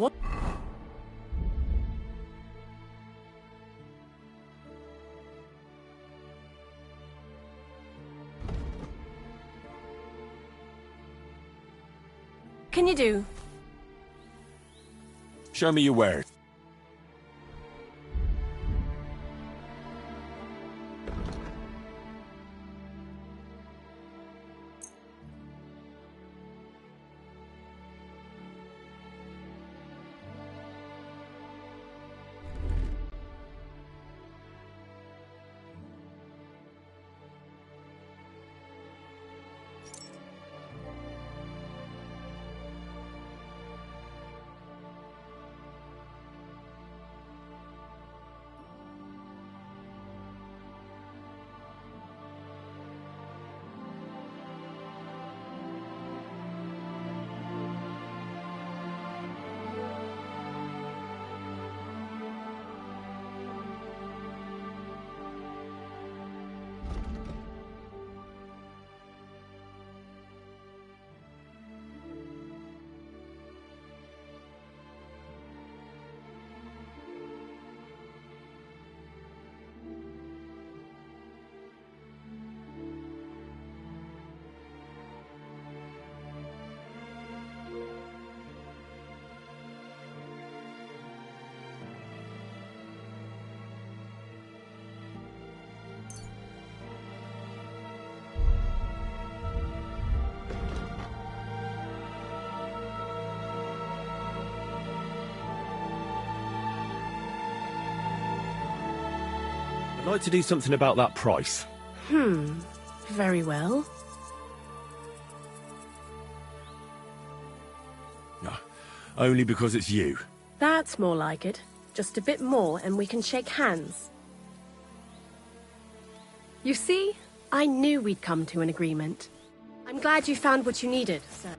What? Can you do? Show me your wares. I'd like to do something about that price. Very well. No, only because it's you. That's more like it. Just a bit more and we can shake hands. You see, I knew we'd come to an agreement. I'm glad you found what you needed, sir.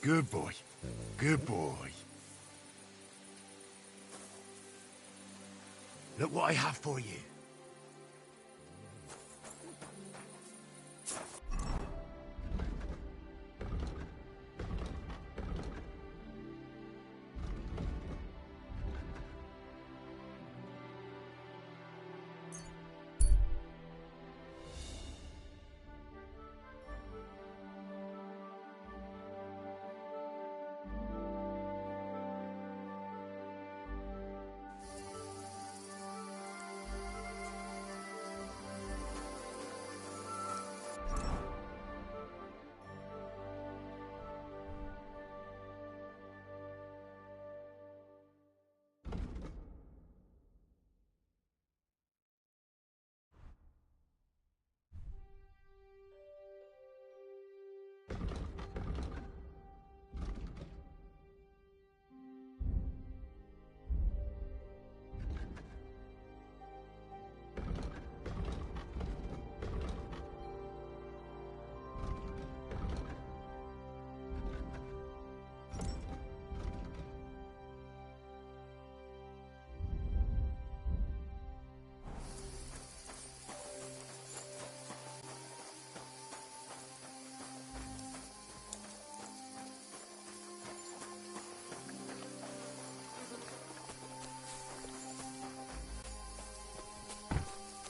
Good boy. Good boy. Look what I have for you.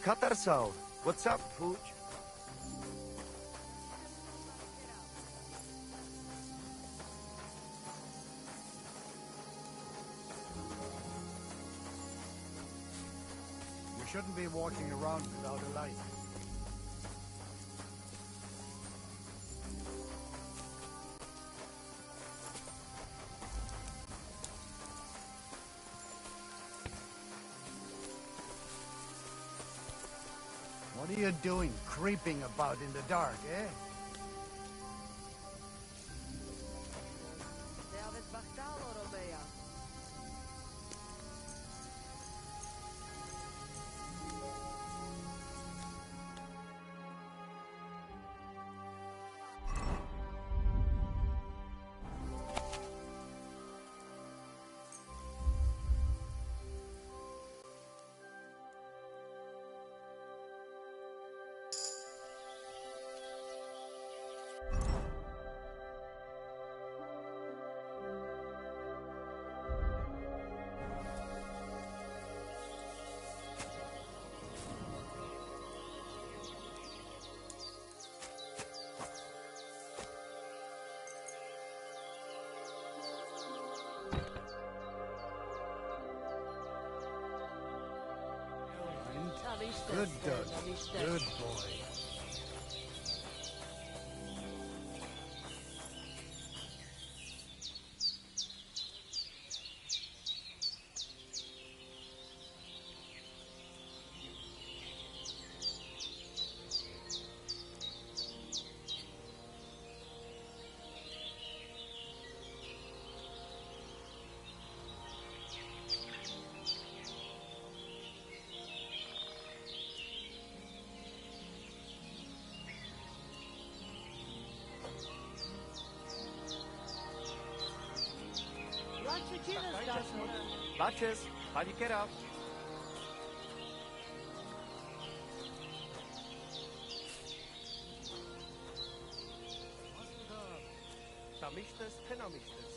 Katarso, what's up, Pooch? You shouldn't be walking around without a light. What are you doing, creeping about in the dark, eh? Good dog. Good boy. Batches, how do you get up? Tamistas, penamistas.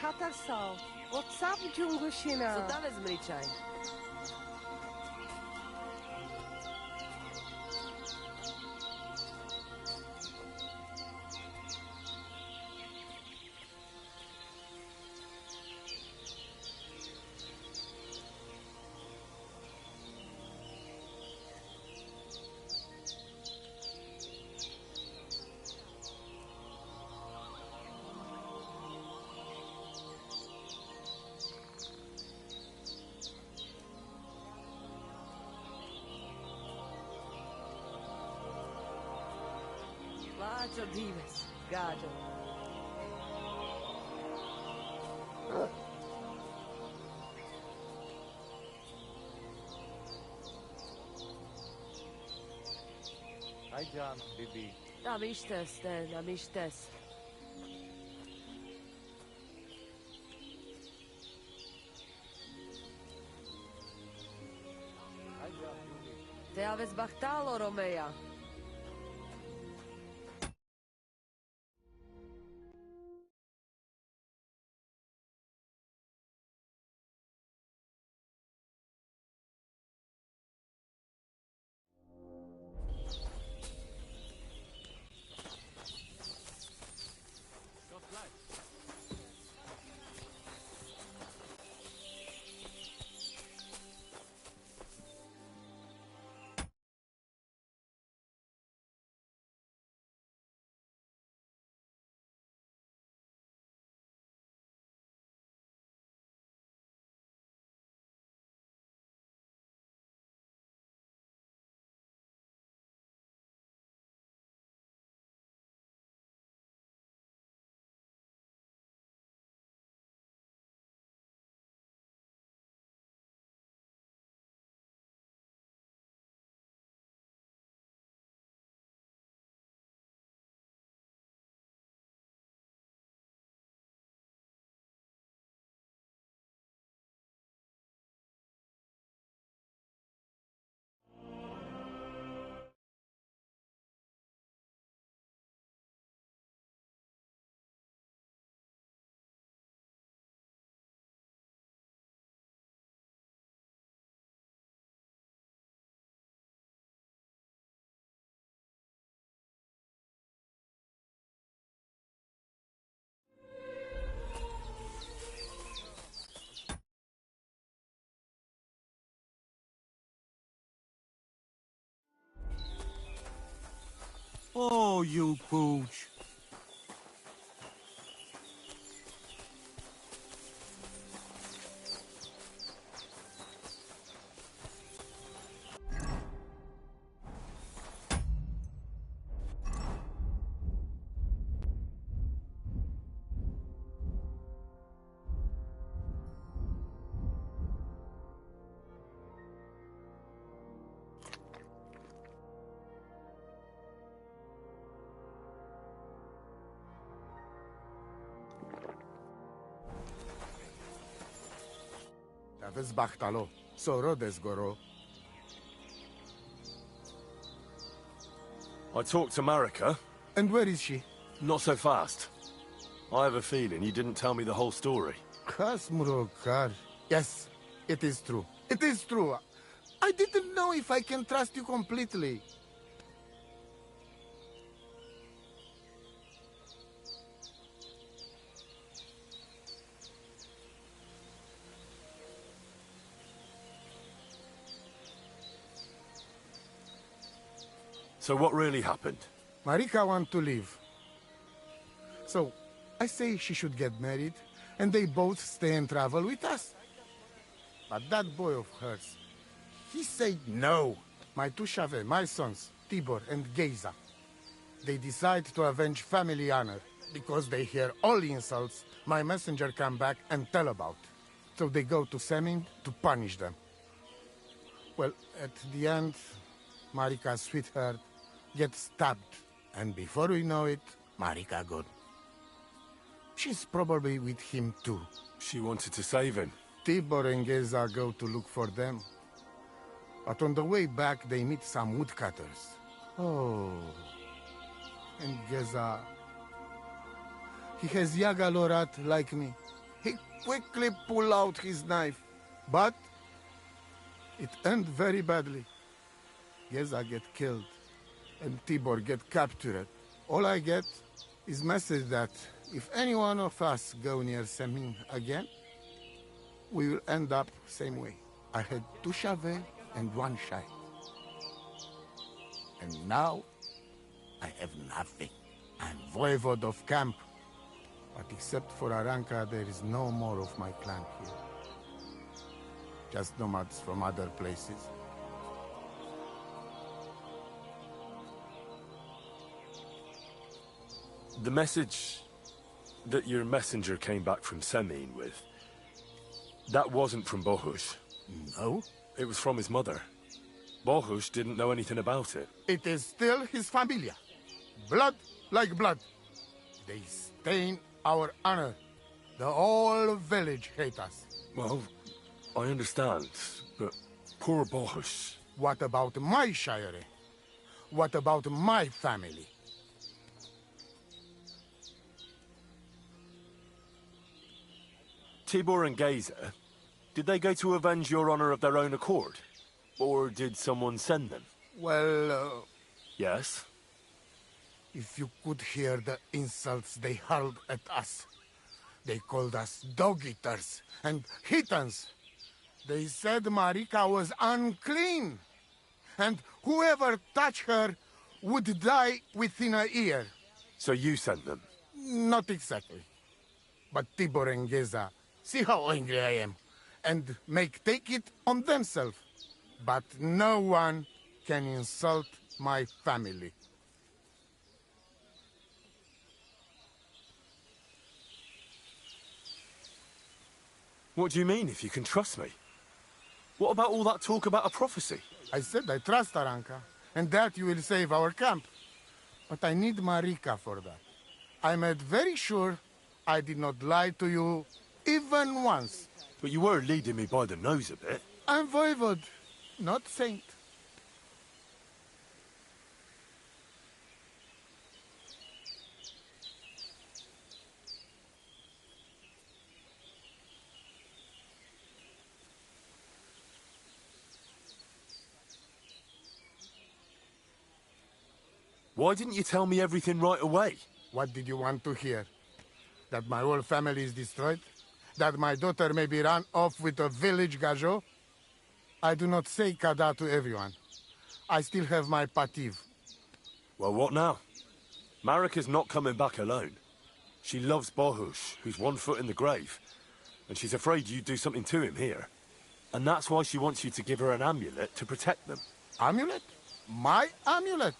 Katarsal. What's up, Jungushina? Co tam zmričaj? Plačo dives, gađo. Hi, John, Bibi. Tam ištes, tam ištes. Hi, John, Bibi. Te aves bahtalo, Romeja. Oh, you pooch. Davis Bachtalo, Soro Desgoro. I talked to Marika. And where is she? Not so fast. I have a feeling you didn't tell me the whole story. Kasmurokar. Yes, it is true. It is true. I didn't know if I can trust you completely. So what really happened? Marika wants to leave. So, I say she should get married, and they both stay and travel with us. But that boy of hers, he said no. My two Chave, my sons, Tibor and Geza, they decide to avenge family honor because they hear all the insults my messenger come back and tell about. So they go to Semin to punish them. Well, at the end, Marika's sweetheart gets stabbed, and before we know it, Marika gone. She's probably with him too. She wanted to save him. Tibor and Geza go to look for them. But on the way back, they meet some woodcutters. Oh. And Geza... He has Yaga Lorat like me. quickly pull out his knife. But it ended very badly. Geza get killed, and Tibor get captured. All I get is message that if any one of us go near Semin again, we will end up same way. I had 2 Chavet and 1 Shai. And now, I have nothing. I'm voivode of camp. But except for Aranka, there is no more of my clan here. Just nomads from other places. The message that your messenger came back from Semin with, that wasn't from Bohush. No? It was from his mother. Bohush didn't know anything about it. It is still his familia. Blood like blood. They stain our honor. The whole village hate us. Well, I understand, but poor Bohush. What about my shire? What about my family? Tibor and Geza, did they go to avenge your honor of their own accord? Or did someone send them? Well, Yes? if you could hear the insults they hurled at us. They called us dog-eaters and heathens. They said Marika was unclean, and whoever touched her would die within a year. So you sent them? Not exactly. But Tibor and Geza, see how angry I am, and take it on themselves. But no one can insult my family. What do you mean, if you can trust me? What about all that talk about a prophecy? I said I trust Aranka, and that you will save our camp. But I need Marika for that. I made very sure I did not lie to you even once. But you were leading me by the nose a bit. I'm voivode, not saint. Why didn't you tell me everything right away? What did you want to hear? That my whole family is destroyed? That my daughter may be run off with a village gajo? I do not say kada to everyone. I still have my pativ. Well, what now? Marika's not coming back alone. She loves Bohush, who's 1 foot in the grave. And she's afraid you'd do something to him here. And that's why she wants you to give her an amulet to protect them. Amulet? My amulet?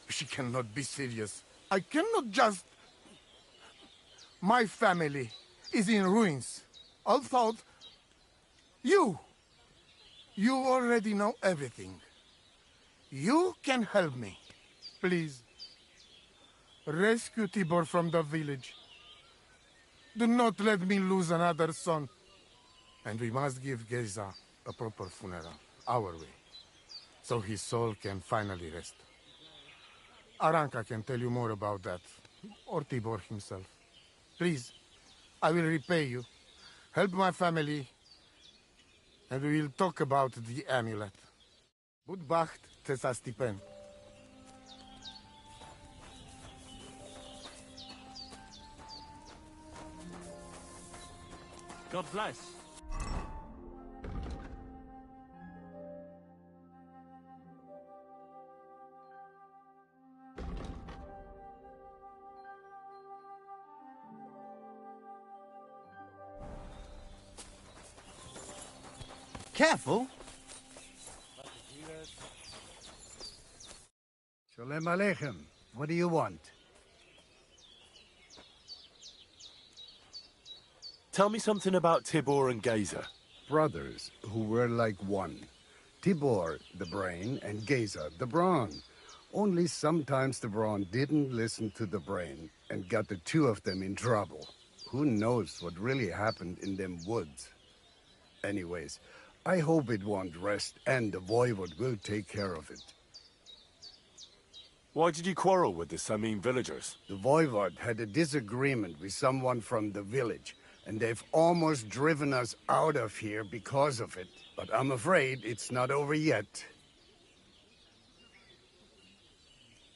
She cannot be serious. I cannot just... My family is in ruins. Although... You already know everything. You can help me. Please. Rescue Tibor from the village. Do not let me lose another son. And we must give Geza a proper funeral, our way, so his soul can finally rest. Aranka can tell you more about that, or Tibor himself. Please, I will repay you. Help my family, and we will talk about the amulet. Budbacht Tesa Stipen. God bless. Careful. Shalom Aleichem. What do you want? Tell me something about Tibor and Geza. Brothers who were like one. Tibor, the brain, and Geza, the brawn. Only sometimes the brawn didn't listen to the brain and got the 2 of them in trouble. Who knows what really happened in them woods? Anyways, I hope it won't rest and the voivode will take care of it. Why did you quarrel with the Samin villagers? The voivode had a disagreement with someone from the village. and they've almost driven us out of here because of it. But I'm afraid it's not over yet.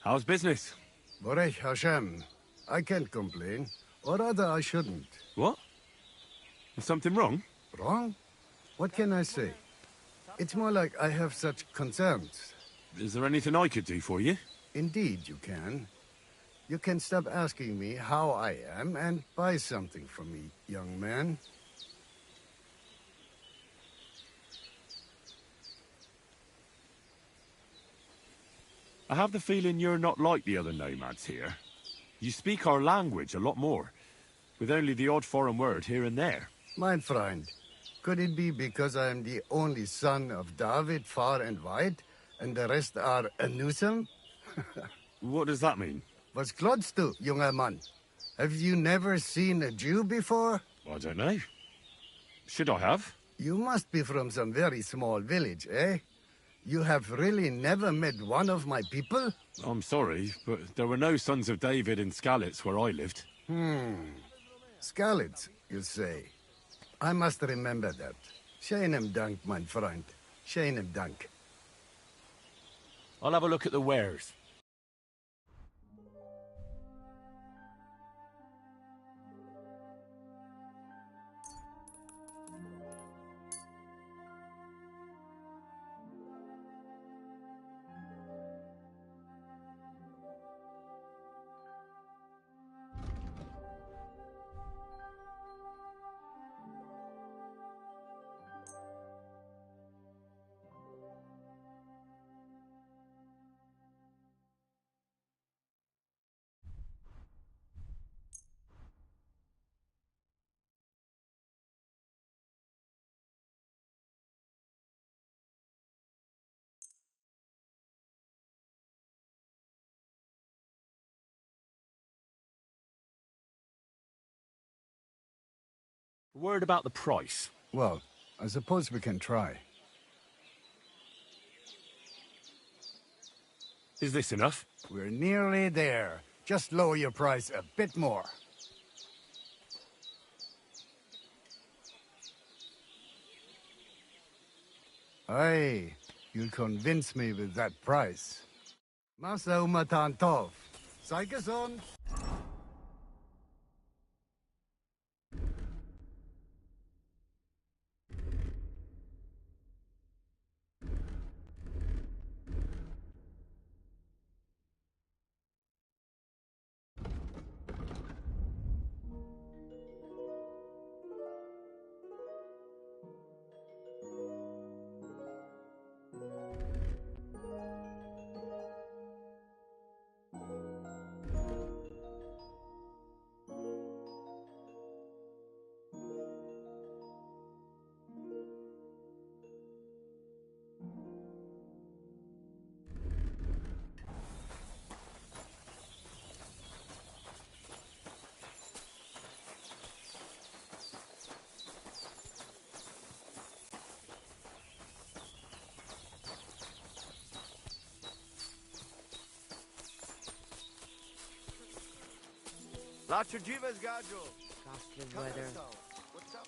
How's business? Borech Hashem. I can't complain. Or rather, I shouldn't. What? Is something wrong? Wrong? What can I say? It's more like I have such concerns. Is there anything I could do for you? Indeed, you can. You can stop asking me how I am and buy something from me, young man. I have the feeling you're not like the other nomads here. You speak our language a lot more, with only the odd foreign word here and there. My friend, could it be because I am the only son of David far and wide, and the rest are Anusam? What does that mean? Was klotst du, junger Mann? Have you never seen a Jew before? I don't know. Should I have? You must be from some very small village, eh? You have really never met one of my people? I'm sorry, but there were no sons of David in Skalitz where I lived. Skalitz, you say? I must remember that. Sheinem Dank, mein Freund. Sheinem Dank. I'll have a look at the wares. A word about the price. Well, I suppose we can try. Is this enough? We're nearly there. Just lower your price a bit more. Aye, you'll convince me with that price. Masa umatan tov. Sei gesund. Lacho Jivas Gajo. Ghastly weather. What's up?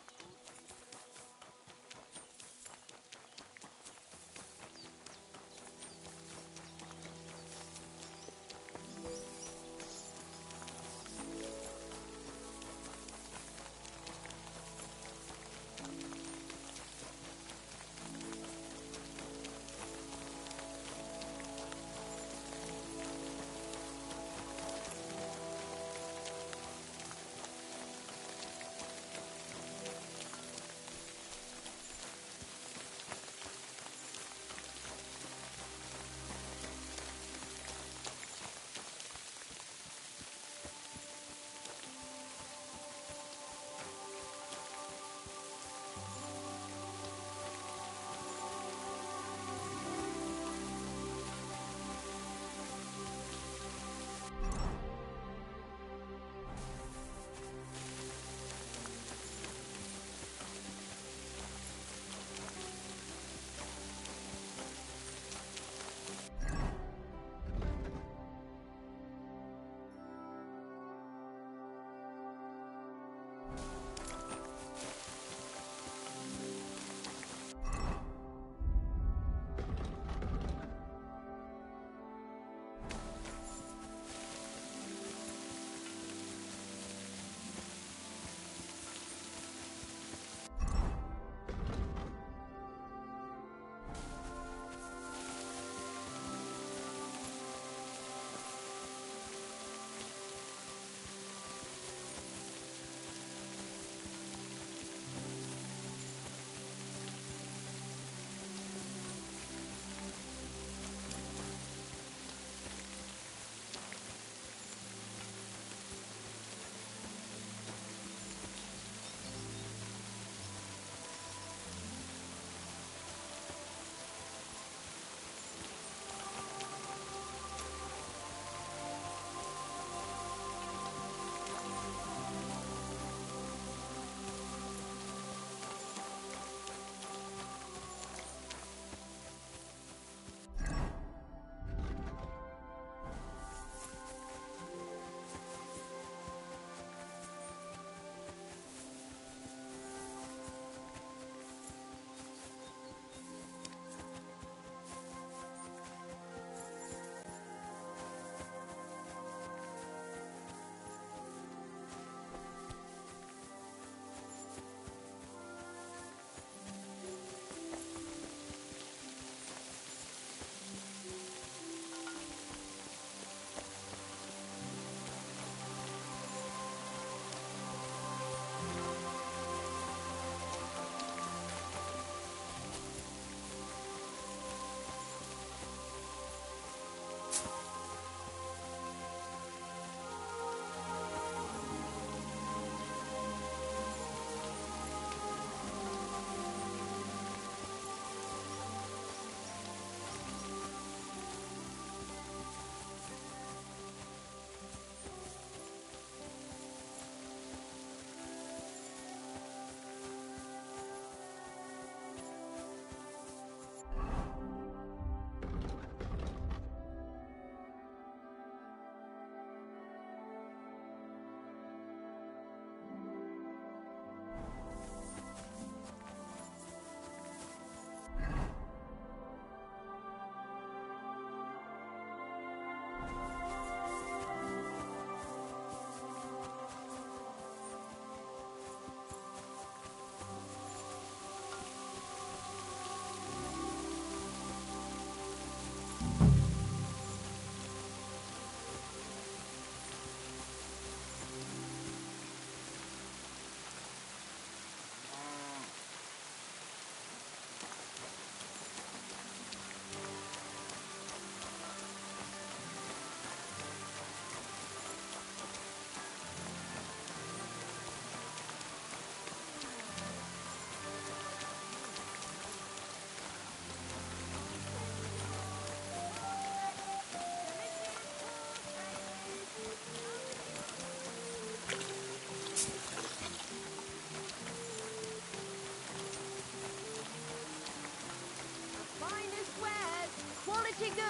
pretty good.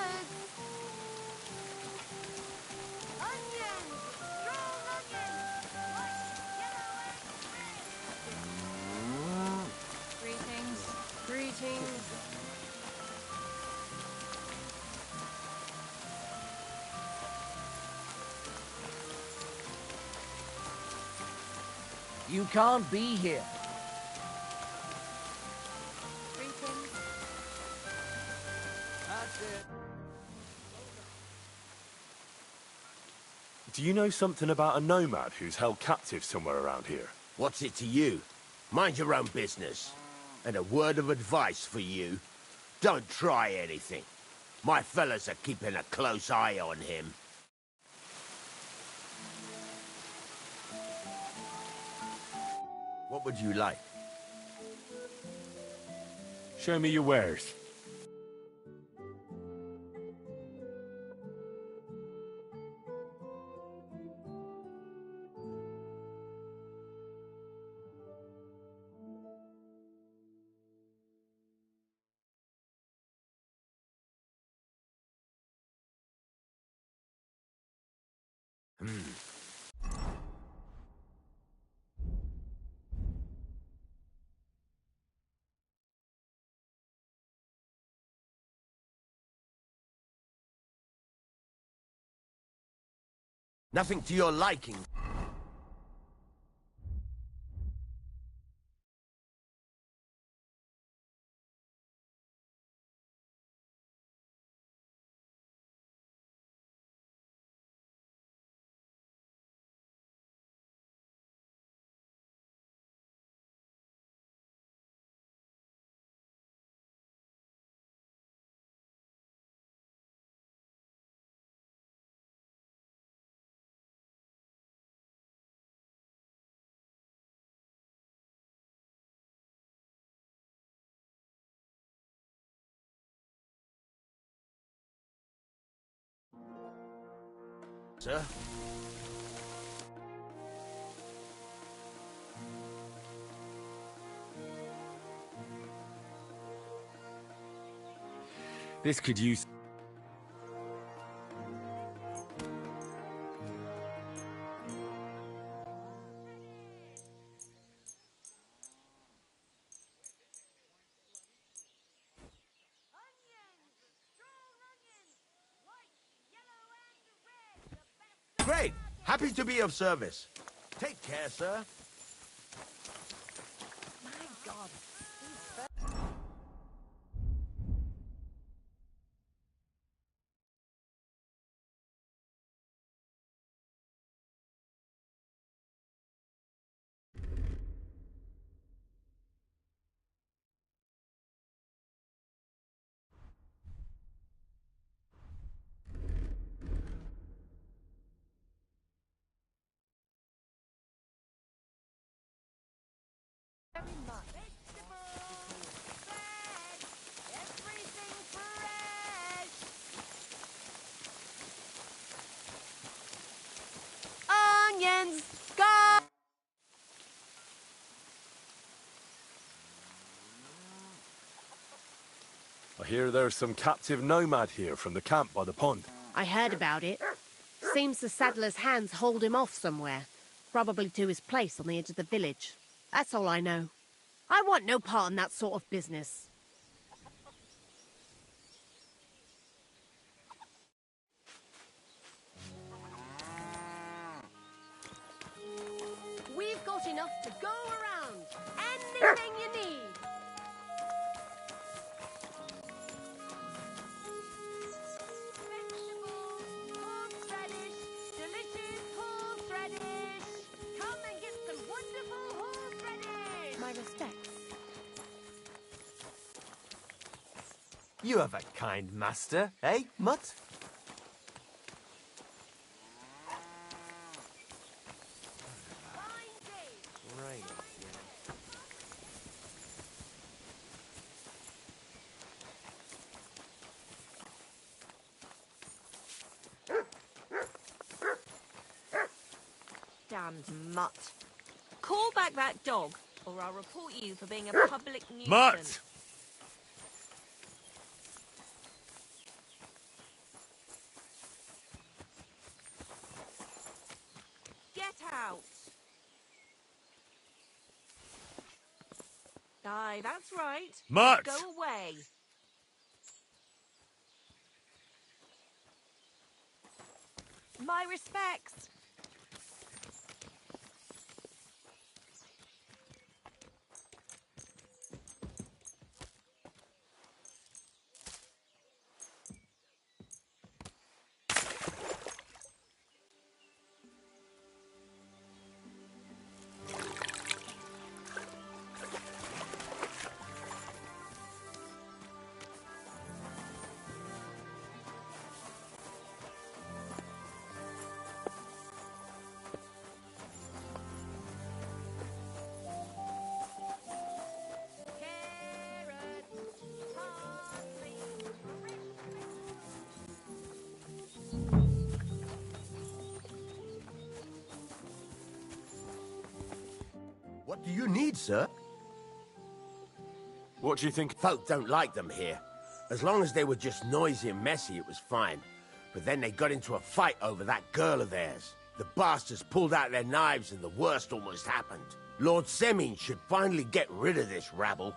Onions! Strong onions! White, yellow and red! Greetings. Greetings. You can't be here. Greetings. That's it. Do you know something about a nomad who's held captive somewhere around here? What's it to you? Mind your own business. And a word of advice for you. Don't try anything. My fellas are keeping a close eye on him. What would you like? Show me your wares. Nothing to your liking. Sir? This could use... Great! Happy to be of service. Take care, sir. My God. Very much. Vegetables! Fresh! Everything fresh! Onions! Go! I hear there's some captive nomad here from the camp by the pond. I heard about it. Seems the saddler's hands hold him off somewhere. Probably to his place on the edge of the village. That's all I know. I want no part in that sort of business. We've got enough to go around. Anything you need. Vegetables, horseradish, delicious horseradish. Come and get some wonderful horseradish. My respects. You have a kind master, eh, Mutt? Fine day. Right. Damned mutt. Call back that dog, or I'll report you for being a public nuisance. Mutt! out. Aye, that's right. Mutt! Go away. My respects. What do you need, sir? What do you think? Folk don't like them here. As long as they were just noisy and messy, it was fine. But then they got into a fight over that girl of theirs. The bastards pulled out their knives and the worst almost happened. Lord Semin should finally get rid of this rabble.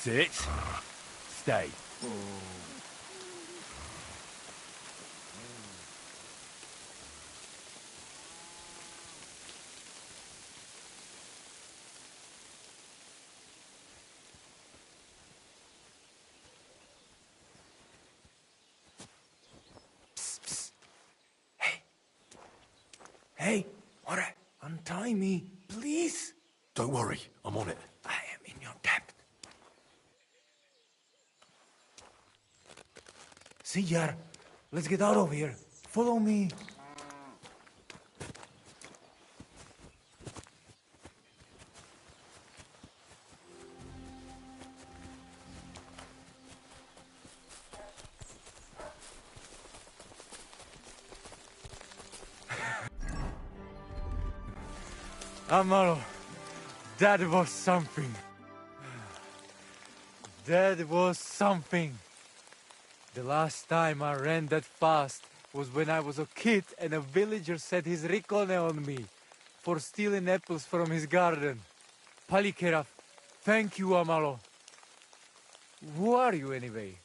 Sit. Stay. Hey, Ore, untie me, please. Don't worry, I'm on it. I am in your debt. Sijar, let's get out of here. Follow me. Amaro, that was something. That was something. The last time I ran that fast was when I was a kid and a villager set his ricone on me for stealing apples from his garden. Palikeraf, thank you, Amaro. Who are you anyway?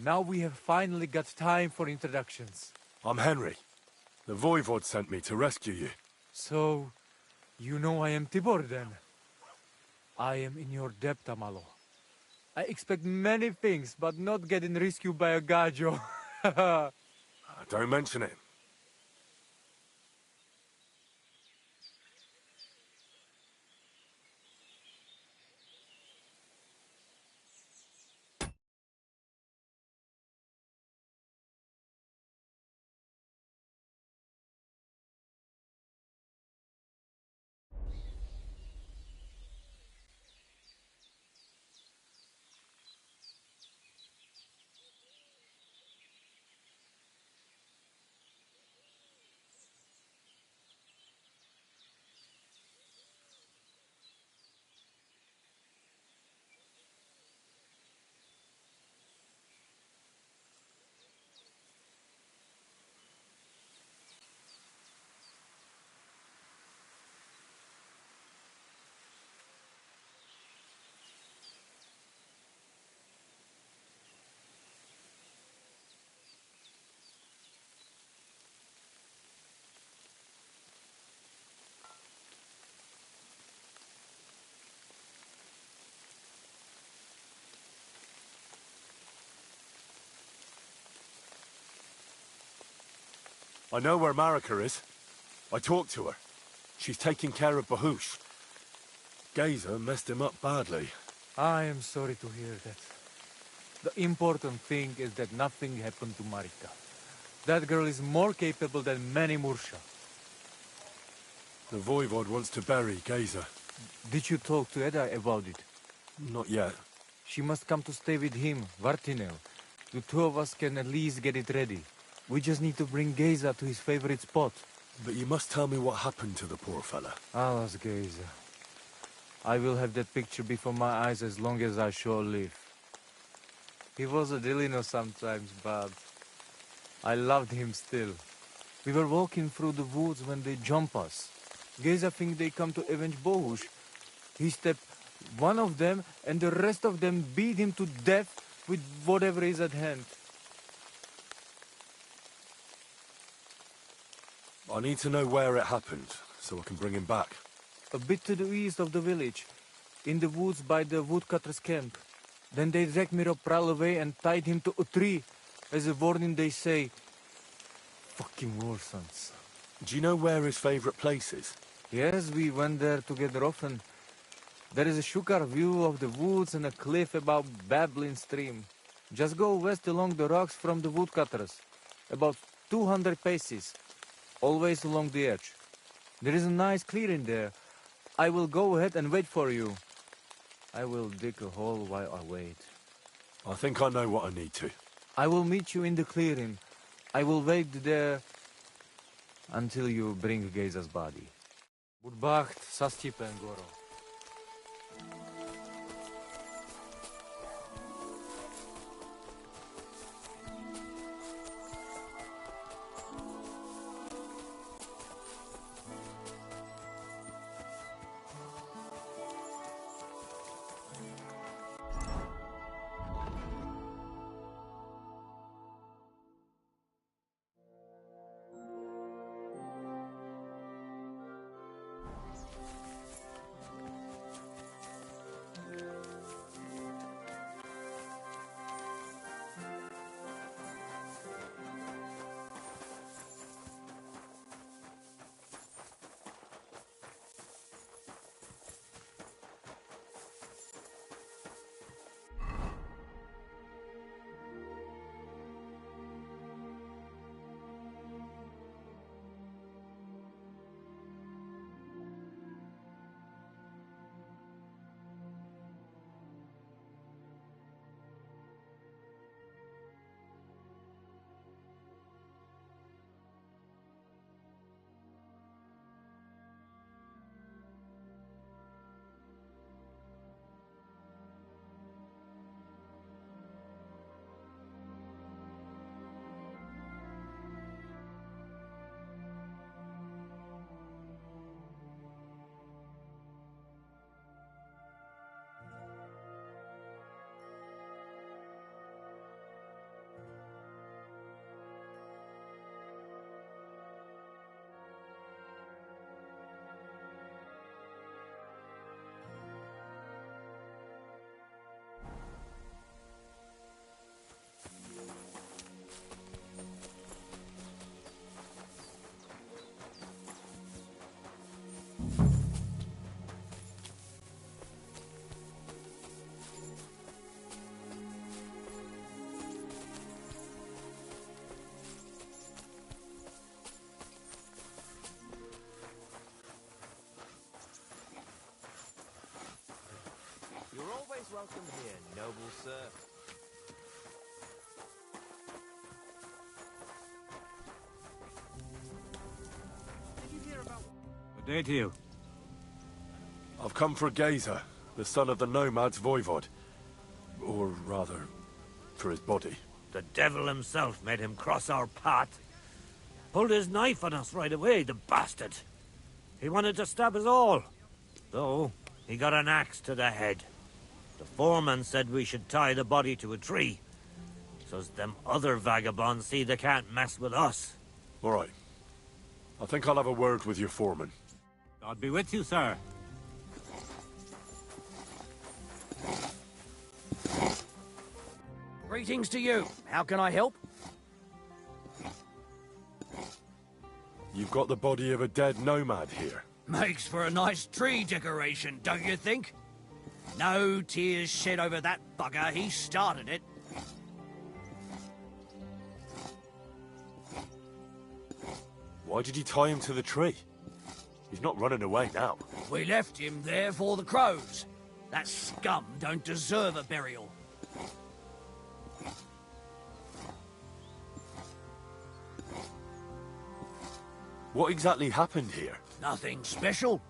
Now we have finally got time for introductions. I'm Henry. The Voivod sent me to rescue you. So, you know I am Tibor then? I am in your debt, Amalo. I expect many things, but not getting rescued by a gajo. Don't mention it. I know where Marika is. I talked to her. She's taking care of Bahush. Gazer messed him up badly. I am sorry to hear that. The important thing is that nothing happened to Marika. That girl is more capable than many Mursha. The Voivod wants to bury Gazer. Did you talk to Edda about it? Not yet. She must come to stay with him, Vartinel. The two of us can at least get it ready. We just need to bring Gazer to his favorite spot. But you must tell me what happened to the poor fella. I'll ask Gazer. I will have that picture before my eyes as long as I shall live. He was a Delino sometimes, but I loved him still. We were walking through the woods when they jump us. Gazer think they come to avenge Bohush. He stepped one of them, and the rest of them beat him to death with whatever is at hand. I need to know where it happened, so I can bring him back. A bit to the east of the village, in the woods by the woodcutter's camp. Then they dragged Miropral away and tied him to a tree. As a warning, they say, fucking Warsons. Do you know where his favorite place is? Yes, we went there together often. There is a shukar view of the woods and a cliff above Babbling Stream. Just go west along the rocks from the woodcutters. About 200 paces. Always along the edge. There is a nice clearing there. I will go ahead and wait for you. I will dig a hole while I wait. I think I know what I need to. I will meet you in the clearing. I will wait there until you bring Gazer's body. Budbacht, Sastipen, Goro. You're always welcome here, noble sir. Did you hear about... Good day to you. I've come for Gazer, the son of the nomads Voivod. Or rather, for his body. The devil himself made him cross our path. Pulled his knife on us right away, the bastard. He wanted to stab us all. Though, he got an axe to the head. The foreman said we should tie the body to a tree, so's them other vagabonds see they can't mess with us. All right. I think I'll have a word with your foreman. God be with you, sir. Greetings to you. How can I help? You've got the body of a dead nomad here. Makes for a nice tree decoration, don't you think? No tears shed over that bugger. He started it. Why did you tie him to the tree? He's not running away now. We left him there for the crows. That scum don't deserve a burial. What exactly happened here? Nothing special.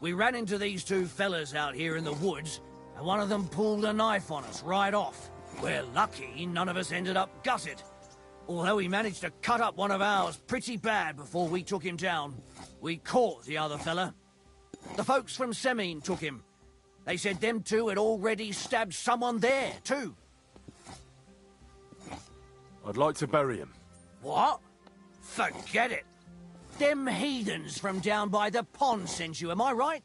We ran into these two fellas out here in the woods, and one of them pulled a knife on us right off. We're lucky none of us ended up gutted. Although he managed to cut up one of ours pretty bad before we took him down. We caught the other fella. The folks from Semine took him. They said them two had already stabbed someone there, too. I'd like to bury him. What? Forget it. Them heathens from down by the pond sent you, am I right?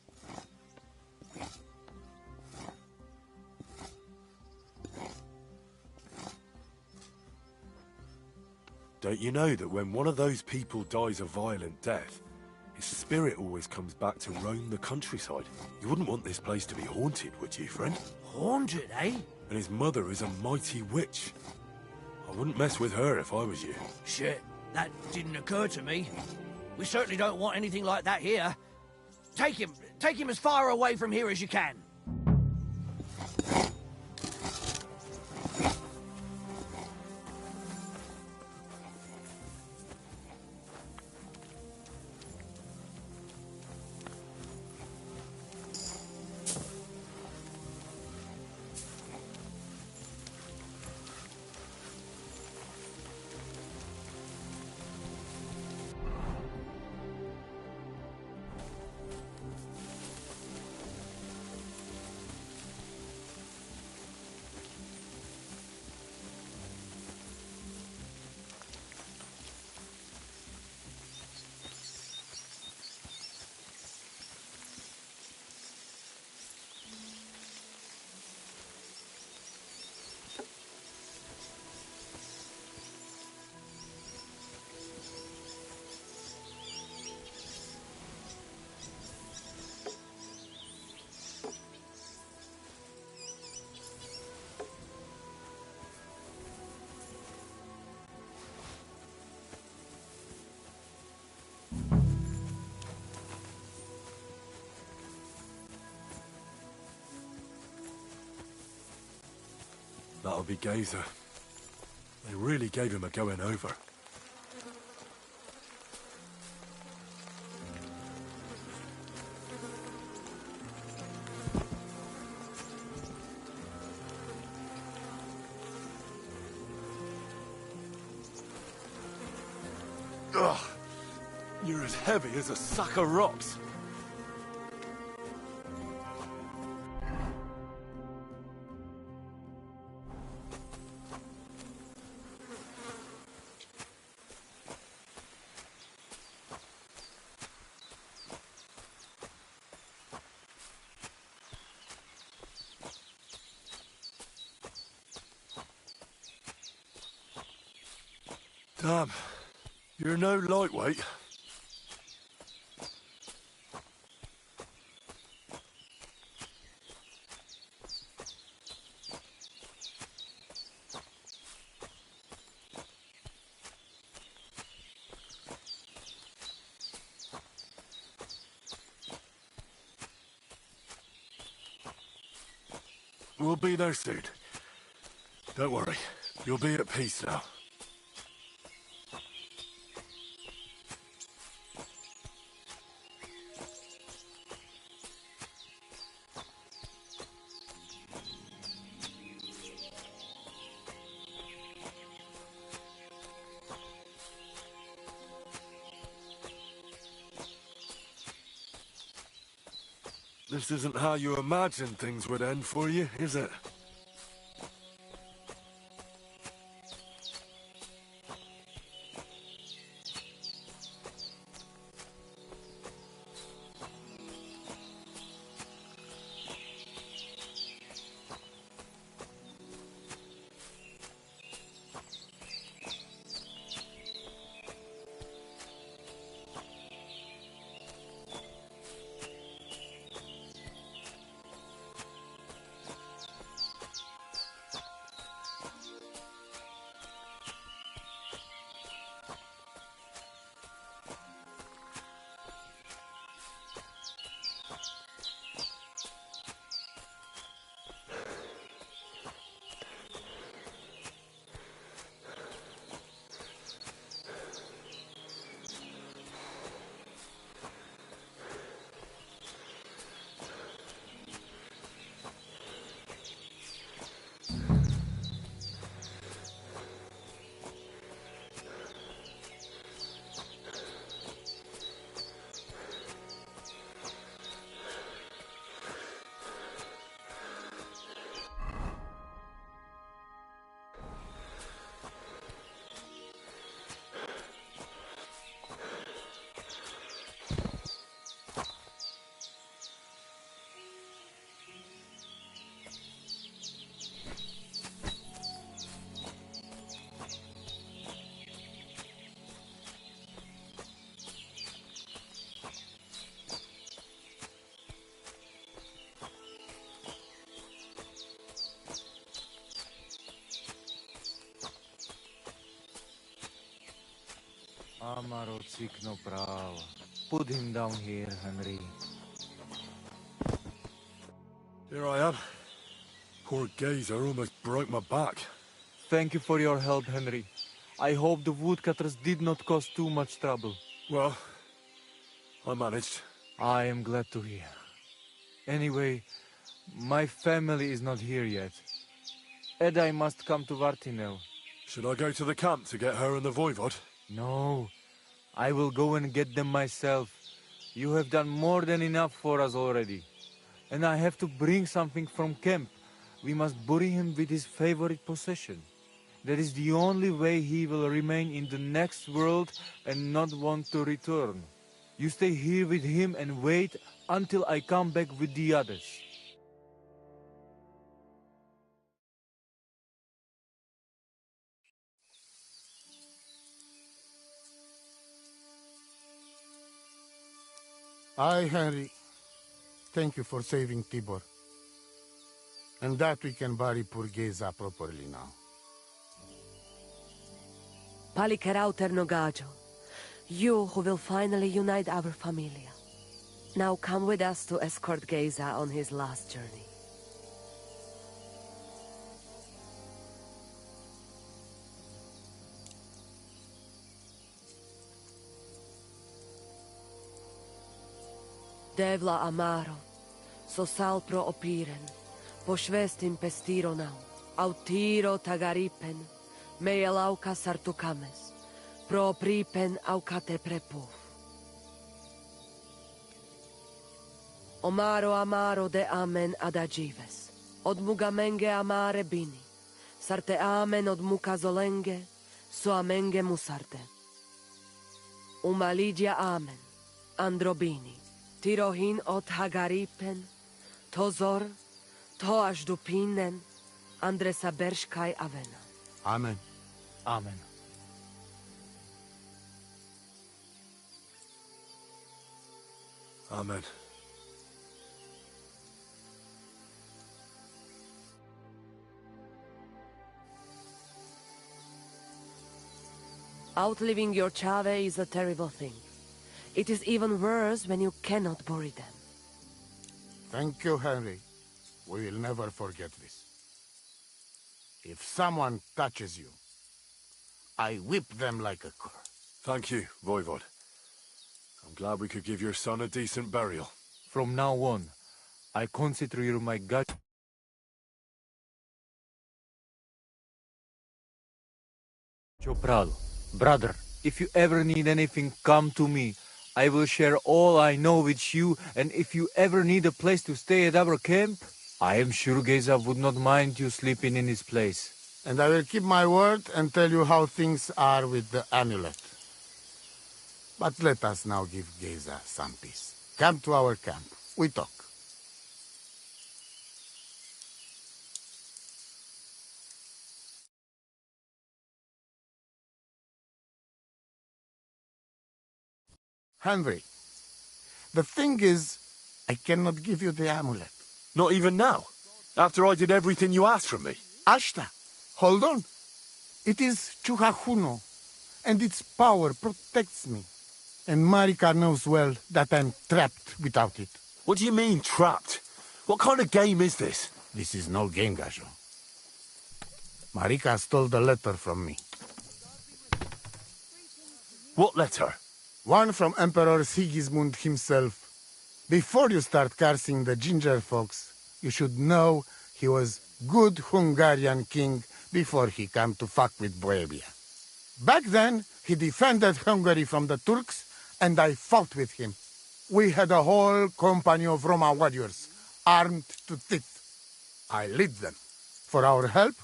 Don't you know that when one of those people dies a violent death, his spirit always comes back to roam the countryside? You wouldn't want this place to be haunted, would you, friend? Haunted, eh? And his mother is a mighty witch. I wouldn't mess with her if I was you. Shit, that didn't occur to me. We certainly don't want anything like that here. Take him as far away from here as you can. That'll be Gazer. They really gave him a going over. Ugh! You're as heavy as a sack of rocks. Damn, you're no lightweight. We'll be there soon. Don't worry, you'll be at peace now. This isn't how you imagined things would end for you, is it? Amaro cikno prava. Put him down here, Henry. Here I am. Poor Gazer almost broke my back. Thank you for your help, Henry. I hope the woodcutters did not cause too much trouble. Well, I managed. I am glad to hear. Anyway, my family is not here yet. Edai must come to Vartinel. Should I go to the camp to get her and the voivod? No, I will go and get them myself. You have done more than enough for us already. And I have to bring something from camp. We must bury him with his favorite possession. That is the only way he will remain in the next world and not want to return. You stay here with him and wait until I come back with the others. Aye, Henry. Thank you for saving Tibor. And that we can bury poor Geza properly now. Palikerauter Nogajo, you who will finally unite our familia. Now come with us to escort Geza on his last journey. Devla Amaro, so sal pro opiren, pošvestim pestironau, autiro tagaripen, mejelauka sartukames, pro pripen aukate prepuf. Omaro amaro de amen adagives, od mugamenge amare bini, sarte amen od muka zolenge, so amenge musarte. Umalidia amen, androbini. Tirohin od Hagaripen, Tozor, Toaš Dupinen, Andresa Berškaj Avena. Amen. Amen. Amen. Outliving your chave is a terrible thing. It is even worse when you cannot bury them. Thank you, Henry. We will never forget this. If someone touches you, I whip them like a cur. Thank you, voivod. I'm glad we could give your son a decent burial. From now on, I consider you my god. Choprado, brother, if you ever need anything, come to me. I will share all I know with you, and if you ever need a place to stay at our camp, I am sure Geza would not mind you sleeping in his place. And I will keep my word and tell you how things are with the amulet. But let us now give Geza some peace. Come to our camp. We talk. Henry, the thing is, I cannot give you the amulet. Not even now? After I did everything you asked from me? Ashta, hold on. It is Chuhajuno, and its power protects me. And Marika knows well that I'm trapped without it. What do you mean, trapped? What kind of game is this? This is no game, Gajo. Marika stole the letter from me. What letter? One from Emperor Sigismund himself. Before you start cursing the ginger folks, you should know he was good Hungarian king before he came to fuck with Bohemia. Back then, he defended Hungary from the Turks, and I fought with him. We had a whole company of Roma warriors, armed to teeth. I led them. For our help,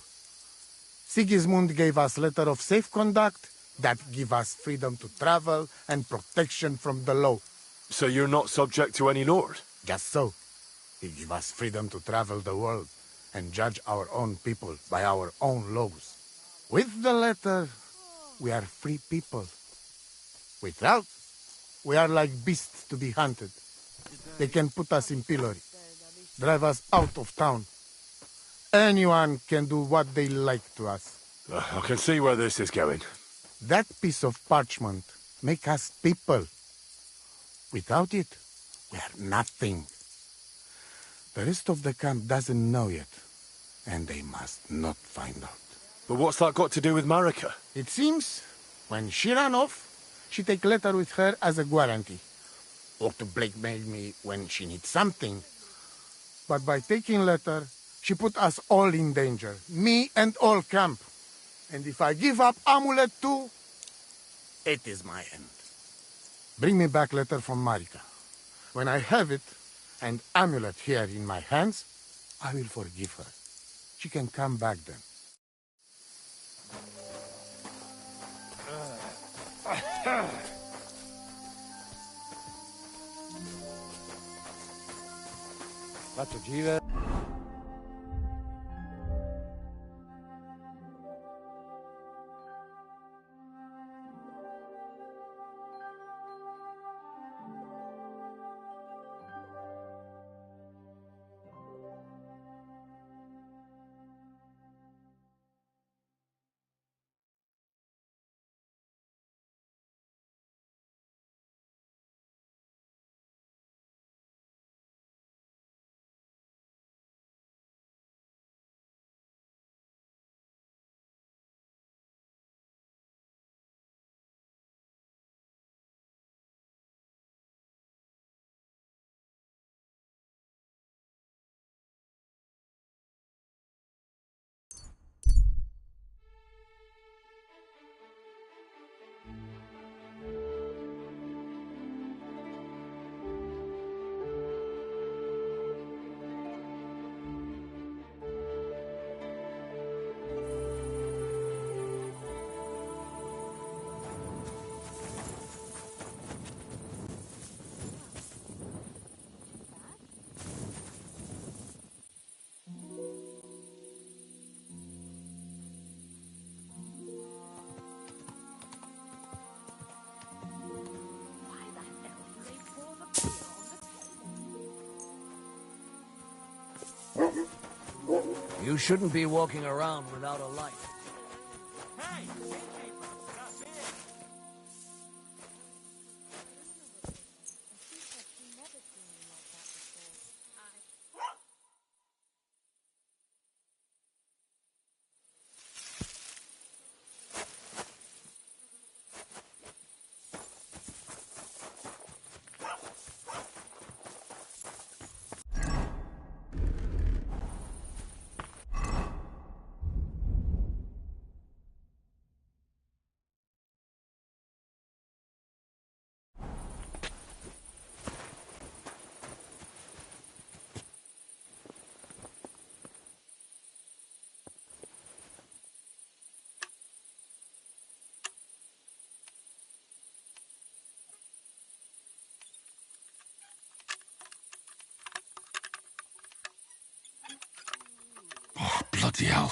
Sigismund gave us letter of safe conduct that give us freedom to travel and protection from the law. So you're not subject to any lord? Just so. He give us freedom to travel the world and judge our own people by our own laws. With the letter, we are free people. Without, we are like beasts to be hunted. They can put us in pillory, drive us out of town. Anyone can do what they like to us. I can see where this is going. That piece of parchment make us people. Without it, we are nothing. The rest of the camp doesn't know yet, and they must not find out. But what's that got to do with Marika? It seems, when she ran off, she take letter with her as a guarantee, or to blackmail me when she needs something. But by taking letter, she put us all in danger, me and all camp. And if I give up amulet too, it is my end. Bring me back letter from Marika. When I have it, and amulet here in my hands, I will forgive her. She can come back then. Faccio Giver. You shouldn't be walking around without a light. Oh, bloody hell.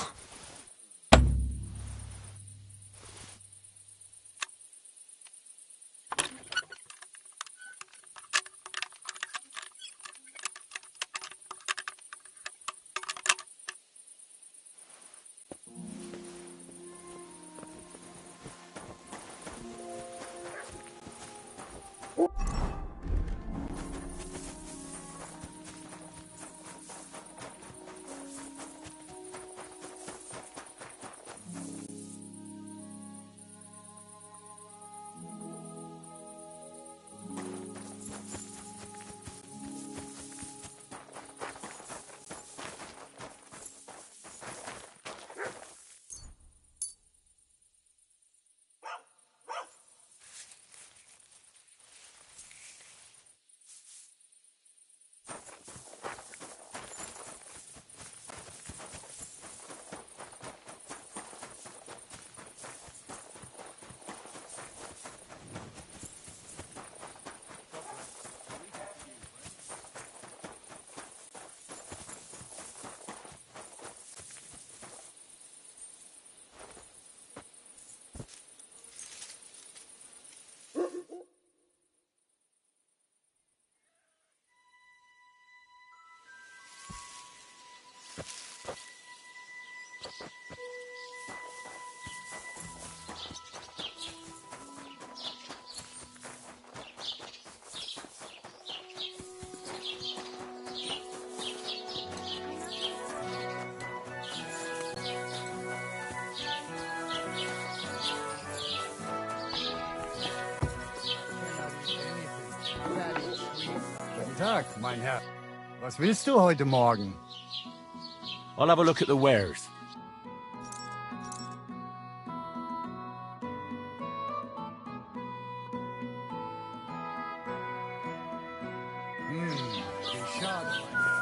Tag, mein Herr. Was willst du heute Morgen? I'll have a look at the wares. Wie schade, mein Herr.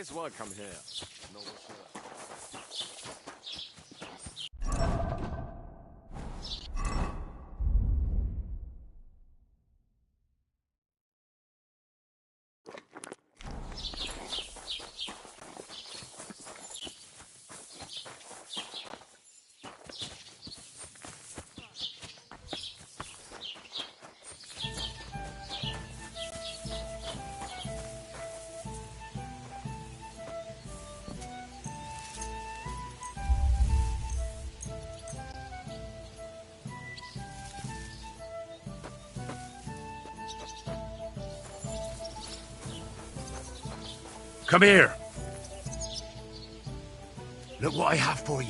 always welcome here, noble sir. Come here. Look what I have for you.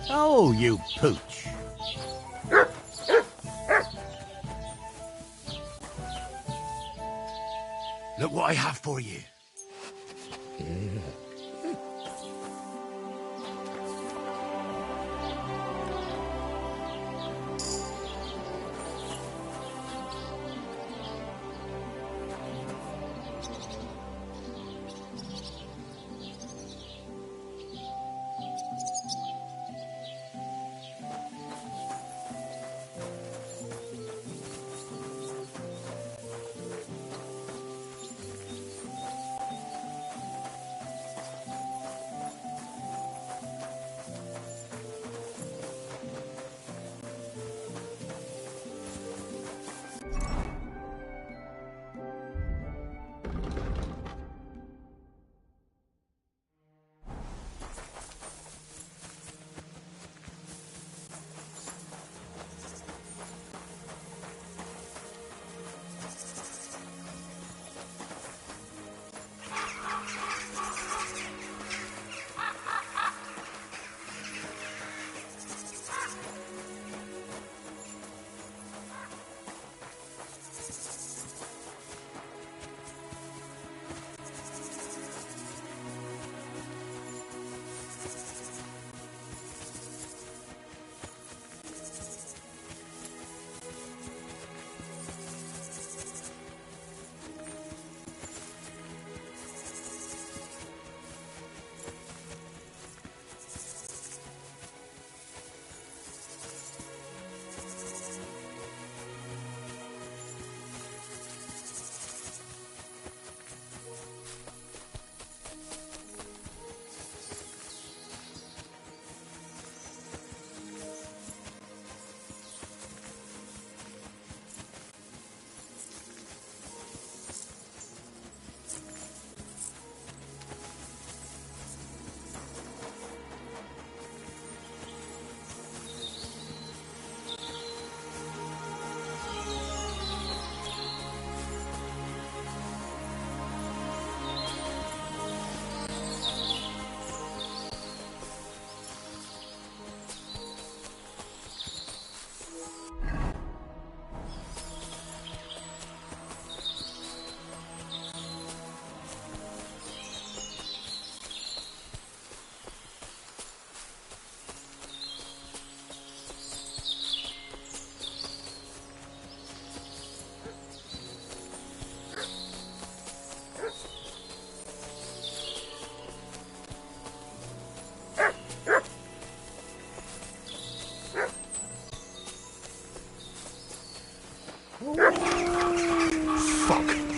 Oh, you pooch. Look what I have for you.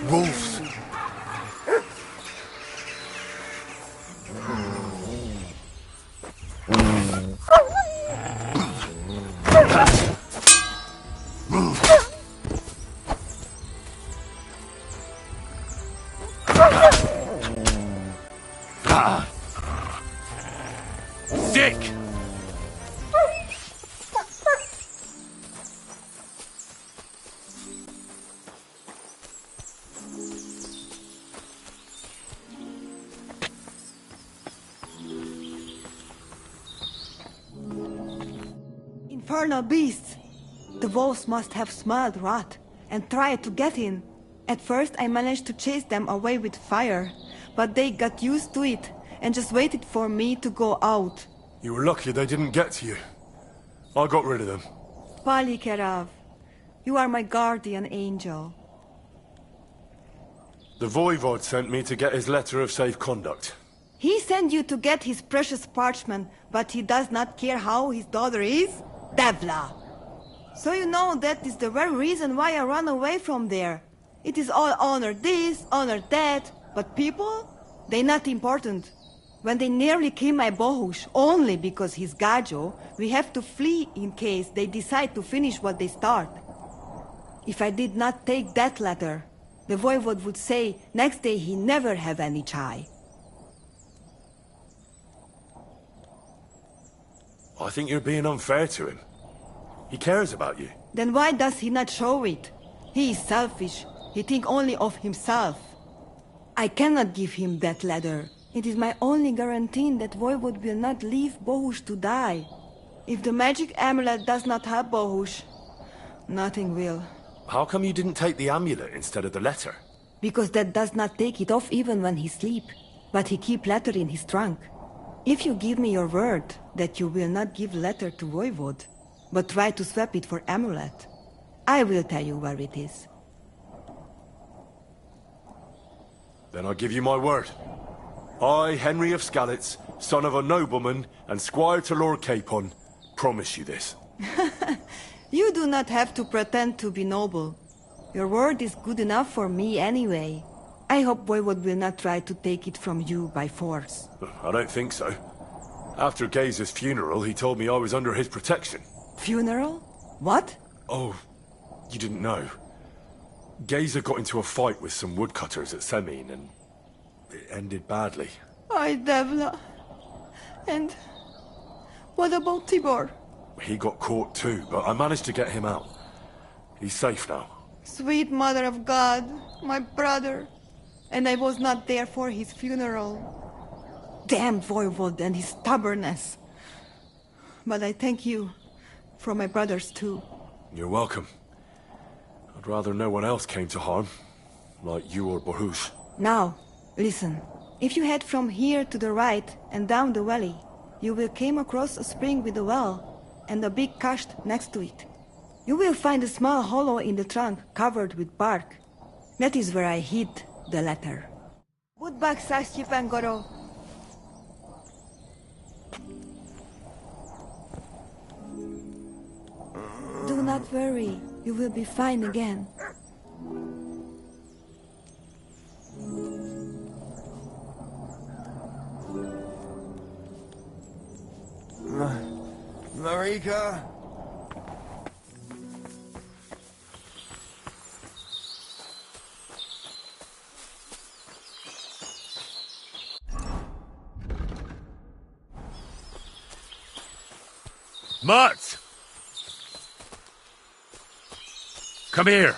Wolves! Sick! infernal beasts! The wolves must have smelled rot and tried to get in. At first I managed to chase them away with fire, but they got used to it and just waited for me to go out. You were lucky they didn't get to you. I got rid of them. Palikerav, you are my guardian angel. The Voivod sent me to get his letter of safe conduct. He sent you to get his precious parchment, but he does not care how his daughter is? Devla! So you know that is the very reason why I run away from there. It is all honor this, honor that, but people? They not important. When they nearly kill my Bohush, only because he's Gajo, we have to flee in case they decide to finish what they start. If I did not take that letter, the Voivod would say next day he never have any chai. I think you're being unfair to him. He cares about you. Then why does he not show it? He is selfish. He think only of himself. I cannot give him that letter. It is my only guarantee that Voivod will not leave Bohush to die. If the magic amulet does not help Bohush, nothing will. How come you didn't take the amulet instead of the letter? Because that does not take it off even when he sleep. But he keep letter in his trunk. If you give me your word that you will not give letter to Voivod, but try to swap it for amulet, I will tell you where it is. Then I give you my word. I, Henry of Skalitz, son of a nobleman and squire to Lord Capon, promise you this. You do not have to pretend to be noble. Your word is good enough for me anyway. I hope Voivod will not try to take it from you by force. I don't think so. After Geza's funeral, he told me I was under his protection. Funeral? What? Oh, you didn't know. Geza got into a fight with some woodcutters at Semin, and it ended badly. Ay, Devla. And what about Tibor? He got caught too, but I managed to get him out. He's safe now. Sweet Mother of God, my brother. And I was not there for his funeral. Damn Voivod and his stubbornness. But I thank you for my brothers too. You're welcome. I'd rather no one else came to harm, like you or Bohush. Now, listen. If you head from here to the right and down the valley, you will come across a spring with a well and a big kasht next to it. You will find a small hollow in the trunk covered with bark. That is where I hid the letter. Budbak Sashipangoro. Do not worry, you will be fine again. Marika? Mutt! Come here.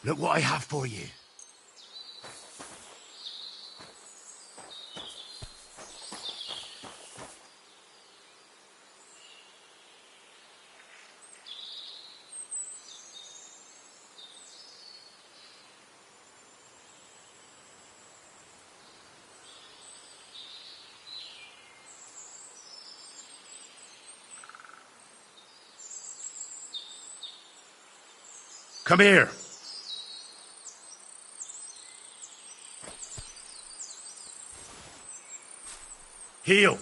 Look what I have for you. Come here. Heal.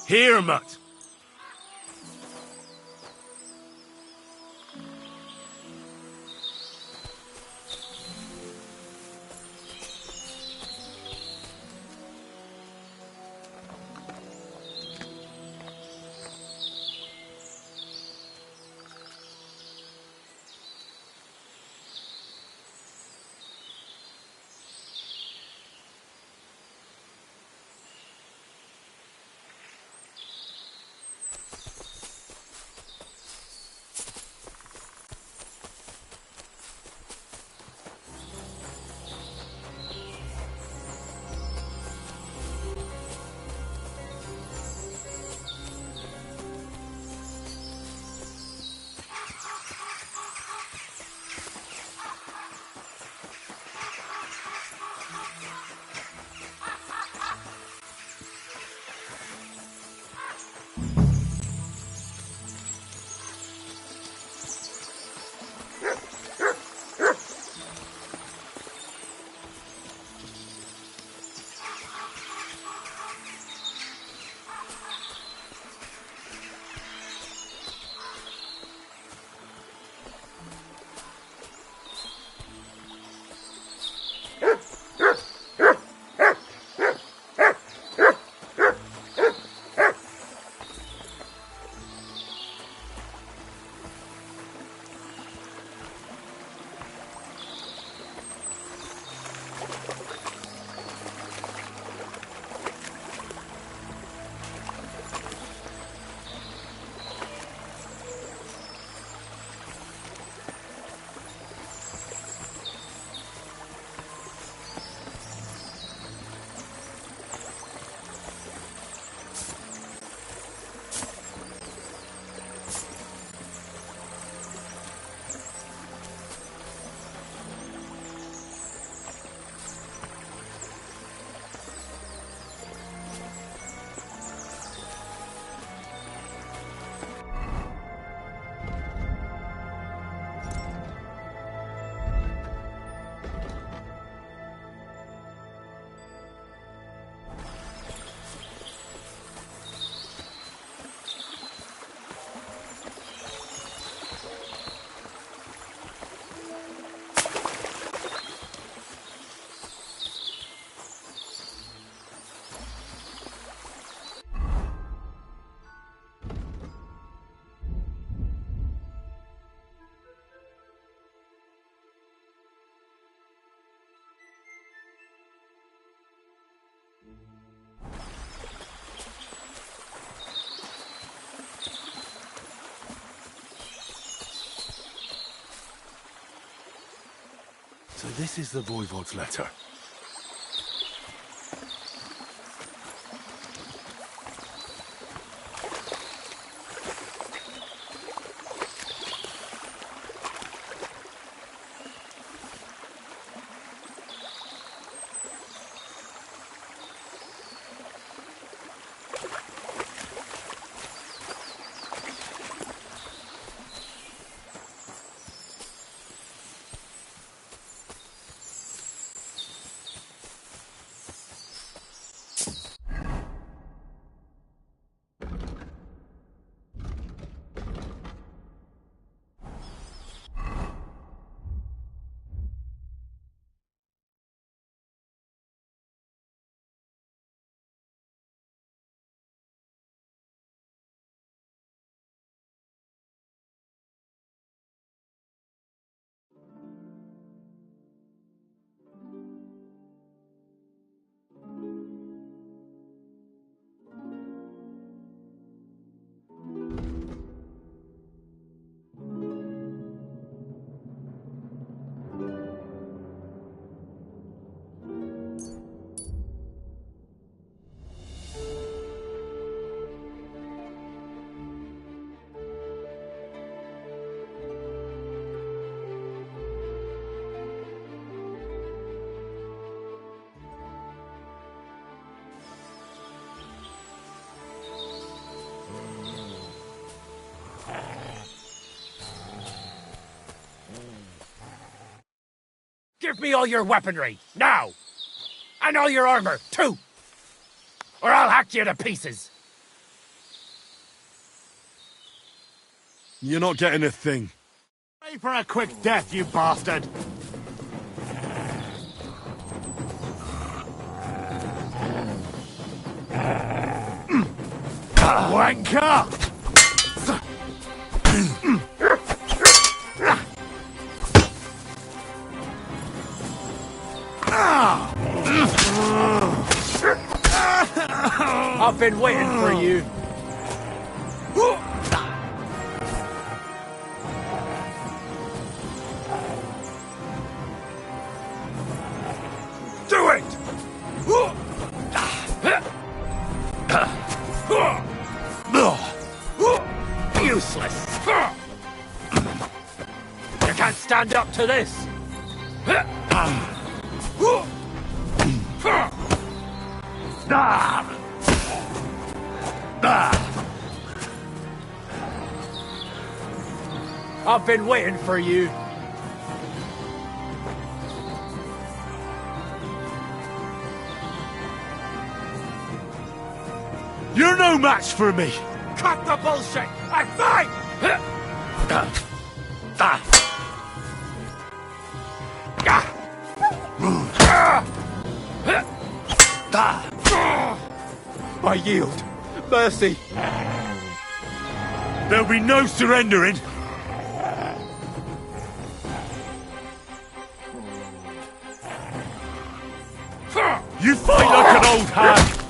Here, Mutt. So this is the Voivode's letter. Give me all your weaponry, now! And all your armor, too! Or I'll hack you to pieces! You're not getting a thing. Pray for a quick death, you bastard! Wanker! I've been waiting for you. Do it! Useless. You can't stand up to this. I've been waiting for you. You're no match for me! Cut the bullshit and fight! I yield. Mercy. There'll be no surrendering. You fight like an old hag.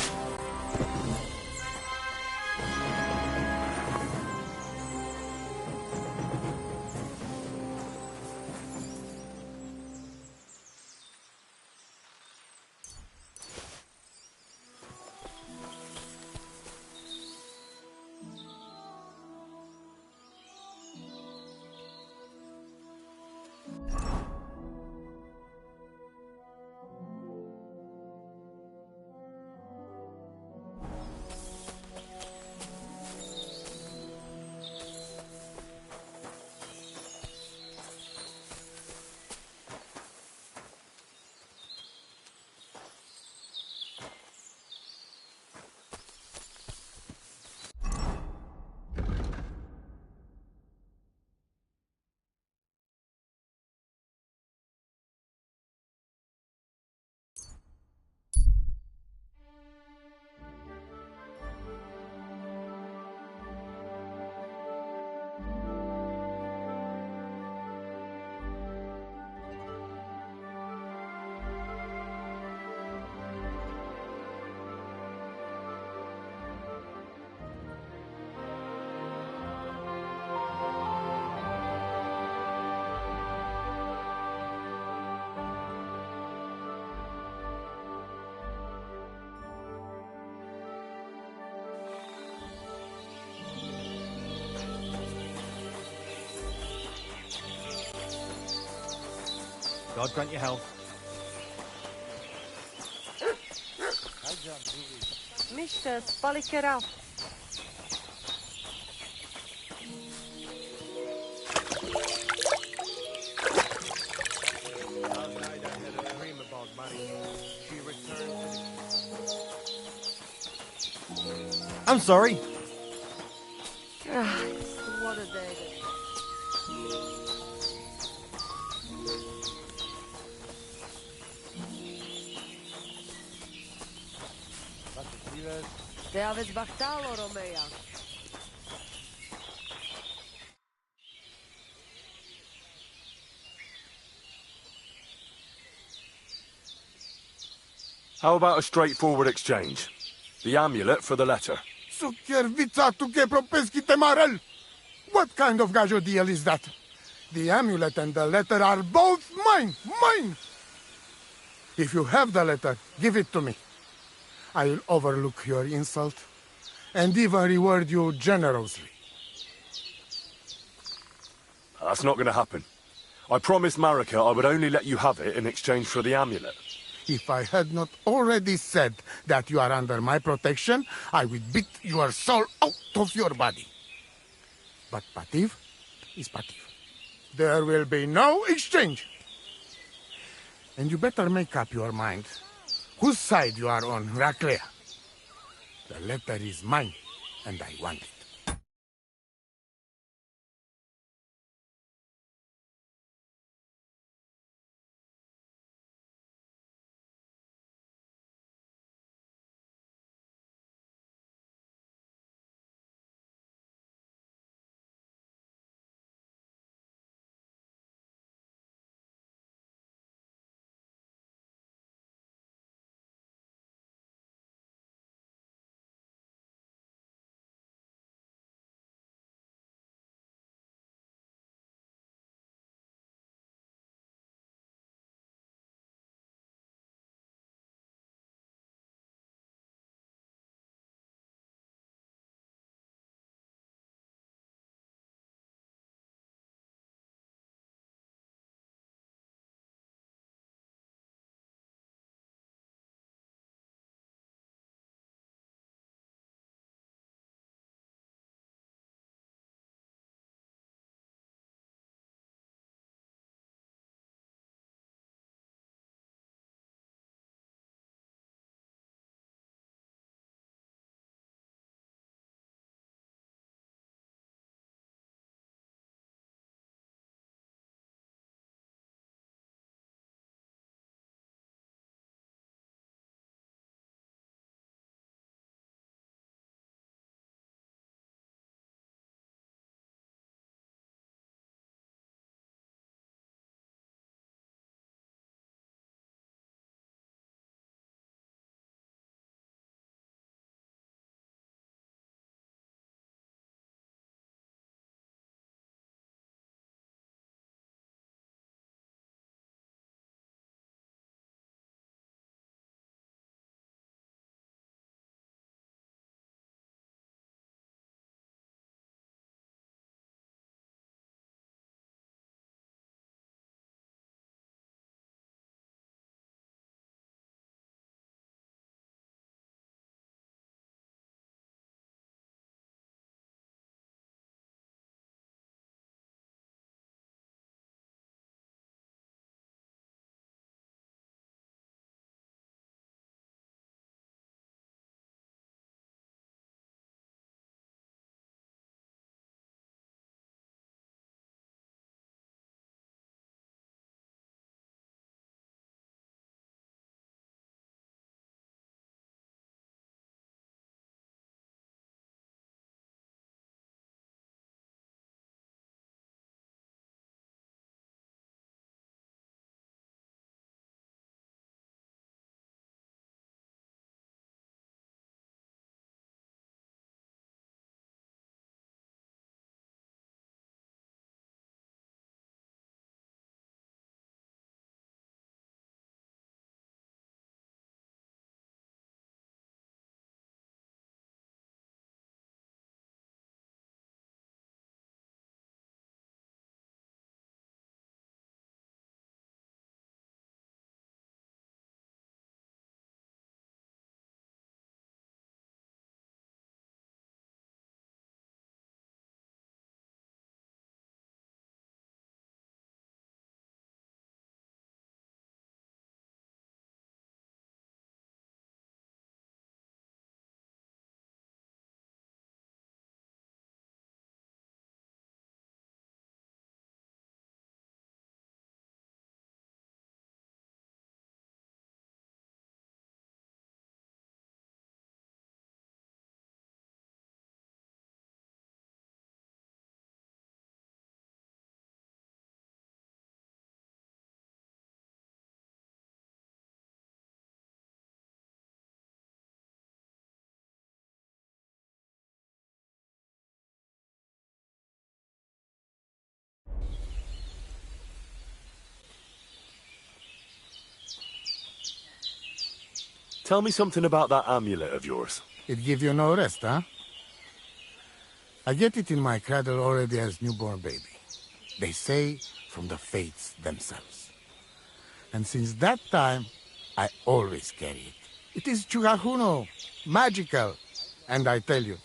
God grant you health. Mr. Spalikera. Last night I had a dream about Marika. She returned to the... I'm sorry. What a day. Te aveți bactalo, Romea. How about a straightforward exchange? The amulet for the letter. Sukiervița tu che propeschi temarel! What kind of gajo deal is that? The amulet and the letter are both mine! Mine! If you have the letter, give it to me. I will overlook your insult and even reward you generously. That's not going to happen. I promised Marika I would only let you have it in exchange for the amulet. If I had not already said that you are under my protection, I would beat your soul out of your body. But Pativ is Pativ. There will be no exchange. And you better make up your mind whose side you are on, Raclea. The letter is mine, and I want it. Tell me something about that amulet of yours. It give you no rest, huh? I get it in my cradle already as newborn baby. They say from the fates themselves. And since that time, I always carry it. It is Chugahuno, magical. And I tell you,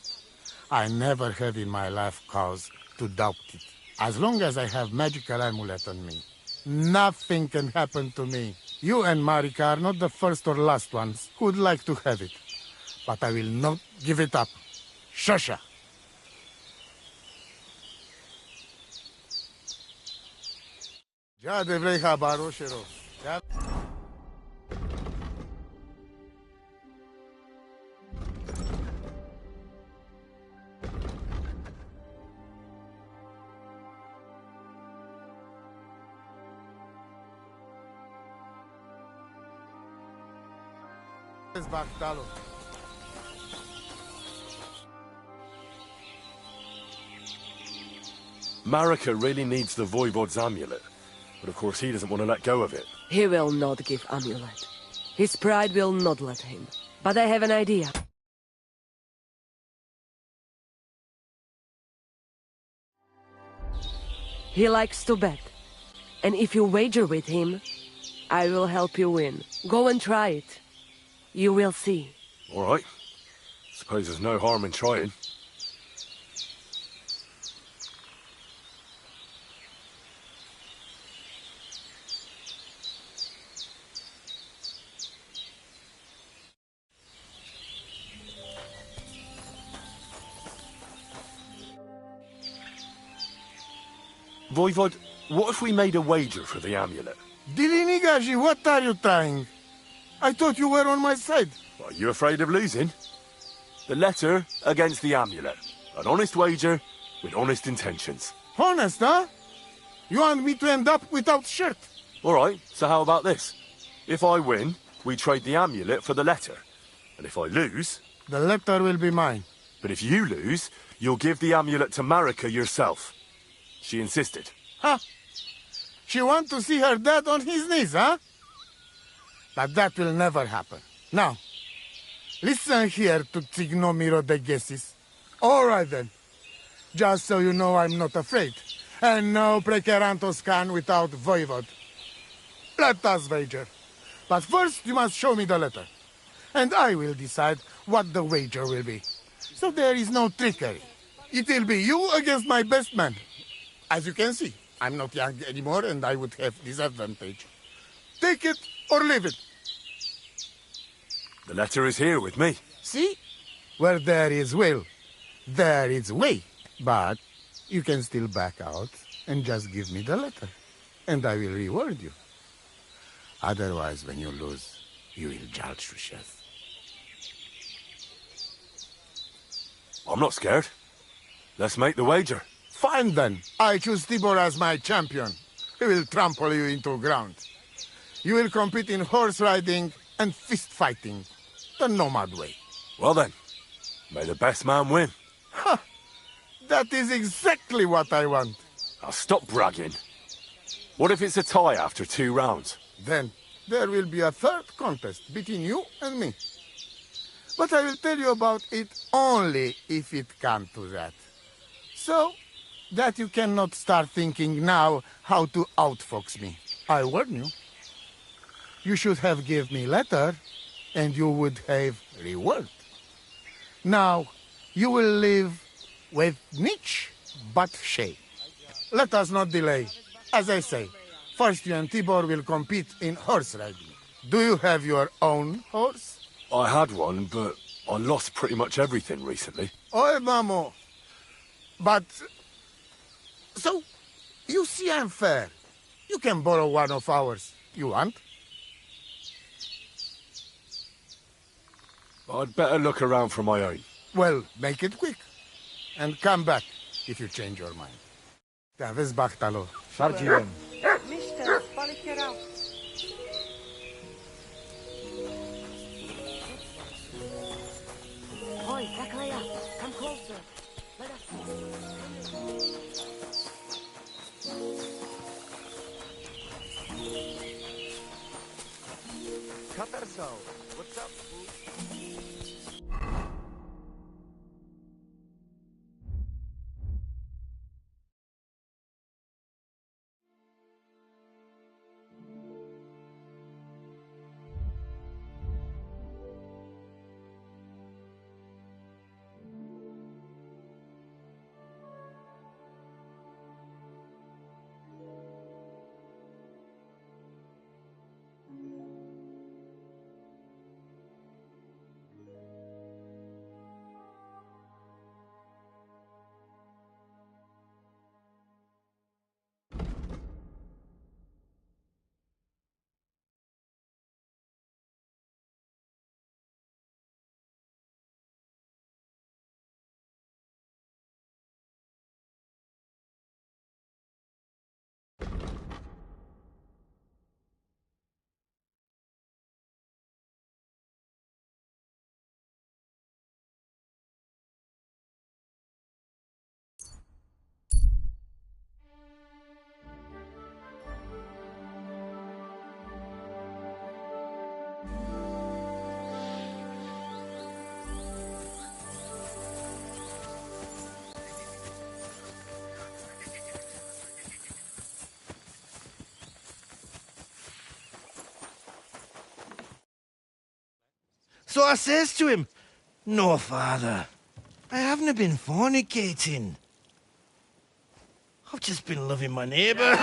I never have in my life cause to doubt it. As long as I have magical amulet on me, nothing can happen to me. You and Marika are not the first or last ones who would like to have it. But I will not give it up. Shasha! Ja devrei habaroshero. Marika really needs the Voivod's amulet, but of course he doesn't want to let go of it. He will not give amulet. His pride will not let him. But I have an idea. He likes to bet. And if you wager with him, I will help you win. Go and try it. You will see. All right. Suppose there's no harm in trying. Voivod, what if we made a wager for the amulet? Dilinigaji, what are you trying? I thought you were on my side. Are you afraid of losing? The letter against the amulet. An honest wager with honest intentions. Honest, huh? You want me to end up without shirt? All right, so how about this? If I win, we trade the amulet for the letter. And if I lose... The letter will be mine. But if you lose, you'll give the amulet to Marika yourself. She insisted. Huh? She wants to see her dad on his knees, huh? But that will never happen. Now, listen here to Tsignomiro de Gesis. All right then. Just so you know I'm not afraid. And no precarantos can without Voivod. Let us wager. But first you must show me the letter. And I will decide what the wager will be. So there is no trickery. It will be you against my best man. As you can see, I'm not young anymore and I would have disadvantage. Take it or leave it. The letter is here with me. See? Where there is will, there is way. But you can still back out and just give me the letter. And I will reward you. Otherwise, when you lose, you will judge Rushev. I'm not scared. Let's make the wager. Fine then. I choose Tibor as my champion. He will trample you into ground. You will compete in horse riding and fist fighting. The nomad way. Well then, may the best man win. Ha! That is exactly what I want. Now stop bragging. What if it's a tie after 2 rounds? Then there will be a third contest between you and me. But I will tell you about it only if it comes to that. So that you cannot start thinking now how to outfox me. I warn you. You should have give me letter, and you would have reward. Now, you will live with niche but shame. Let us not delay. As I say, first you and Tibor will compete in horse riding. Do you have your own horse? I had one, but I lost pretty much everything recently. Oy, mamo. But... So, you see I'm fair. You can borrow one of ours. You want? I'd better look around for my own. Well, make it quick. And come back if you change your mind. Te-aveți Bachtalo. Sarginem. Mister, politic out. Oi, Zaklaya, come closer. Let us Cut So, what's up, fool? So I says to him, "No, father, I haven't been fornicating. I've just been loving my neighbour."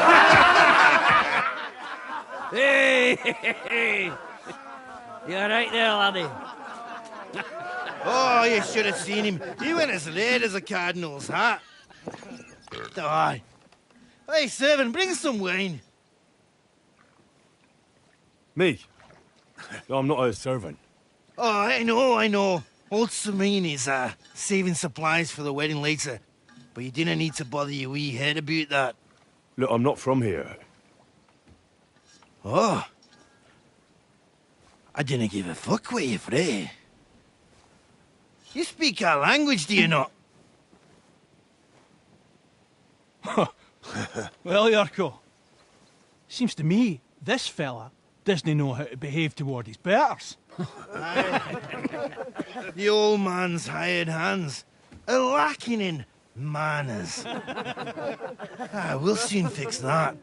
Hey! You alright there, laddie? Oh, you should have seen him. He went as red as a cardinal's hat. Aye. Hey, servant, bring some wine. Me? I'm not a servant. Oh, I know. Old Samin is saving supplies for the wedding later. But you didn't need to bother your wee head about that. Look, I'm not from here. Oh. I didn't give a fuck what you're frae. You speak our language, do you not? Well, Yurko, seems to me this fella doesn't know how to behave toward his betters. The old man's hired hands are lacking in manners. We'll soon fix that.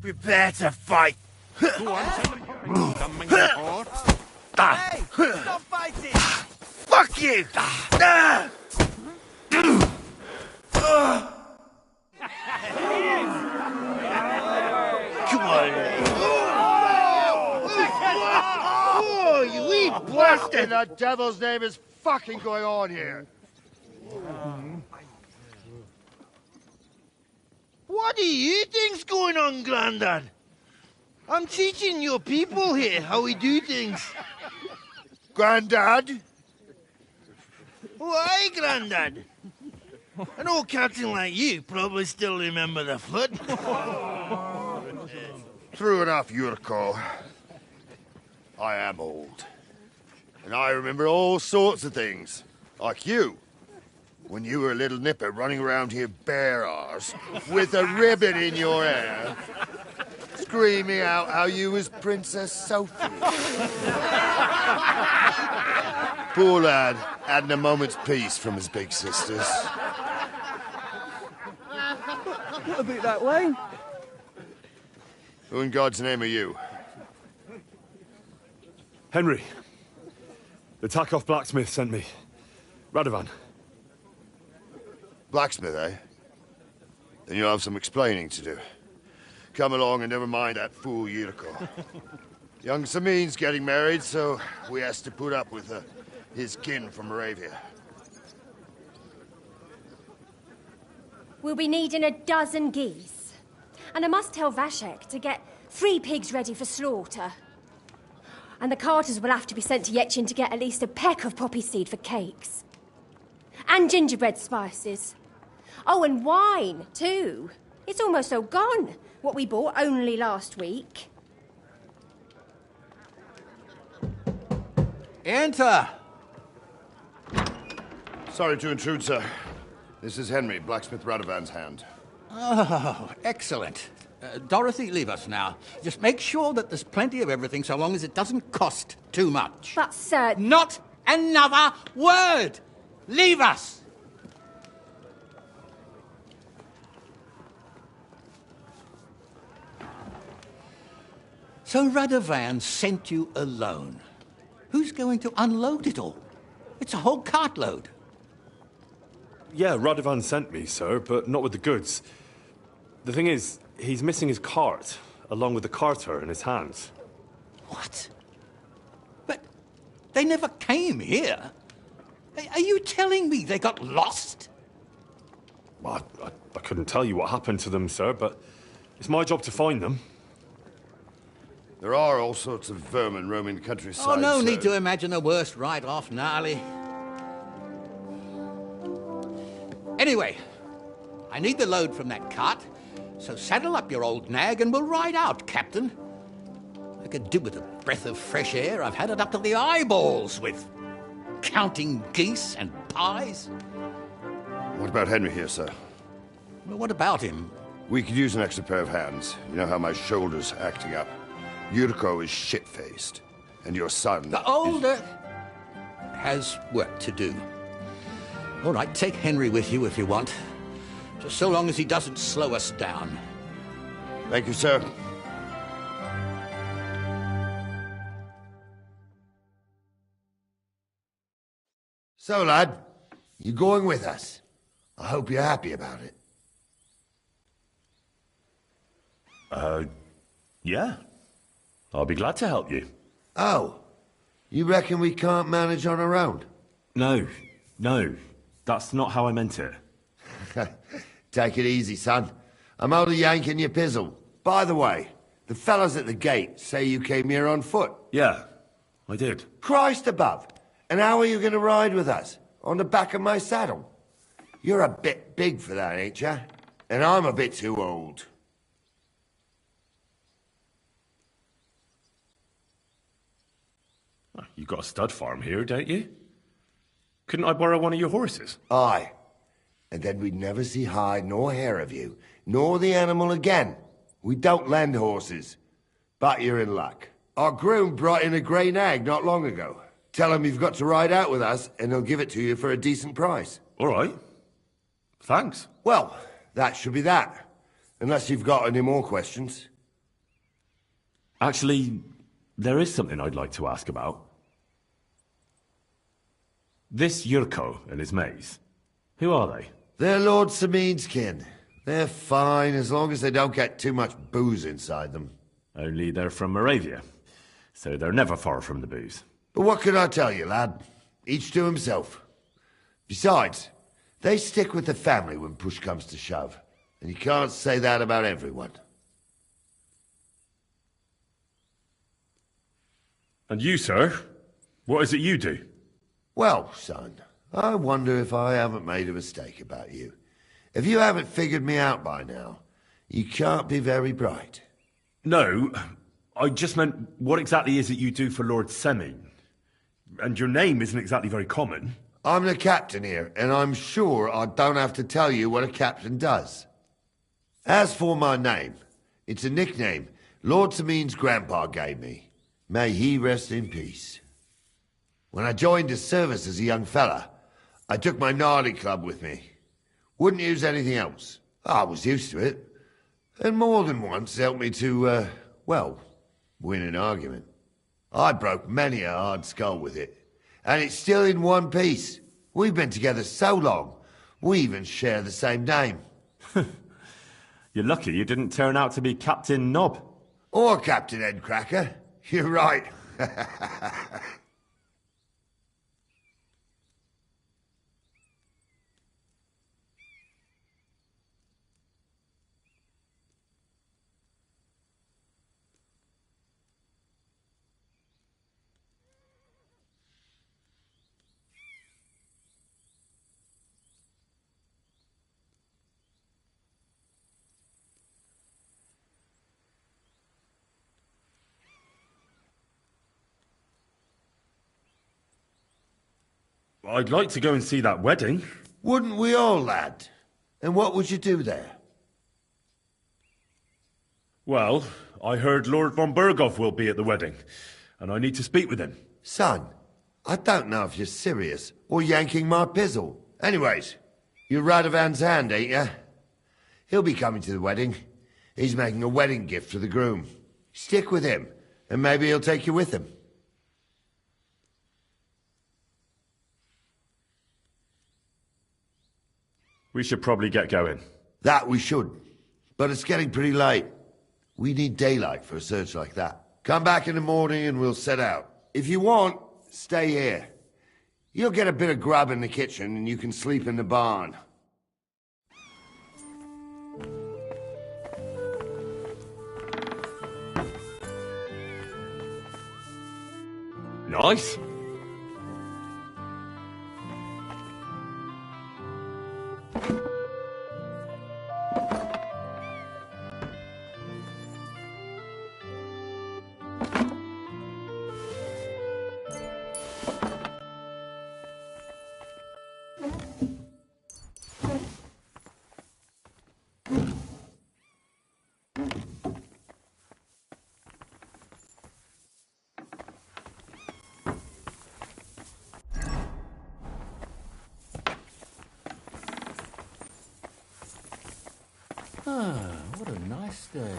Prepare to fight. Coming report. Hey, stop fighting! Fuck you! Come on. Oh, you wee What bastard! in the devil's name is fucking going on here? What do you think's going on, Grandad? I'm teaching your people here how we do things. Grandad? Why, Grandad? An old captain like you probably still remember the flood. True enough, Yurko. I am old. And I remember all sorts of things. Like you. When you were a little nipper running around here bare arse, with a ribbon in your hair, screaming out how you was Princess Sophie. Poor lad, hadn't a moment's peace from his big sisters. What about that wine? Who in God's name are you? Henry. The Takoff blacksmith sent me. Radovan. Blacksmith, eh? Then you'll have some explaining to do. Come along and never mind that fool Yurko. Young Samin's getting married, so we has to put up with his kin from Moravia. We'll be needing a dozen geese. And I must tell Vashek to get 3 pigs ready for slaughter. And the carters will have to be sent to Yetchin to get at least a peck of poppy seed for cakes. And gingerbread spices. Oh, and wine, too. It's almost all gone, what we bought only last week. Enter! Sorry to intrude, sir. This is Henry, blacksmith Radovan's hand. Oh, excellent. Dorothy, leave us now. Just make sure that there's plenty of everything so long as it doesn't cost too much. But, sir... Not another word! Leave us! So Radovan sent you alone. Who's going to unload it all? It's a whole cartload. Yeah, Radovan sent me, sir, but not with the goods. The thing is, he's missing his cart, along with the carter in his hands. What? But they never came here. Are you telling me they got lost? Well, I couldn't tell you what happened to them, sir, but it's my job to find them. There are all sorts of vermin roaming the countryside. Oh, no need to imagine the worst right off, gnarly. Anyway, I need the load from that cart, so saddle up your old nag and we'll ride out, Captain. I could do with a breath of fresh air. I've had it up to the eyeballs with counting geese and pies. What about Henry here, sir? Well, what about him? We could use an extra pair of hands. You know how my shoulder's acting up. Yuriko is shit-faced, and your son... The older has work to do. All right, take Henry with you if you want. Just so long as he doesn't slow us down. Thank you, sir. So, lad, you going with us? I hope you're happy about it. Yeah. I'll be glad to help you. Oh, you reckon we can't manage on our own? No. That's not how I meant it. Take it easy, son. I'm only yanking your pizzle. By the way, the fellas at the gate say you came here on foot. Yeah, I did. Christ above. And how are you going to ride with us? On the back of my saddle? You're a bit big for that, ain't you? And I'm a bit too old. You got a stud farm here, don't you? Couldn't I borrow one of your horses? Aye. And then we'd never see hide nor hair of you, nor the animal again. We don't lend horses. But you're in luck. Our groom brought in a grey nag not long ago. Tell him you've got to ride out with us, and he'll give it to you for a decent price. All right. Thanks. Well, that should be that. Unless you've got any more questions. Actually, there is something I'd like to ask about. This Yurko and his mates, who are they? They're Lord Samin's kin. They're fine as long as they don't get too much booze inside them. Only they're from Moravia, so they're never far from the booze. But what can I tell you, lad? Each to himself. Besides, they stick with the family when push comes to shove. And you can't say that about everyone. And you, sir? What is it you do? Well, son, I wonder if I haven't made a mistake about you. If you haven't figured me out by now, you can't be very bright. No, I just meant, what exactly is it you do for Lord Semin? And your name isn't exactly very common. I'm the captain here, and I'm sure I don't have to tell you what a captain does. As for my name, it's a nickname Lord Samin's grandpa gave me. May he rest in peace. When I joined his service as a young fella, I took my gnarly club with me. Wouldn't use anything else. I was used to it. And more than once helped me to, well, win an argument. I broke many a hard skull with it. And it's still in one piece. We've been together so long, we even share the same name. You're lucky you didn't turn out to be Captain Knob. Or Captain Headcracker. You're right. I'd like to go and see that wedding. Wouldn't we all, lad? And what would you do there? Well, I heard Lord von Burgov will be at the wedding, and I need to speak with him. Son, I don't know if you're serious or yanking my pizzle. Anyways, you're Radovan's hand, ain't you? He'll be coming to the wedding. He's making a wedding gift for the groom. Stick with him, and maybe he'll take you with him. We should probably get going. That we should. But it's getting pretty late. We need daylight for a search like that. Come back in the morning and we'll set out. If you want, stay here. You'll get a bit of grub in the kitchen and you can sleep in the barn. Nice. Ah, what a nice day.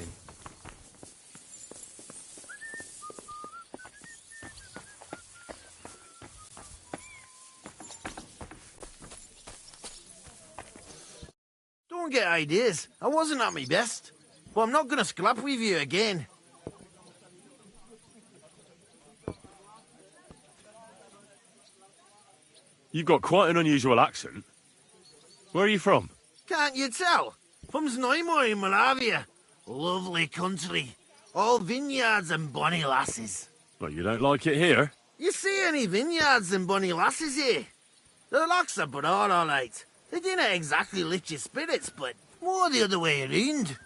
Don't get ideas. I wasn't at my best. But I'm not going to scrap with you again. You've got quite an unusual accent. Where are you from? Can't you tell? From Znojmo in Moravia. Lovely country. All vineyards and bonny lasses. Well, you don't like it here? You see any vineyards and bonny lasses here? The locks are broad, all right. They didn't exactly lift your spirits, but more the other way around.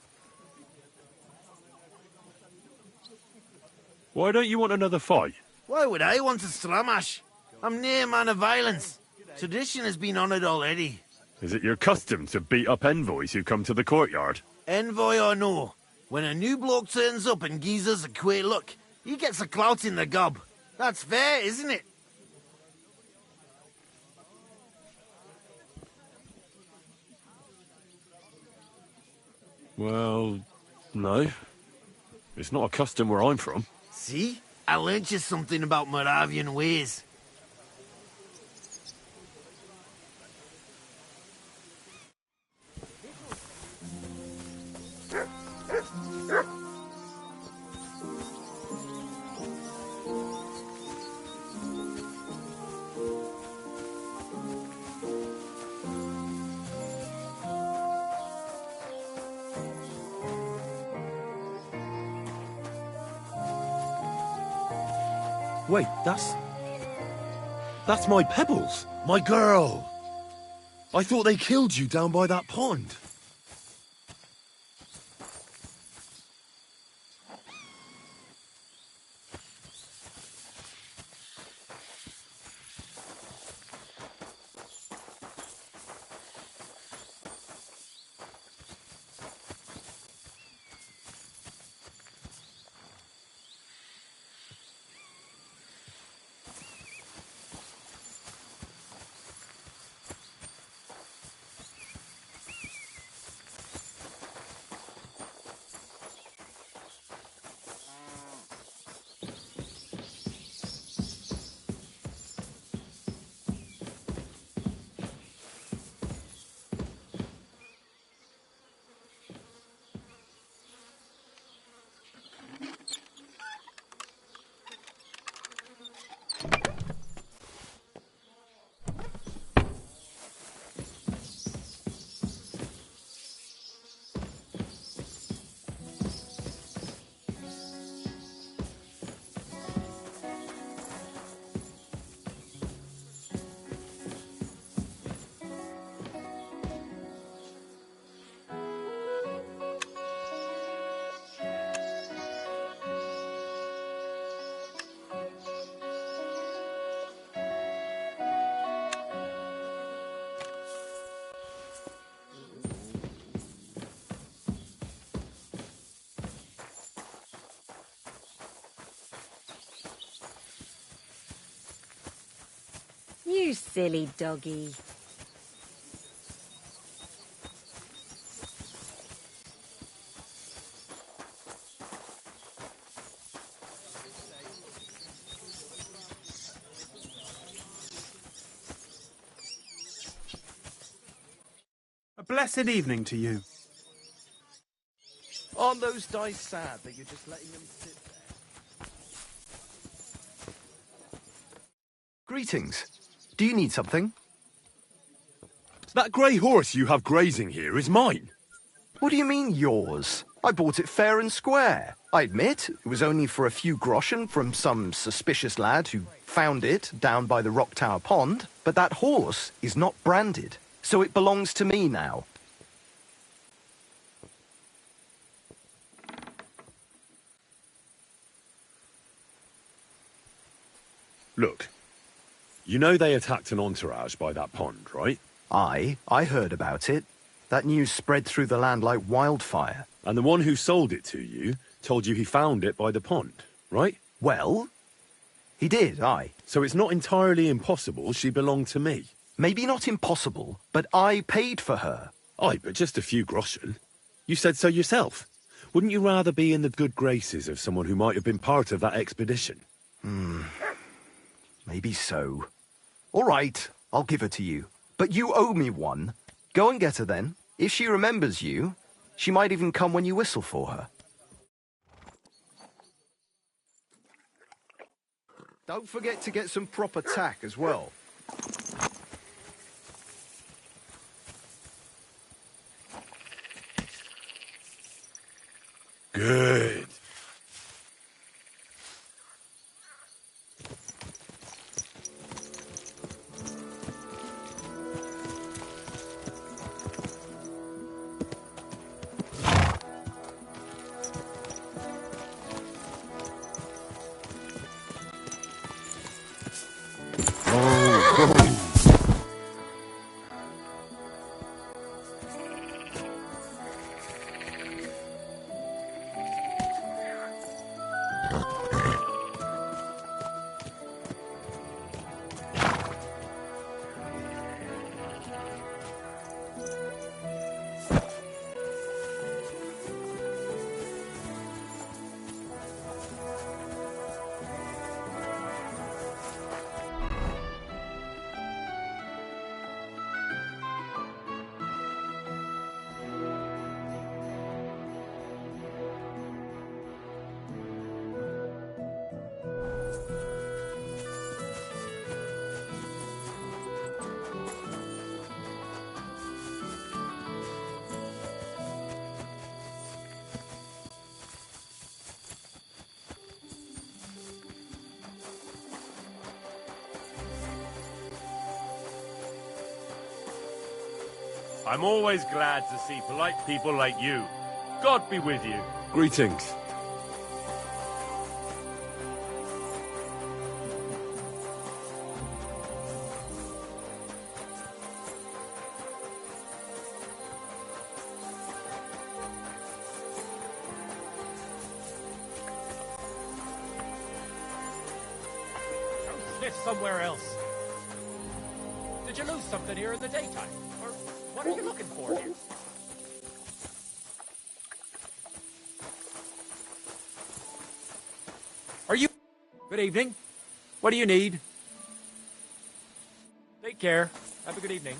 Why don't you want another fight? Why would I want a stramash? I'm near a man of violence. Tradition has been honoured already. Is it your custom to beat up envoys who come to the courtyard? Envoy or no, when a new bloke turns up and gives us a queer look, he gets a clout in the gob. That's fair, isn't it? Well, no. It's not a custom where I'm from. See? I learnt you something about Moravian ways. Wait, that's my Pebbles. My girl. I thought they killed you down by that pond. You silly doggy. A blessed evening to you. Aren't those dice sad that you're just letting them sit there? Greetings. Do you need something? That grey horse you have grazing here is mine. What do you mean, yours? I bought it fair and square. I admit, it was only for a few groschen from some suspicious lad who found it down by the Rock Tower Pond, but that horse is not branded, so it belongs to me now. Look, you know they attacked an entourage by that pond, right? I heard about it. That news spread through the land like wildfire. And the one who sold it to you told you he found it by the pond, right? Well, he did, aye. So it's not entirely impossible she belonged to me. Maybe not impossible, but I paid for her. Aye, but just a few groschen. You said so yourself. Wouldn't you rather be in the good graces of someone who might have been part of that expedition? Maybe so. All right, I'll give her to you. But you owe me one. Go and get her then. If she remembers you, she might even come when you whistle for her. Don't forget to get some proper tack as well. Good. I'm always glad to see polite people like you. God be with you. Greetings. Go sniff somewhere else. Did you lose something here in the daytime? Or what are you looking for here? Are you... Good evening. What do you need? Take care. Have a good evening.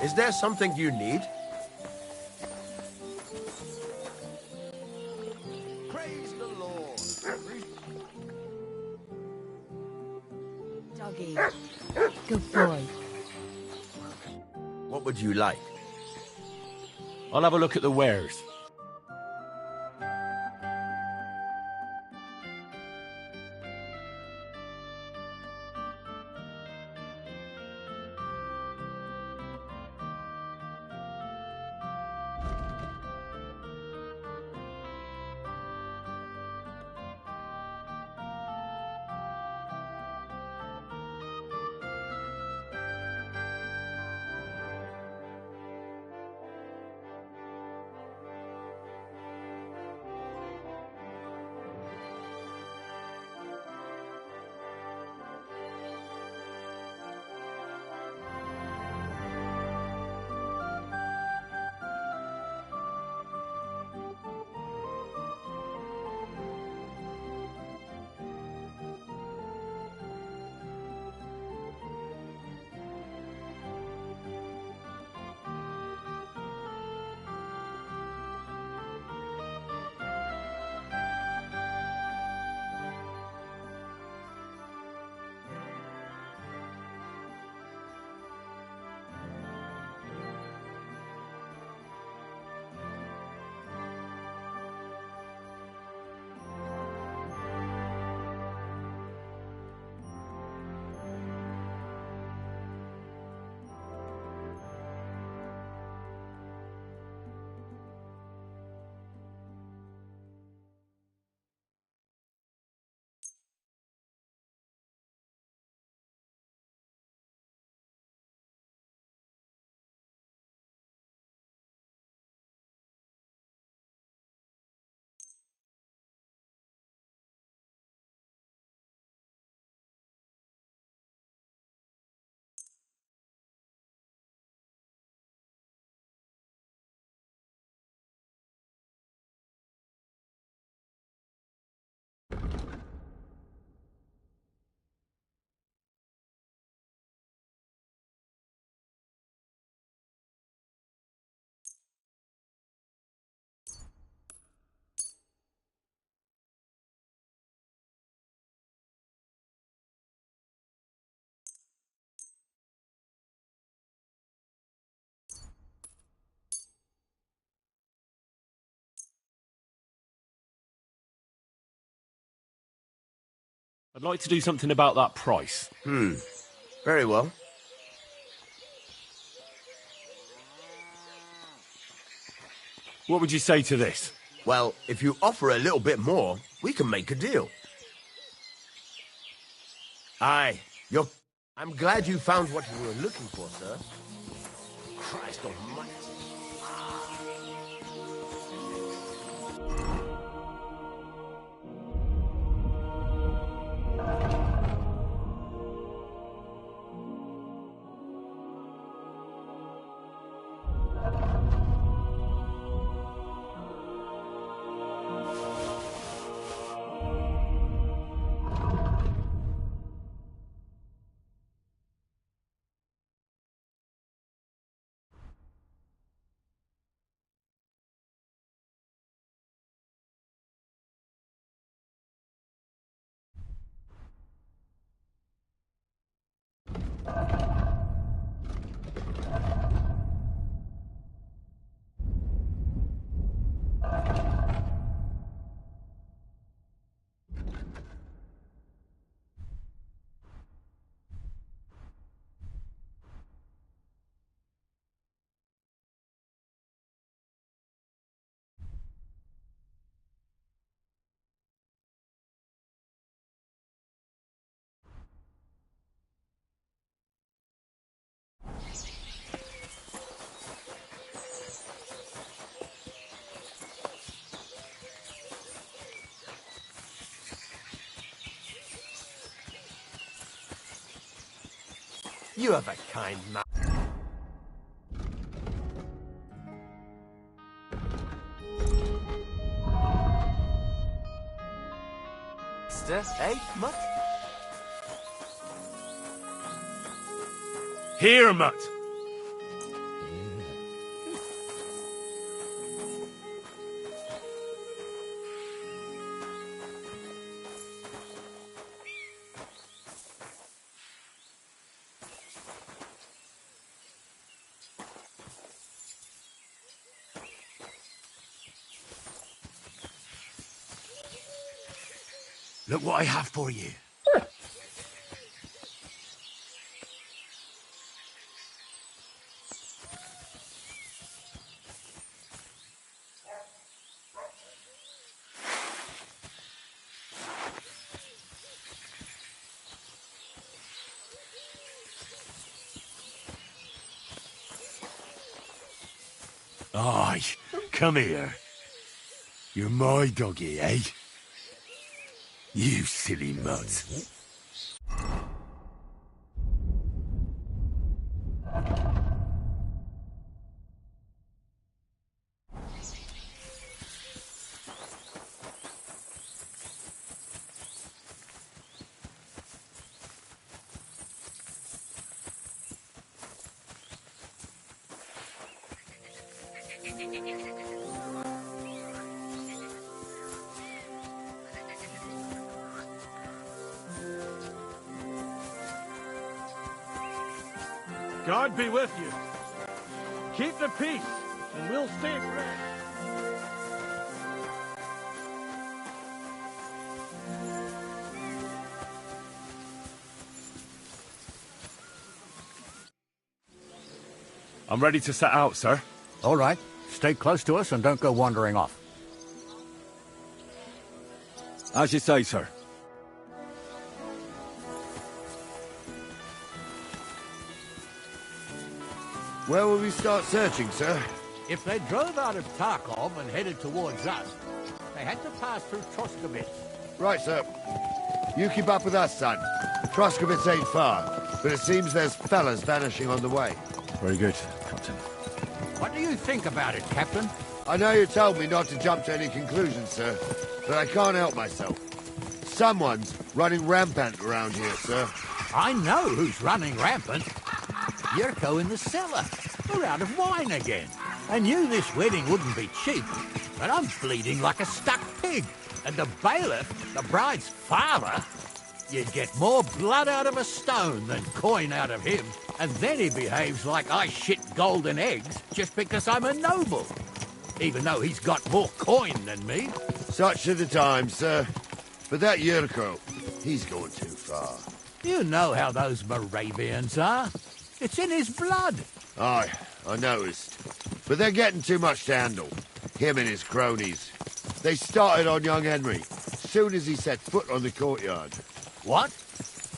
Is there something you need? Praise the Lord. Doggy. Good boy. What would you like? I'll have a look at the wares. I'd like to do something about that price. Very well. What would you say to this? Well, if you offer a little bit more, we can make a deal. Aye, I'm glad you found what you were looking for, sir. Christ almighty. You have a kind mouth. Eh, Mutt? Here, Mutt! Look what I have for you. Aye, come here. You're my doggy, eh? You silly mutt. God be with you. Keep the peace, and we'll stay abreast. I'm ready to set out, sir. All right. Stay close to us and don't go wandering off. As you say, sir. Where will we start searching, sir? If they drove out of Tarkov and headed towards us, they had to pass through Troskowitz. Right, sir. You keep up with us, son. Troskowitz ain't far, but it seems there's fellas vanishing on the way. Very good, Captain. What do you think about it, Captain? I know you told me not to jump to any conclusions, sir, but I can't help myself. Someone's running rampant around here, sir. I know who's running rampant. Yurko in the cellar. We're out of wine again. I knew this wedding wouldn't be cheap, but I'm bleeding like a stuck pig. And the bailiff, the bride's father, you'd get more blood out of a stone than coin out of him. And then he behaves like I shit golden eggs just because I'm a noble. Even though he's got more coin than me. Such are the times, sir. But that Yurko, he's going too far. You know how those Moravians are. It's in his blood. Aye, I noticed. But they're getting too much to handle. Him and his cronies. They started on young Henry, soon as he set foot on the courtyard. What?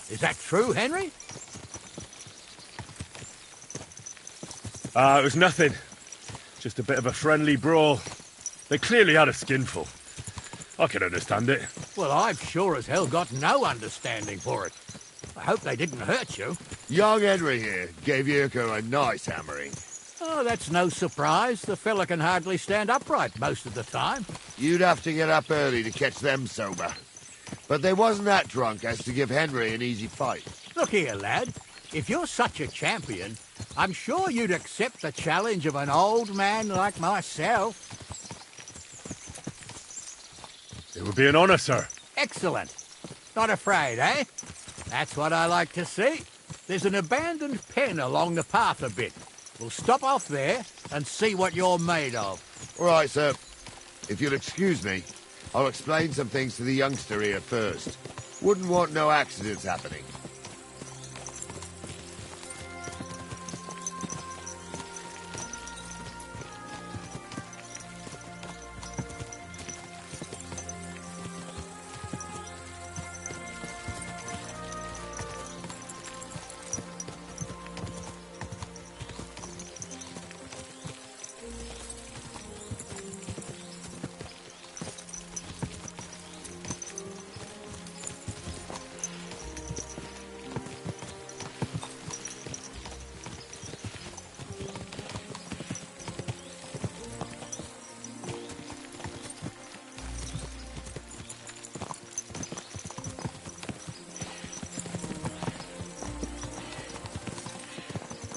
Is that true, Henry? It was nothing. Just a bit of a friendly brawl. They clearly had a skinful. I can understand it. Well, I've sure as hell got no understanding for it. I hope they didn't hurt you. Young Henry here gave Yurko a nice hammering. Oh, that's no surprise. The fella can hardly stand upright most of the time. You'd have to get up early to catch them sober. But they wasn't that drunk as to give Henry an easy fight. Look here, lad. If you're such a champion, I'm sure you'd accept the challenge of an old man like myself. It would be an honour, sir. Excellent. Not afraid, eh? That's what I like to see. There's an abandoned pen along the path a bit. We'll stop off there and see what you're made of. All right, sir. If you'll excuse me, I'll explain some things to the youngster here first. Wouldn't want no accidents happening.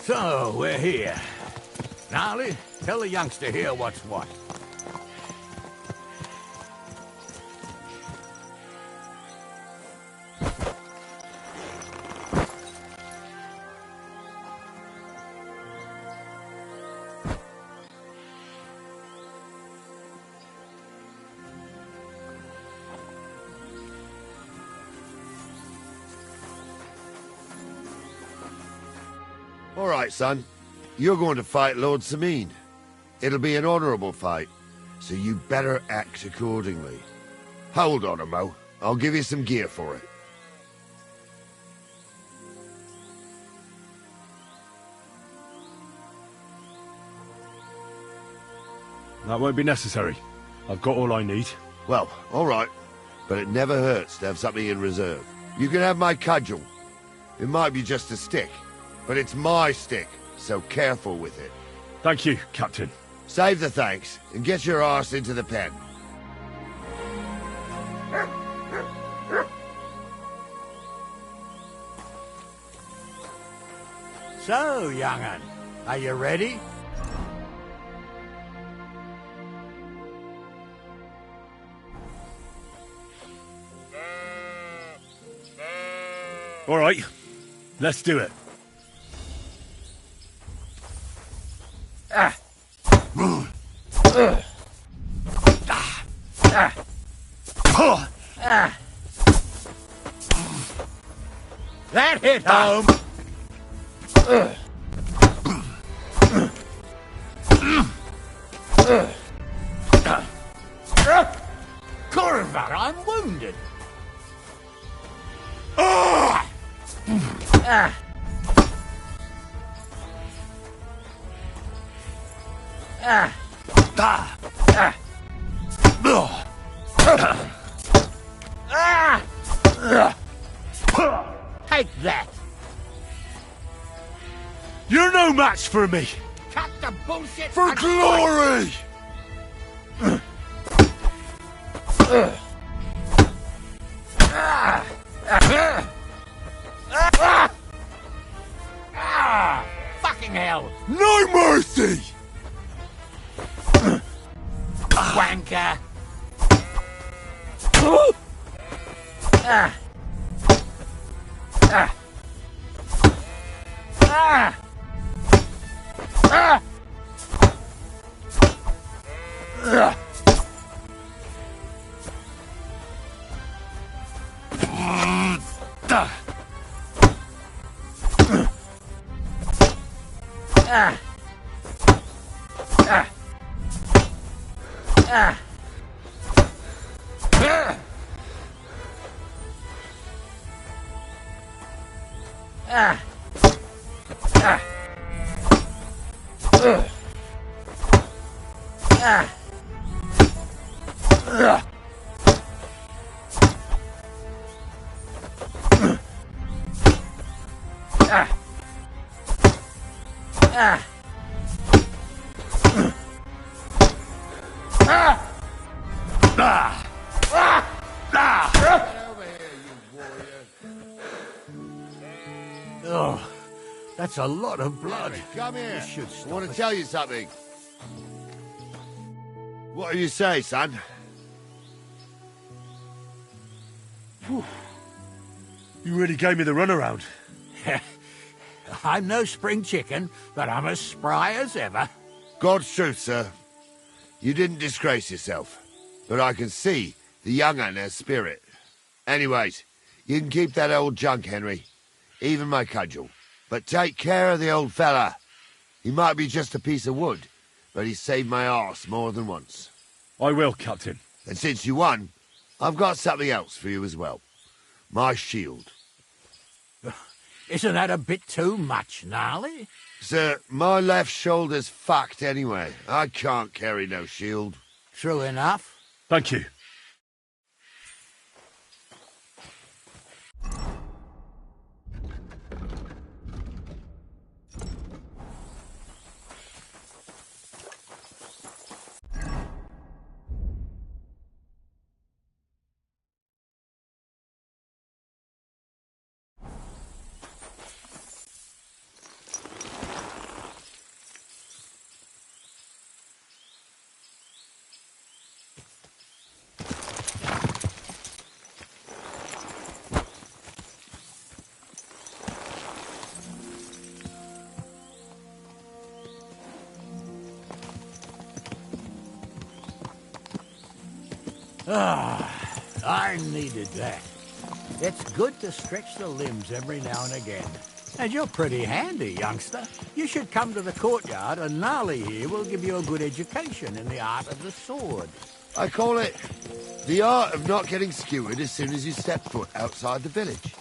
So, we're here. Gnarly, tell the youngster here what's what. All right, son. You're going to fight Lord Sameen. It'll be an honorable fight, so you better act accordingly. Hold on, Mo. I'll give you some gear for it. That won't be necessary. I've got all I need. Well, all right. But it never hurts to have something in reserve. You can have my cudgel. It might be just a stick, but it's my stick, so careful with it. Thank you, Captain. Save the thanks, and get your arse into the pen. So, young'un, are you ready? All right, let's do it. That hit home. Corva, I'm wounded. Take that. You're no match for me. Cut the bullshit. For glory. Fucking hell. No mercy. Wanker. Oh, that's a lot of blood. Henry, come here. This should I stop want to us. tell you something. What do you say, son? Whew. You really gave me the runaround. I'm no spring chicken, but I'm as spry as ever. God's truth, sir. You didn't disgrace yourself, but I can see the young'un has spirit. Anyways, you can keep that old junk, Henry. Even my cudgel. But take care of the old fella. He might be just a piece of wood, but he saved my arse more than once. I will, Captain. And since you won, I've got something else for you as well. My shield. Isn't that a bit too much, Gnarly? Sir, my left shoulder's fucked anyway. I can't carry no shield. True enough. Thank you. Ah, I needed that. It's good to stretch the limbs every now and again. And you're pretty handy, youngster. You should come to the courtyard and Gnarly here will give you a good education in the art of the sword. I call it the art of not getting skewered as soon as you step foot outside the village.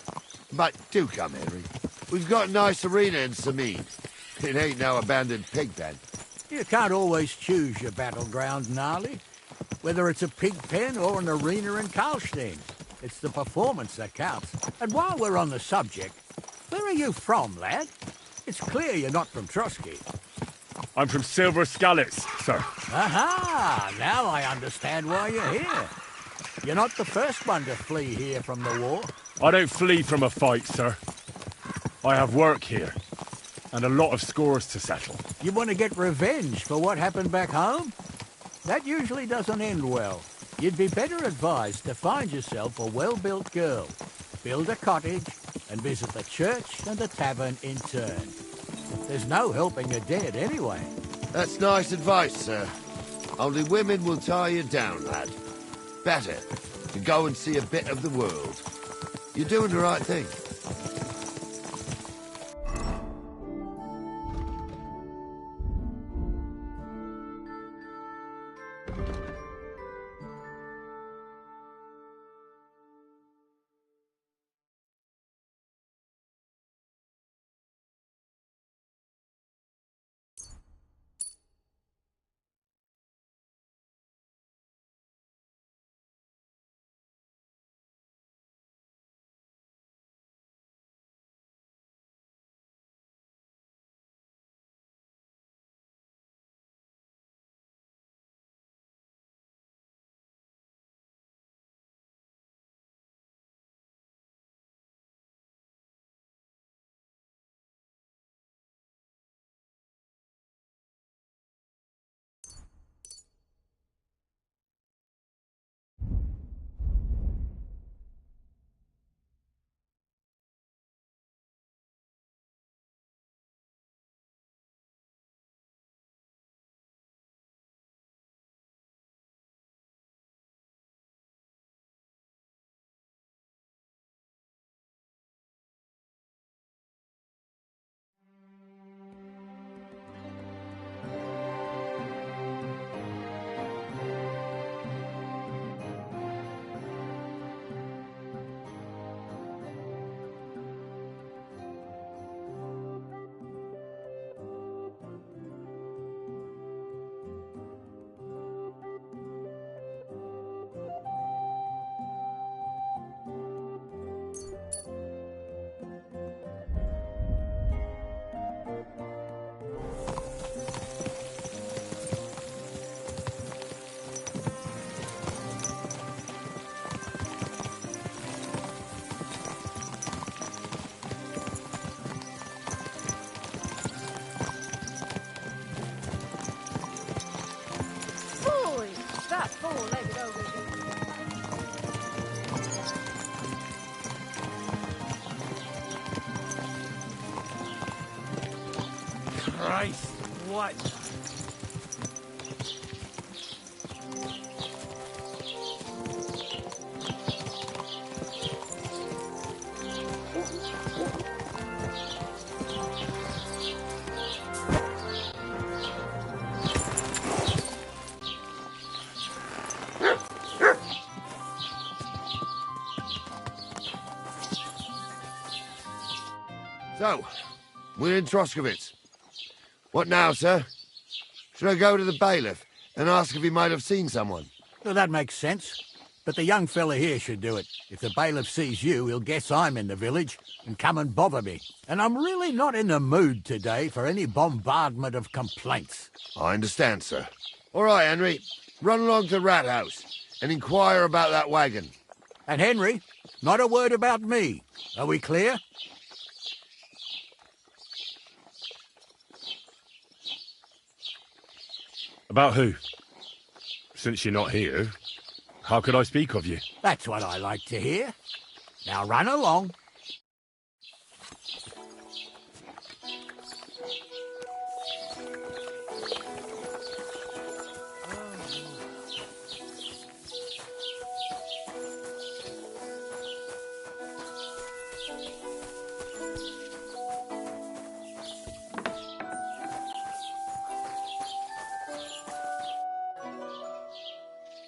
But do come, Henry. We've got a nice arena in Sameen. It ain't no abandoned pig pen. You can't always choose your battleground, Gnarly. Whether it's a pig pen or an arena in Karlstein. It's the performance that counts. And while we're on the subject, where are you from, lad? It's clear you're not from Trotsky. I'm from Silver Skallets, sir. Aha! Now I understand why you're here. You're not the first one to flee here from the war. I don't flee from a fight, sir. I have work here, and a lot of scores to settle. You want to get revenge for what happened back home? That usually doesn't end well. You'd be better advised to find yourself a well-built girl, build a cottage, and visit the church and the tavern in turn. There's no helping a dead anyway. That's nice advice, sir. Only women will tie you down, lad. Better to go and see a bit of the world. You're doing the right thing. That four-legged ogre. Christ, what? So, we're in Troskowitz. What now, sir? Should I go to the bailiff and ask if he might have seen someone? Well, that makes sense. But the young fella here should do it. If the bailiff sees you, he'll guess I'm in the village and come and bother me. And I'm really not in the mood today for any bombardment of complaints. I understand, sir. All right, Henry. Run along to the rat house and inquire about that wagon. And Henry, not a word about me. Are we clear? About who? Since you're not here, how could I speak of you? That's what I like to hear. Now run along.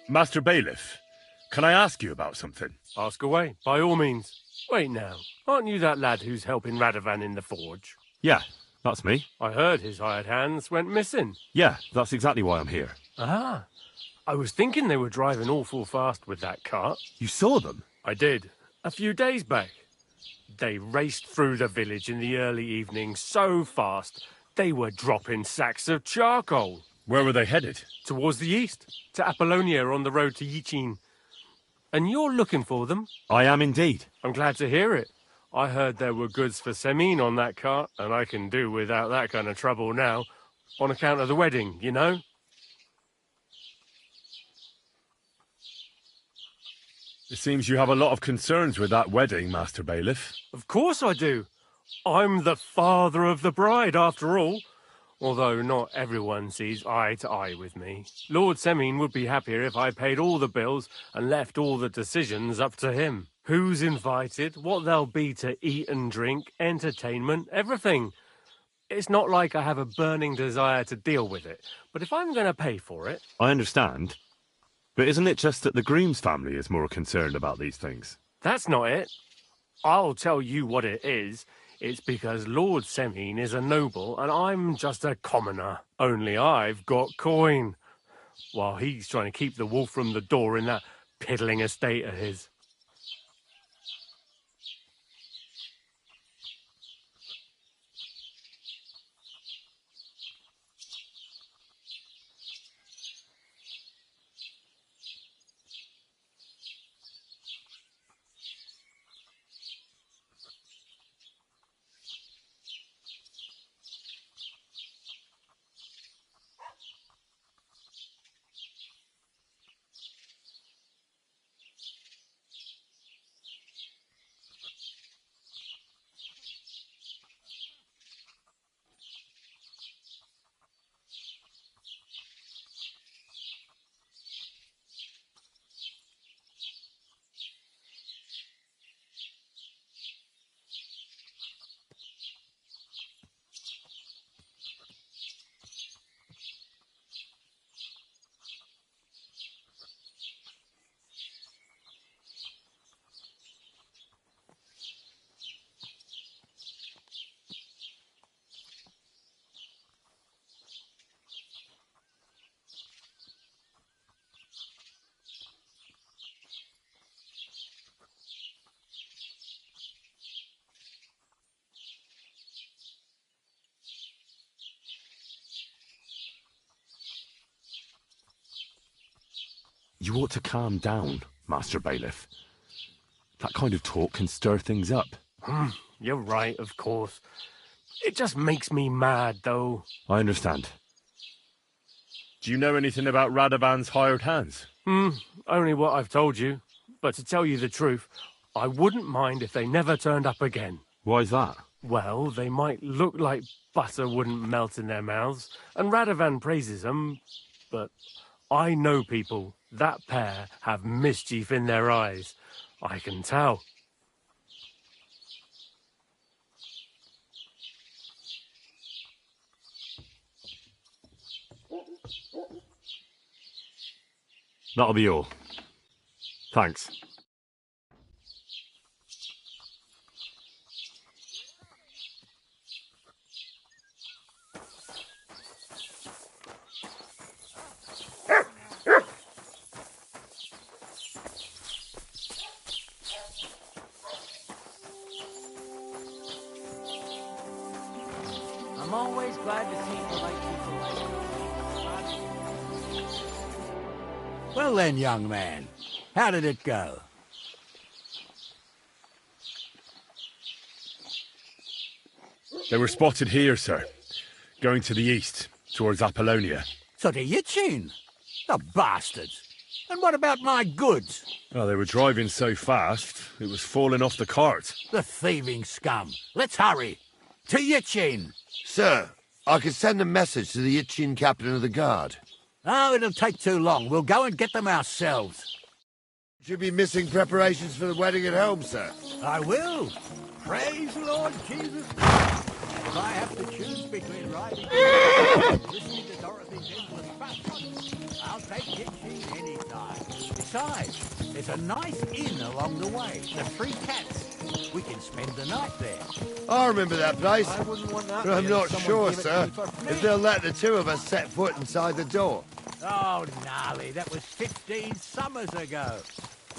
Master Bailiff, can I ask you about something? Ask away, by all means. Wait now, aren't you that lad who's helping Radovan in the forge? Yeah, that's me. I heard his hired hands went missing. Yeah, that's exactly why I'm here. Ah, I was thinking they were driving awful fast with that cart. You saw them? I did, a few days back. They raced through the village in the early evening so fast, they were dropping sacks of charcoal. Where were they headed? Towards the east, to Apollonia on the road to Yichin. And you're looking for them? I am indeed. I'm glad to hear it. I heard there were goods for Semin on that cart, and I can do without that kind of trouble now, on account of the wedding, you know? It seems you have a lot of concerns with that wedding, Master Bailiff. Of course I do. I'm the father of the bride, after all. Although not everyone sees eye to eye with me. Lord Semin would be happier if I paid all the bills and left all the decisions up to him. Who's invited, what there'll be to eat and drink, entertainment, everything. It's not like I have a burning desire to deal with it, but if I'm going to pay for it... I understand. But isn't it just that the groom's family is more concerned about these things? That's not it. I'll tell you what it is. It's because Lord Semin is a noble and I'm just a commoner. Only I've got coin. While he's trying to keep the wolf from the door in that piddling estate of his. You ought to calm down, Master Bailiff. That kind of talk can stir things up. You're right, of course. It just makes me mad, though. I understand. Do you know anything about Radovan's hired hands? Only what I've told you. But to tell you the truth, I wouldn't mind if they never turned up again. Why's that? Well, they might look like butter wouldn't melt in their mouths, and Radovan praises them, but I know people. That pair have mischief in their eyes. I can tell. That'll be all. Thanks. I'm always glad to see polite people like you. Well then, young man, how did it go? They were spotted here, sir. Going to the east, towards Apollonia. So to Yichin? The bastards! And what about my goods? Oh, they were driving so fast, it was falling off the cart. The thieving scum! Let's hurry! To Yichin! Sir, I can send a message to the Yichin captain of the guard. Oh, it'll take too long. We'll go and get them ourselves. Should be missing preparations for the wedding at home, sir. I will. Praise the Lord Jesus. If I have to choose between riding and listening to Dorothy's endless fuss, I'll take Yitchin any time. Besides, there's a nice inn along the way, the Three Cats. We can spend the night there. I remember that place. I wouldn't want that. But I'm here not if someone sure, gave it to sir, me for free. if they'll let the two of us set foot inside the door. Oh, gnarly, that was 15 summers ago.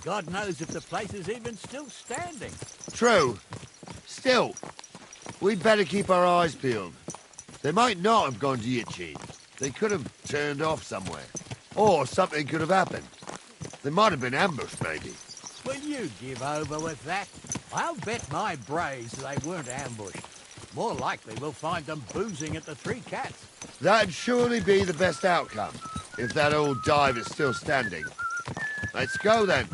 God knows if the place is even still standing. True. Still, we'd better keep our eyes peeled. They might not have gone to Yitchin. They could have turned off somewhere. Or something could have happened. They might have been ambushed, maybe. Will you give over with that? I'll bet my braves they weren't ambushed. More likely we'll find them boozing at the Three Cats. That'd surely be the best outcome, if that old dive is still standing. Let's go, then.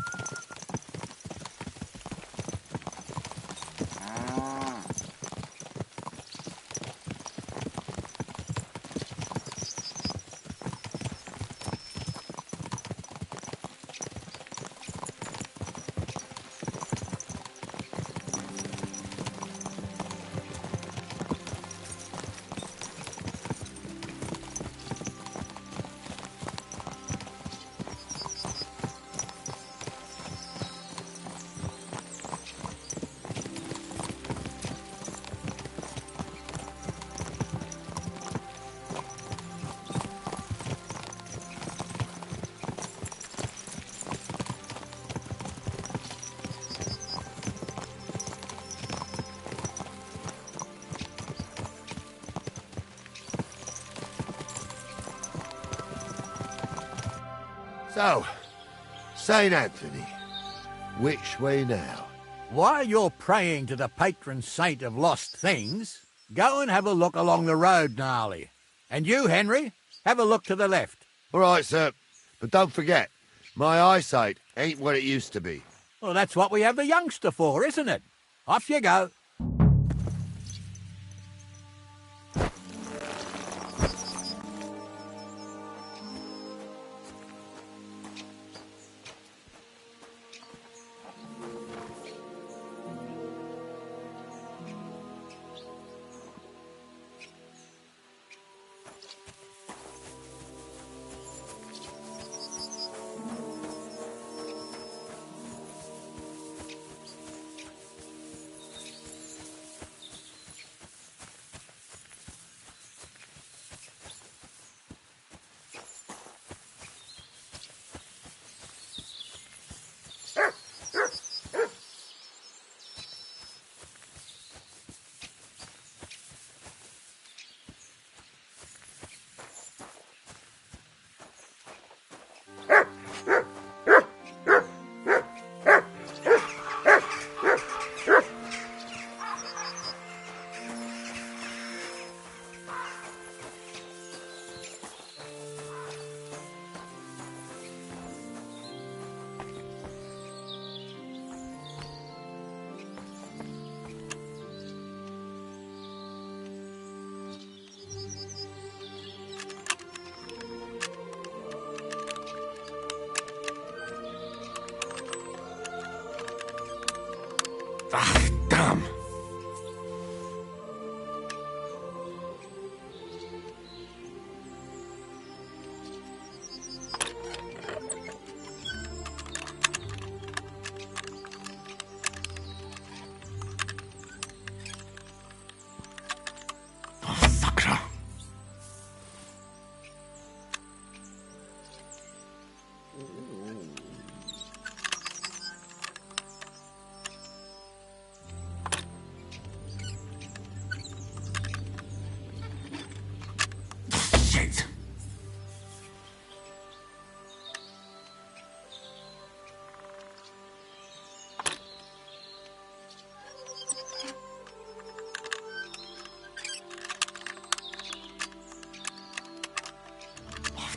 So, St. Anthony, which way now? While you're praying to the patron saint of lost things, go and have a look along the road, Gnarly. And you, Henry, have a look to the left. All right, sir. But don't forget, my eyesight ain't what it used to be. Well, that's what we have the youngster for, isn't it? Off you go. Ah, damn.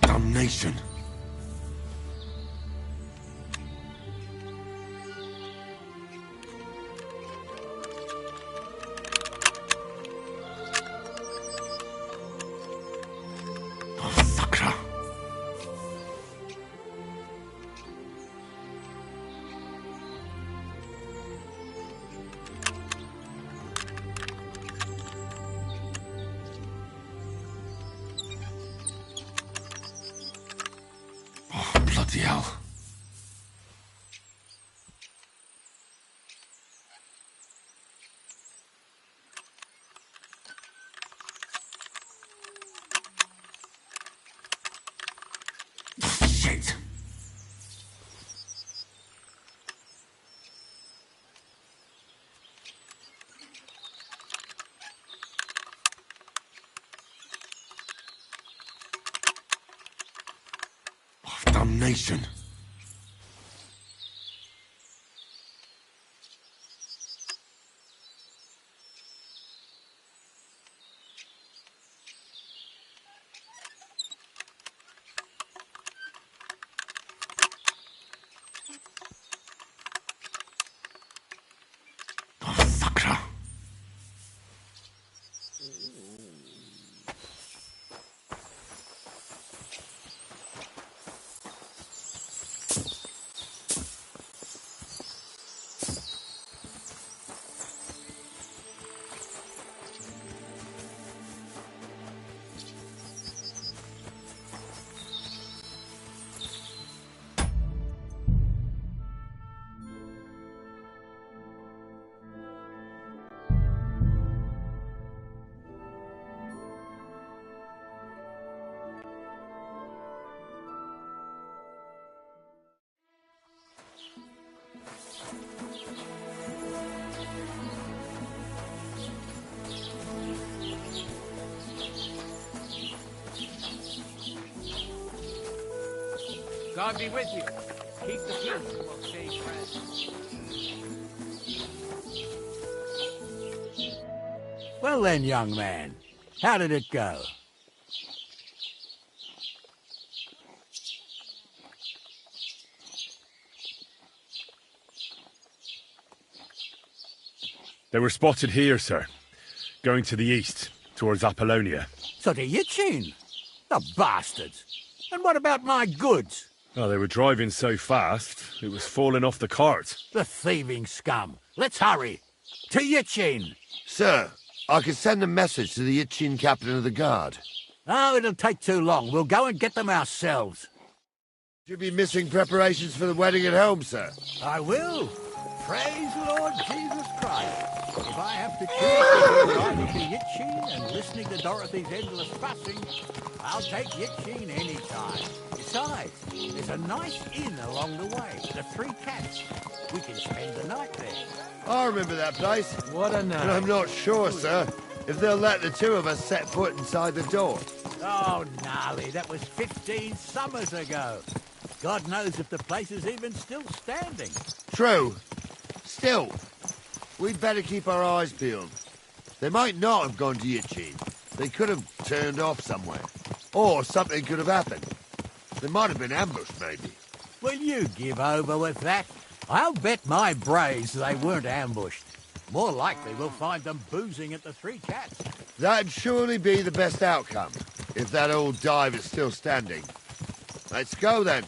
Damnation. nation. God be with you. Keep the peace and we'll stay friends. Well then, young man, how did it go? They were spotted here, sir. Going to the east, towards Apollonia. So to Yitchin? The bastards! And what about my goods? Oh, they were driving so fast, it was falling off the cart. The thieving scum! Let's hurry! To Yitchin! Sir, I can send a message to the Itchin captain of the guard. Oh, it'll take too long. We'll go and get them ourselves. You'll be missing preparations for the wedding at home, sir. I will. Praise Lord Jesus Christ. If I have to choose between riding to Yitchin and listening to Dorothy's endless fussing, I'll take Yitchin any time. Besides, there's a nice inn along the way, the Three Cats. We can spend the night there. I remember that place. What a night. But I'm not sure, sir, if they'll let the two of us set foot inside the door. Oh, gnarly, that was 15 summers ago. God knows if the place is even still standing. True. Still, we'd better keep our eyes peeled. They might not have gone to Yitchin. They could have turned off somewhere. Or something could have happened. They might have been ambushed, maybe. Will you give over with that? I'll bet my brains they weren't ambushed. More likely we'll find them boozing at the Three Cats. That'd surely be the best outcome, if that old dive is still standing. Let's go, then.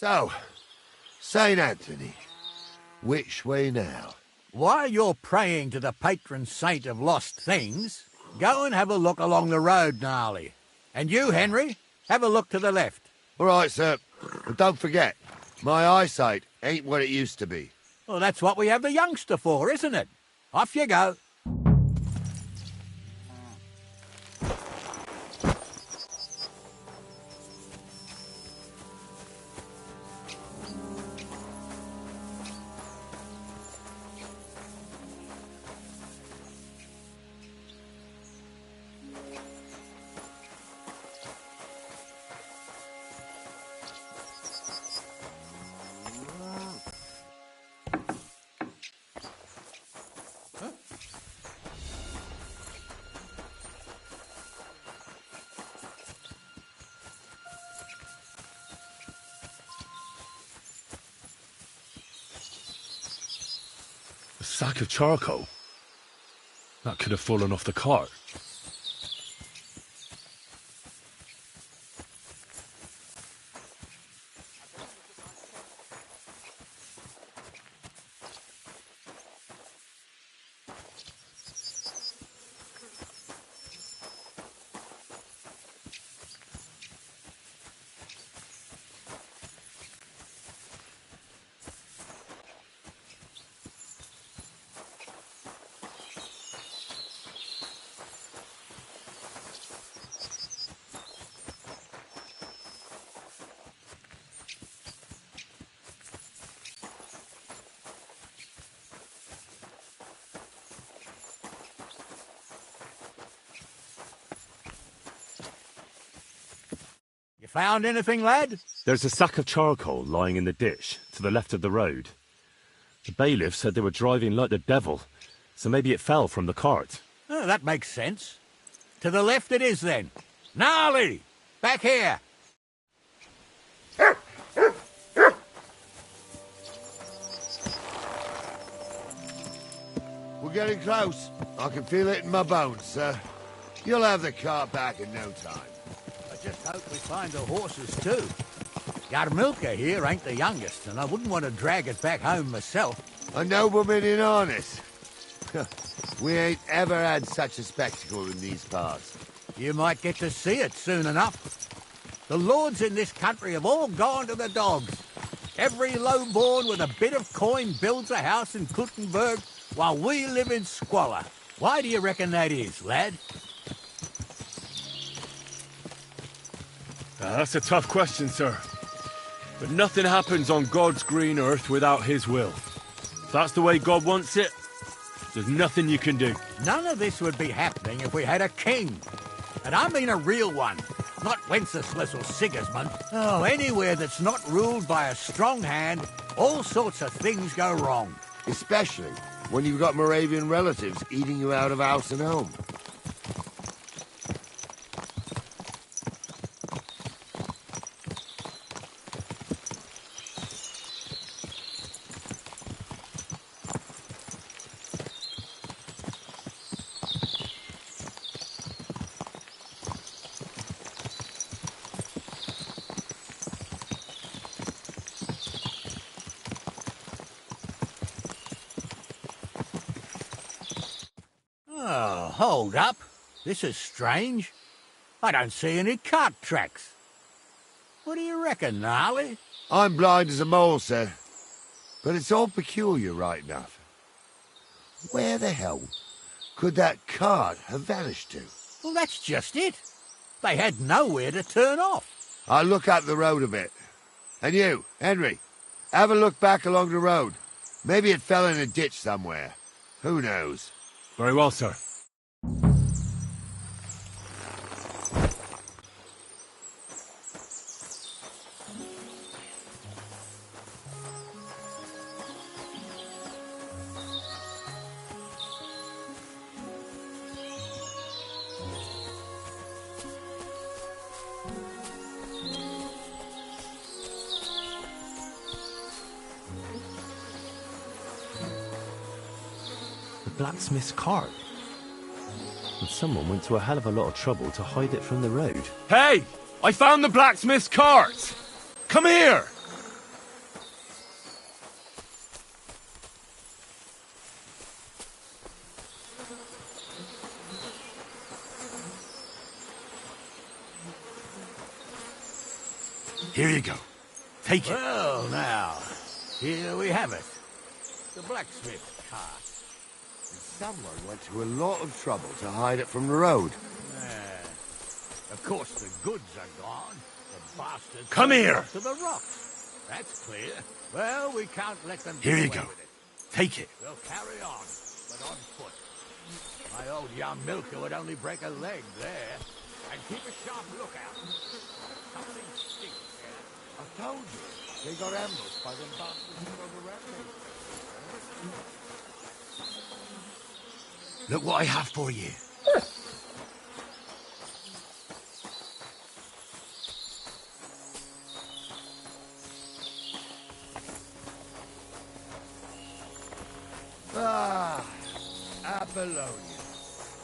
So, St. Anthony, which way now? While you're praying to the patron saint of lost things, go and have a look along the road, Gnarly. And you, Henry, have a look to the left. All right, sir. But don't forget, my eyesight ain't what it used to be. Well, that's what we have the youngster for, isn't it? Off you go. A sack of charcoal? That could have fallen off the cart. You found anything, lad? There's a sack of charcoal lying in the ditch to the left of the road. The bailiff said they were driving like the devil, so maybe it fell from the cart. Oh, that makes sense. To the left it is, then. Gnarly! Back here! We're getting close. I can feel it in my bones, sir. You'll have the cart back in no time. I just hope we find the horses, too. Yarmilka here ain't the youngest, and I wouldn't want to drag it back home myself. A nobleman in harness. We ain't ever had such a spectacle in these parts. You might get to see it soon enough. The lords in this country have all gone to the dogs. Every lowborn with a bit of coin builds a house in Kuttenberg while we live in squalor. Why do you reckon that is, lad? That's a tough question, sir. But nothing happens on God's green earth without his will. If that's the way God wants it, there's nothing you can do. None of this would be happening if we had a king. And I mean a real one. Not Wenceslas or Sigismund. Oh, anywhere that's not ruled by a strong hand, all sorts of things go wrong. Especially when you've got Moravian relatives eating you out of house and home. Oh, hold up. This is strange. I don't see any cart tracks. What do you reckon, Gnarly? I'm blind as a mole, sir. But it's all peculiar, right enough. Where the hell could that cart have vanished to? Well, that's just it. They had nowhere to turn off. I'll look up the road a bit. And you, Henry, have a look back along the road. Maybe it fell in a ditch somewhere. Who knows? Very well, sir. The blacksmith's cart. And someone went to a hell of a lot of trouble to hide it from the road. Hey! I found the blacksmith's cart! Come here! Here you go. Take it. Well, now, here we have it. The blacksmith's cart. Someone went to a lot of trouble to hide it from the road. Of course, the goods are gone. The bastards Come here. to the rocks. That's clear. Well, we can't let them Here get you away go. with it. Take it. We'll carry on, but on foot. My old young milker would only break a leg there. And keep a sharp lookout. Something stinks here. I told you. They got ambushed by them bastards who rode the rampage. Look what I have for you. Ah,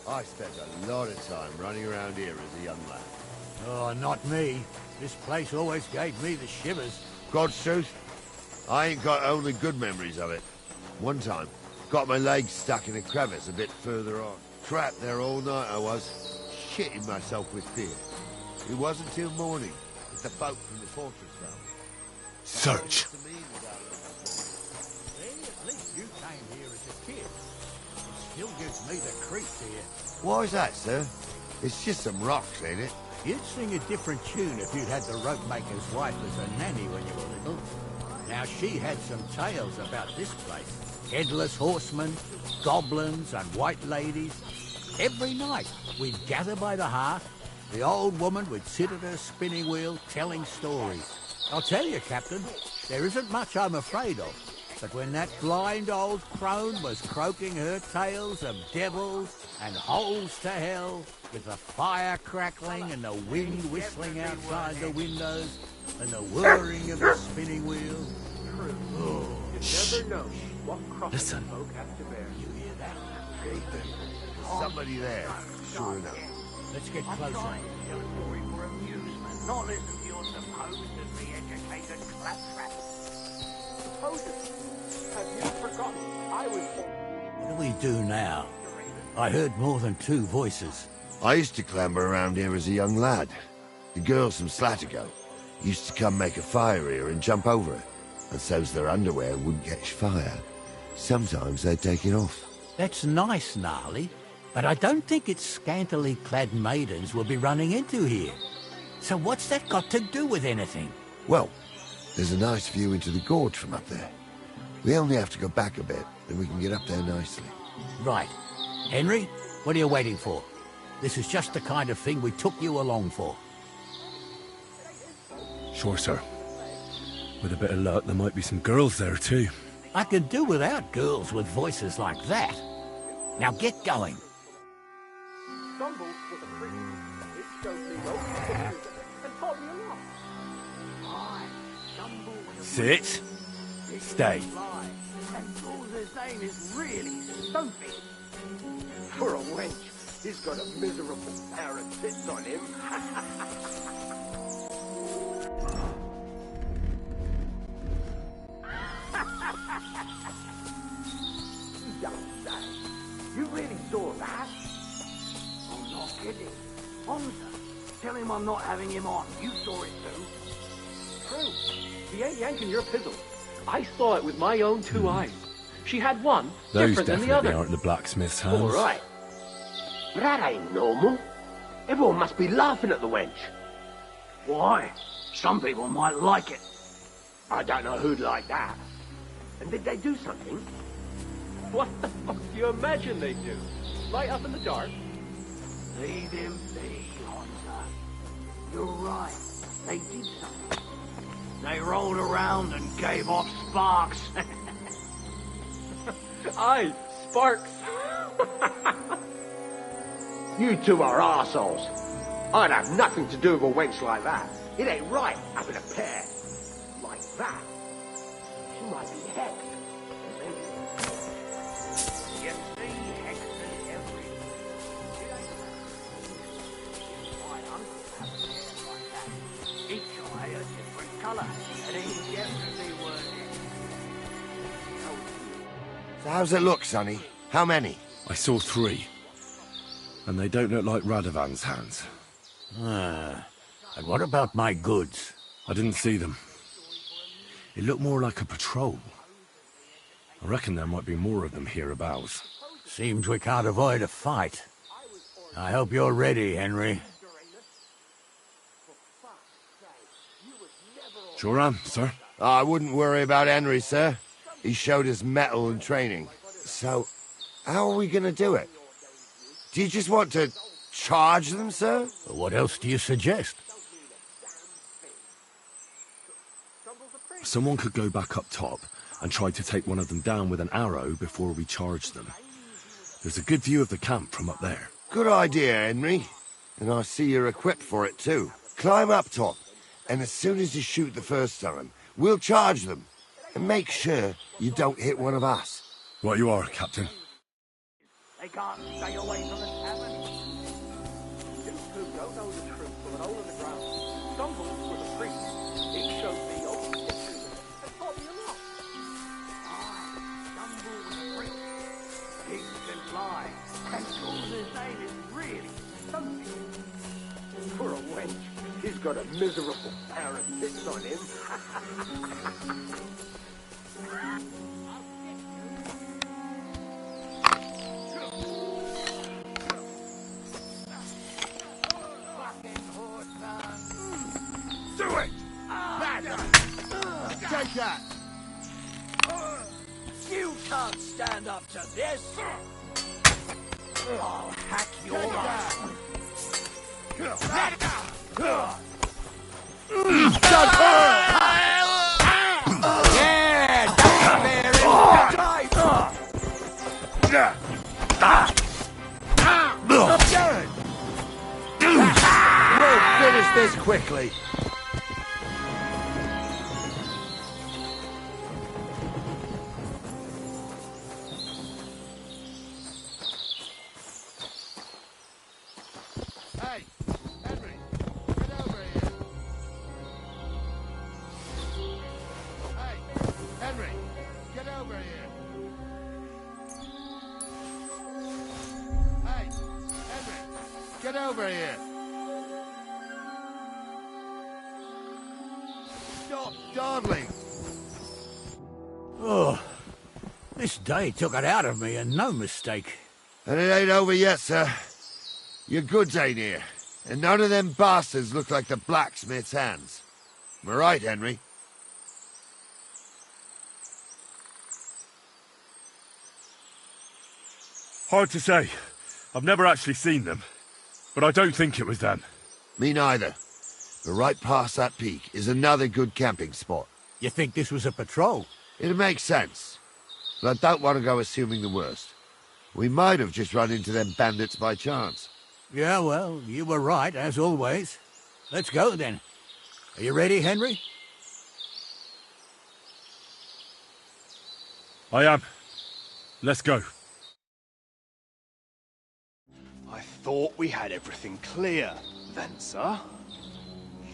I spent a lot of time running around here as a young lad. Oh, not me. This place always gave me the shivers. God's truth, I ain't got only good memories of it. One time, got my legs stuck in a crevice a bit further on. Trapped there all night I was, shitting myself with fear. It wasn't till morning that the folk from the fortress found me. Search. At least you came here as a kid. It still gives me the creeps here. Why is that, sir? It's just some rocks, ain't it? You'd sing a different tune if you'd had the rope maker's wife as a nanny when you were little. Now, she had some tales about this place. Headless horsemen, goblins and white ladies. Every night, we'd gather by the hearth. The old woman would sit at her spinning wheel telling stories. I'll tell you, Captain, there isn't much I'm afraid of. But when that blind old crone was croaking her tales of devils and holes to hell, with the fire crackling and the wind whistling outside the windows and the whirring of the spinning wheel... Oh. You never know what Listen. folk have to bear. You hear that? There's somebody there, sure enough. Let's get closer. For amusement, not listen to your supposedly educated claptrap. Supposedly? Have you forgotten I was... What do we do now? I heard more than two voices. I used to clamber around here as a young lad. The girls from Slatigo used to come make a fire here and jump over it, and so's their underwear wouldn't catch fire. Sometimes they'd take it off. That's nice, Gnarly, but I don't think it's scantily clad maidens we'll be running into here. So what's that got to do with anything? Well, there's a nice view into the gorge from up there. We only have to go back a bit, then we can get up there nicely. Right. Henry, what are you waiting for? This is just the kind of thing we took you along for. Sure, sir. With a bit of luck, there might be some girls there, too. I could do without girls with voices like that. Now get going. Stumble was a priest. It showed me no music and taught me a lot. I stumble with a Sit. Stay. and proves his name is really Sophie. For a wench, he's got a miserable pair of tits on him. You don't say. You really saw that? I'm not kidding. Honza, tell him I'm not having him on. You saw it too. True. He ain't yanking your pizzle. I saw it with my own two eyes. She had one Those different than the definitely other. aren't the blacksmith's hands. All right. But that ain't normal. Everyone must be laughing at the wench. Why? Some people might like it. I don't know who'd like that. And did they do something? What the fuck do you imagine they do? Light up in the dark? Leave him be, Honza. You're right. They did something. They rolled around and gave off sparks. Aye, sparks. You two are arseholes. I'd have nothing to do with a wench like that. It ain't right having a pair like that. She might be hexed. You see hexes everywhere. My uncle has a pair like that. Each eye a different colour, and he definitely weren't it. So how's it look, Sonny? How many? I saw 3. And they don't look like Radovan's hands. And what about my goods? I didn't see them. It looked more like a patrol. I reckon there might be more of them hereabouts. Seems we can't avoid a fight. I hope you're ready, Henry. Sure am, sir. I wouldn't worry about Henry, sir. He showed us mettle and training. So, how are we going to do it? Do you just want to charge them, sir? What else do you suggest? Someone could go back up top and try to take one of them down with an arrow before we charge them. There's a good view of the camp from up there. Good idea, Henry. And I see you're equipped for it, too. Climb up top, and as soon as you shoot the first time, we'll charge them. And make sure you don't hit one of us. Right you are, Captain. They can't stay away from the tavern. got a miserable pair of mitts on him. Do it! Take that! You can't stand up to this! I'll hack your ass! Yeah, We'll finish this quickly. Hey, Henry, get over here. Hey, Henry, get over here. Hey, Henry, get over here. Stop dawdling. Oh, this day took it out of me, and no mistake. And it ain't over yet, sir. Your goods ain't here, and none of them bastards look like the blacksmith's hands. Am I right, Henry? Hard to say. I've never actually seen them, but I don't think it was them. Me neither. But right past that peak is another good camping spot. You think this was a patrol? It makes sense. But I don't want to go assuming the worst. We might have just run into them bandits by chance. Yeah, well, you were right, as always. Let's go, then. Are you ready, Henry? I am. Let's go. I thought we had everything clear, Venser.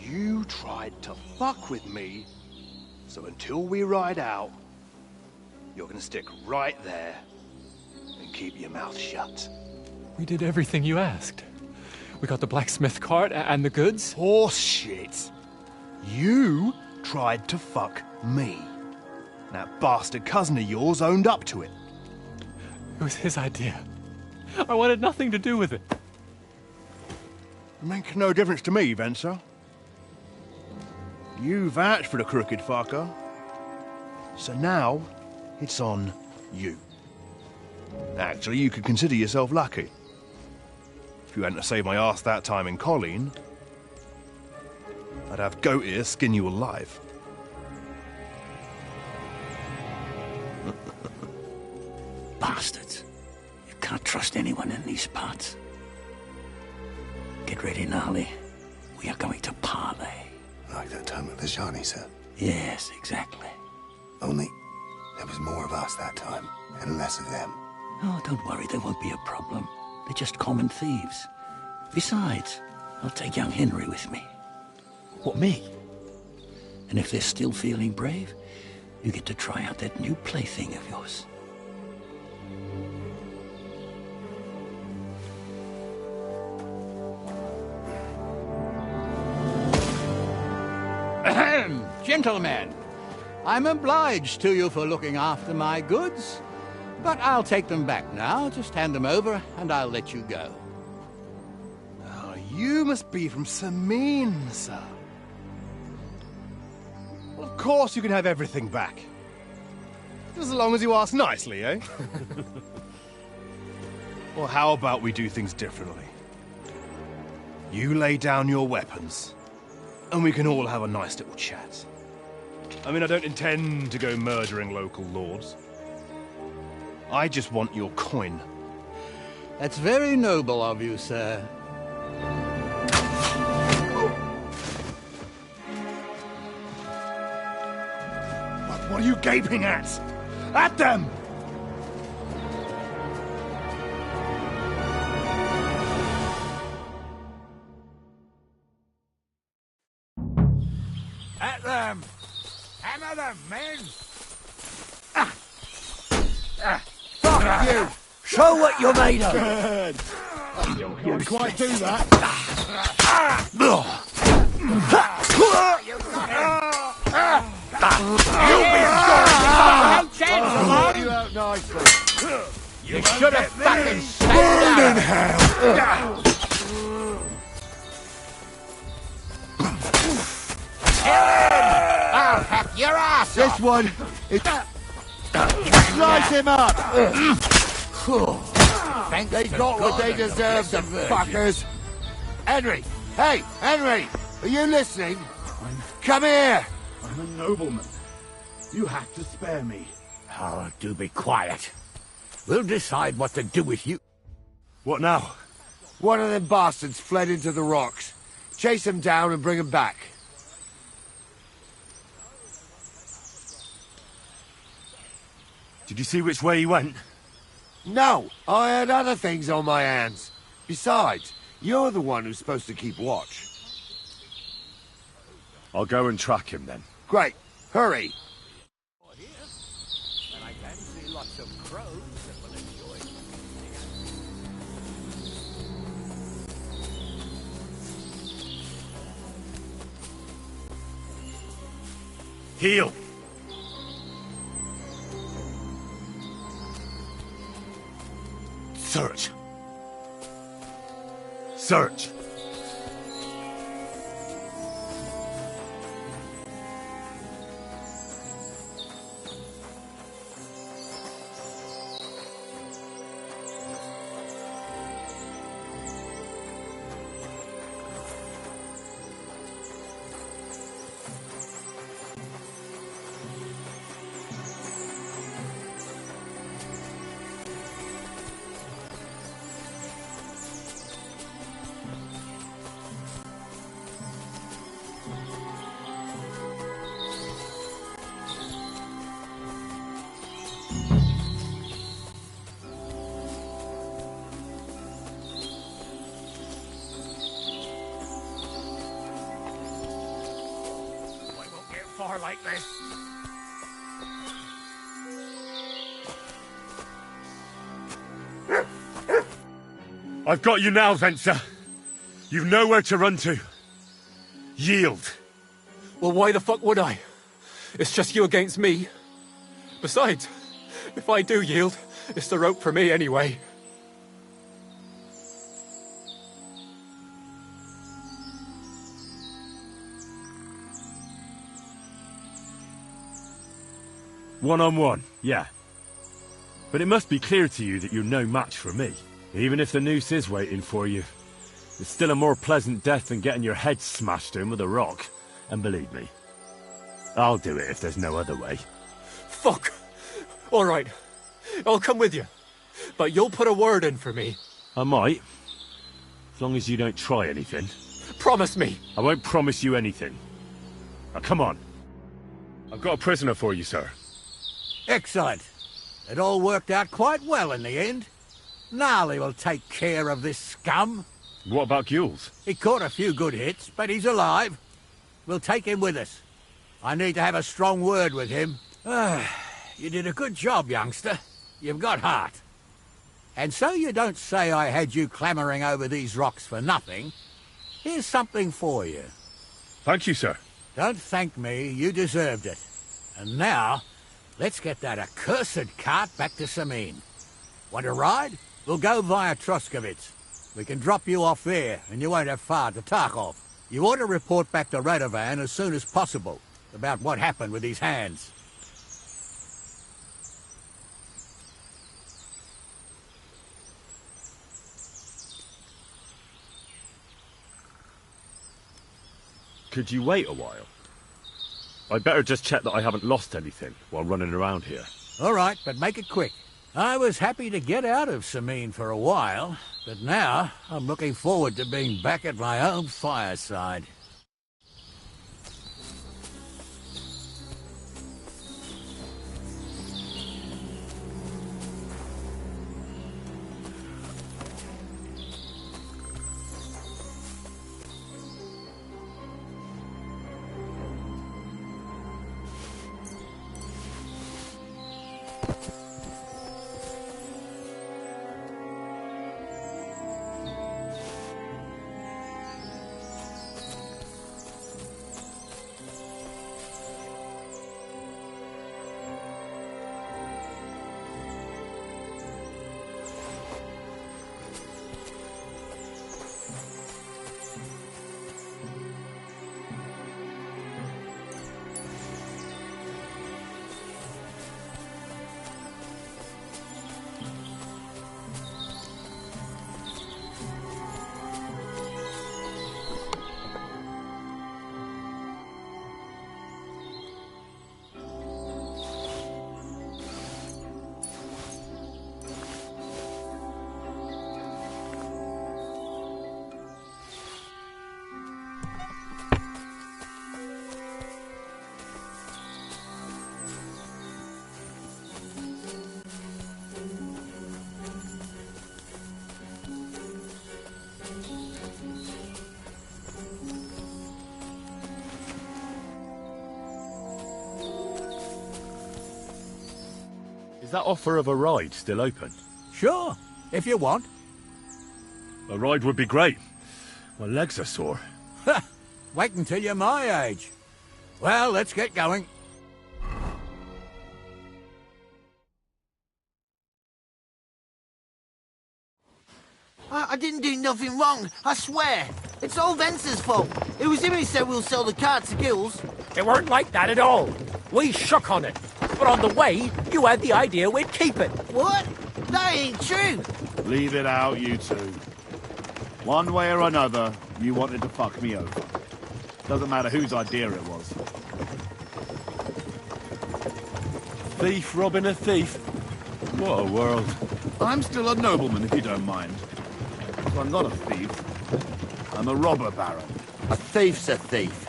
You tried to fuck with me, so until we ride out, you're gonna stick right there and keep your mouth shut. We did everything you asked. We got the blacksmith cart and the goods. Horse shit. You tried to fuck me. That bastard cousin of yours owned up to it. It was his idea. I wanted nothing to do with it. It makes no difference to me, Venser. You vouched for the crooked fucker. So now, it's on you. Actually, you could consider yourself lucky. If you hadn't saved my ass that time in Colleen, I'd have goat ear skin you alive. Bastards. You can't trust anyone in these parts. Get ready, Gnarly. We are going to parley. Like that time at the Shani, sir? Yes, exactly. Only there was more of us that time, and less of them. Oh, don't worry, there won't be a problem. They're just common thieves. Besides, I'll take young Henry with me. What, me? And if they're still feeling brave, you get to try out that new plaything of yours. Ahem, gentlemen, I'm obliged to you for looking after my goods, but I'll take them back now. Just hand them over, and I'll let you go. Oh, you must be from Samin, sir. Well, of course you can have everything back. Just as long as you ask nicely, eh? Well, how about we do things differently? You lay down your weapons, and we can all have a nice little chat. I mean, I don't intend to go murdering local lords. I just want your coin. That's very noble of you, sir. What are you gaping at? At them! At them! Hammer them, men! Fuck you! Show what you're made of! Good. You can't quite do that. No chance, Brought you out nicely. You should have fucking stayed Burn in hell. I'll hack your ass This off. one is... Slice him up! They got what they deserved, the fuckers. Henry! Hey, Henry! Are you listening? Come here! I'm a nobleman. You have to spare me. Oh, do be quiet. We'll decide what to do with you. What now? One of them bastards fled into the rocks. Chase him down and bring him back. Did you see which way he went? No, I had other things on my hands. Besides, you're the one who's supposed to keep watch. I'll go and track him then. Great. Hurry. And I can see lots of crows that will enjoy. Heal! Search! Search! Far like this. I've got you now, Venser. You've nowhere to run to. Yield. Well, why the fuck would I? It's just you against me. Besides, if I do yield, it's the rope for me anyway. One-on-one, yeah. But it must be clear to you that you're no match for me. Even if the noose is waiting for you, it's still a more pleasant death than getting your head smashed in with a rock. And believe me, I'll do it if there's no other way. Fuck! All right, I'll come with you. But you'll put a word in for me. I might. As long as you don't try anything. Promise me. I won't promise you anything. Now, come on. I've got a prisoner for you, sir. Excellent. It all worked out quite well in the end. Gnarly will take care of this scum. What about Gules? He caught a few good hits, but he's alive. We'll take him with us. I need to have a strong word with him. You did a good job, youngster. You've got heart. And so you don't say I had you clambering over these rocks for nothing. Here's something for you. Thank you, sir. Don't thank me, you deserved it. And now, let's get that accursed cart back to Sameen. Want to ride? We'll go via Troskovitz. We can drop you off there, and you won't have far to Tarkov. You ought to report back to Radovan as soon as possible about what happened with his hands. Could you wait a while? I'd better just check that I haven't lost anything while running around here. All right, but make it quick. I was happy to get out of Sameen for a while, but now I'm looking forward to being back at my own fireside. Is that offer of a ride still open? Sure, if you want. A ride would be great. My legs are sore. Wait until you're my age. Well, let's get going. I didn't do nothing wrong, I swear. It's all Vence's fault. It was him who said we'll sell the car to Gills. It weren't like that at all. We shook on it. But on the way, you had the idea we'd keep it. What? That ain't true. Leave it out, you two. One way or another, you wanted to fuck me over. Doesn't matter whose idea it was. Thief robbing a thief? What a world. I'm still a nobleman, if you don't mind. So I'm not a thief. I'm a robber baron. A thief's a thief.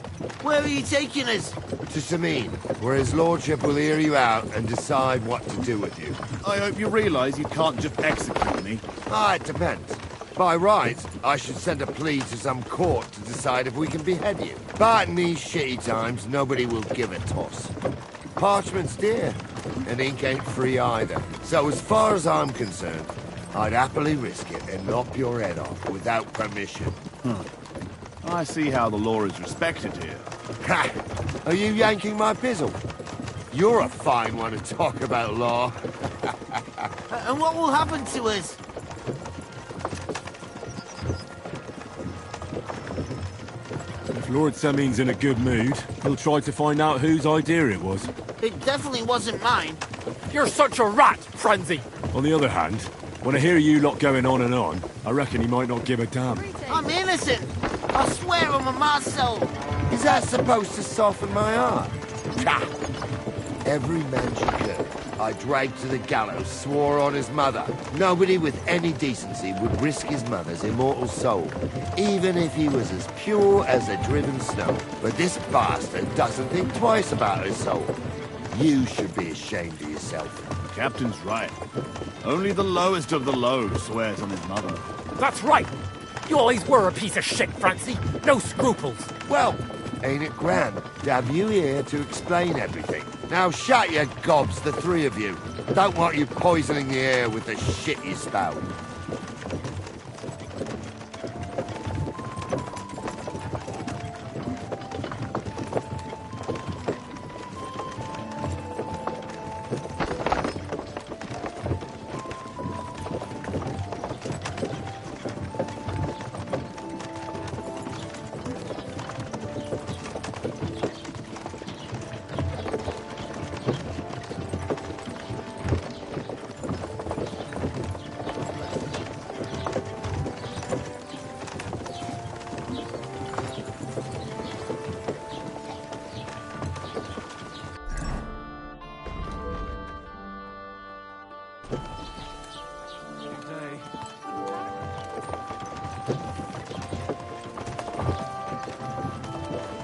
Where are you taking us? To Sameen, where his lordship will hear you out and decide what to do with you. I hope you realise you can't just execute me. It depends. By right, I should send a plea to some court to decide if we can behead you. But in these shitty times, nobody will give a toss. Parchment's dear, and ink ain't free either. So as far as I'm concerned, I'd happily risk it and lop your head off without permission. I see how the law is respected here. Ha! Are you yanking my pizzle? You're a fine one to talk about law. And what will happen to us? If Lord Seming's in a good mood, he'll try to find out whose idea it was. It definitely wasn't mine. You're such a rat, Frenzy. On the other hand, when I hear you lot going on, I reckon he might not give a damn. I'm innocent. I swear on my ma's soul. Is that supposed to soften my heart? Every man she could, I dragged to the gallows, swore on his mother. Nobody with any decency would risk his mother's immortal soul, even if he was as pure as a driven snow. But this bastard doesn't think twice about his soul. You should be ashamed of yourself. The captain's right. Only the lowest of the low swears on his mother. That's right. You always were a piece of shit, Francie. No scruples. Well, ain't it grand to have you here to explain everything? Now shut your gobs, the three of you. Don't want you poisoning the air with the shit you spout.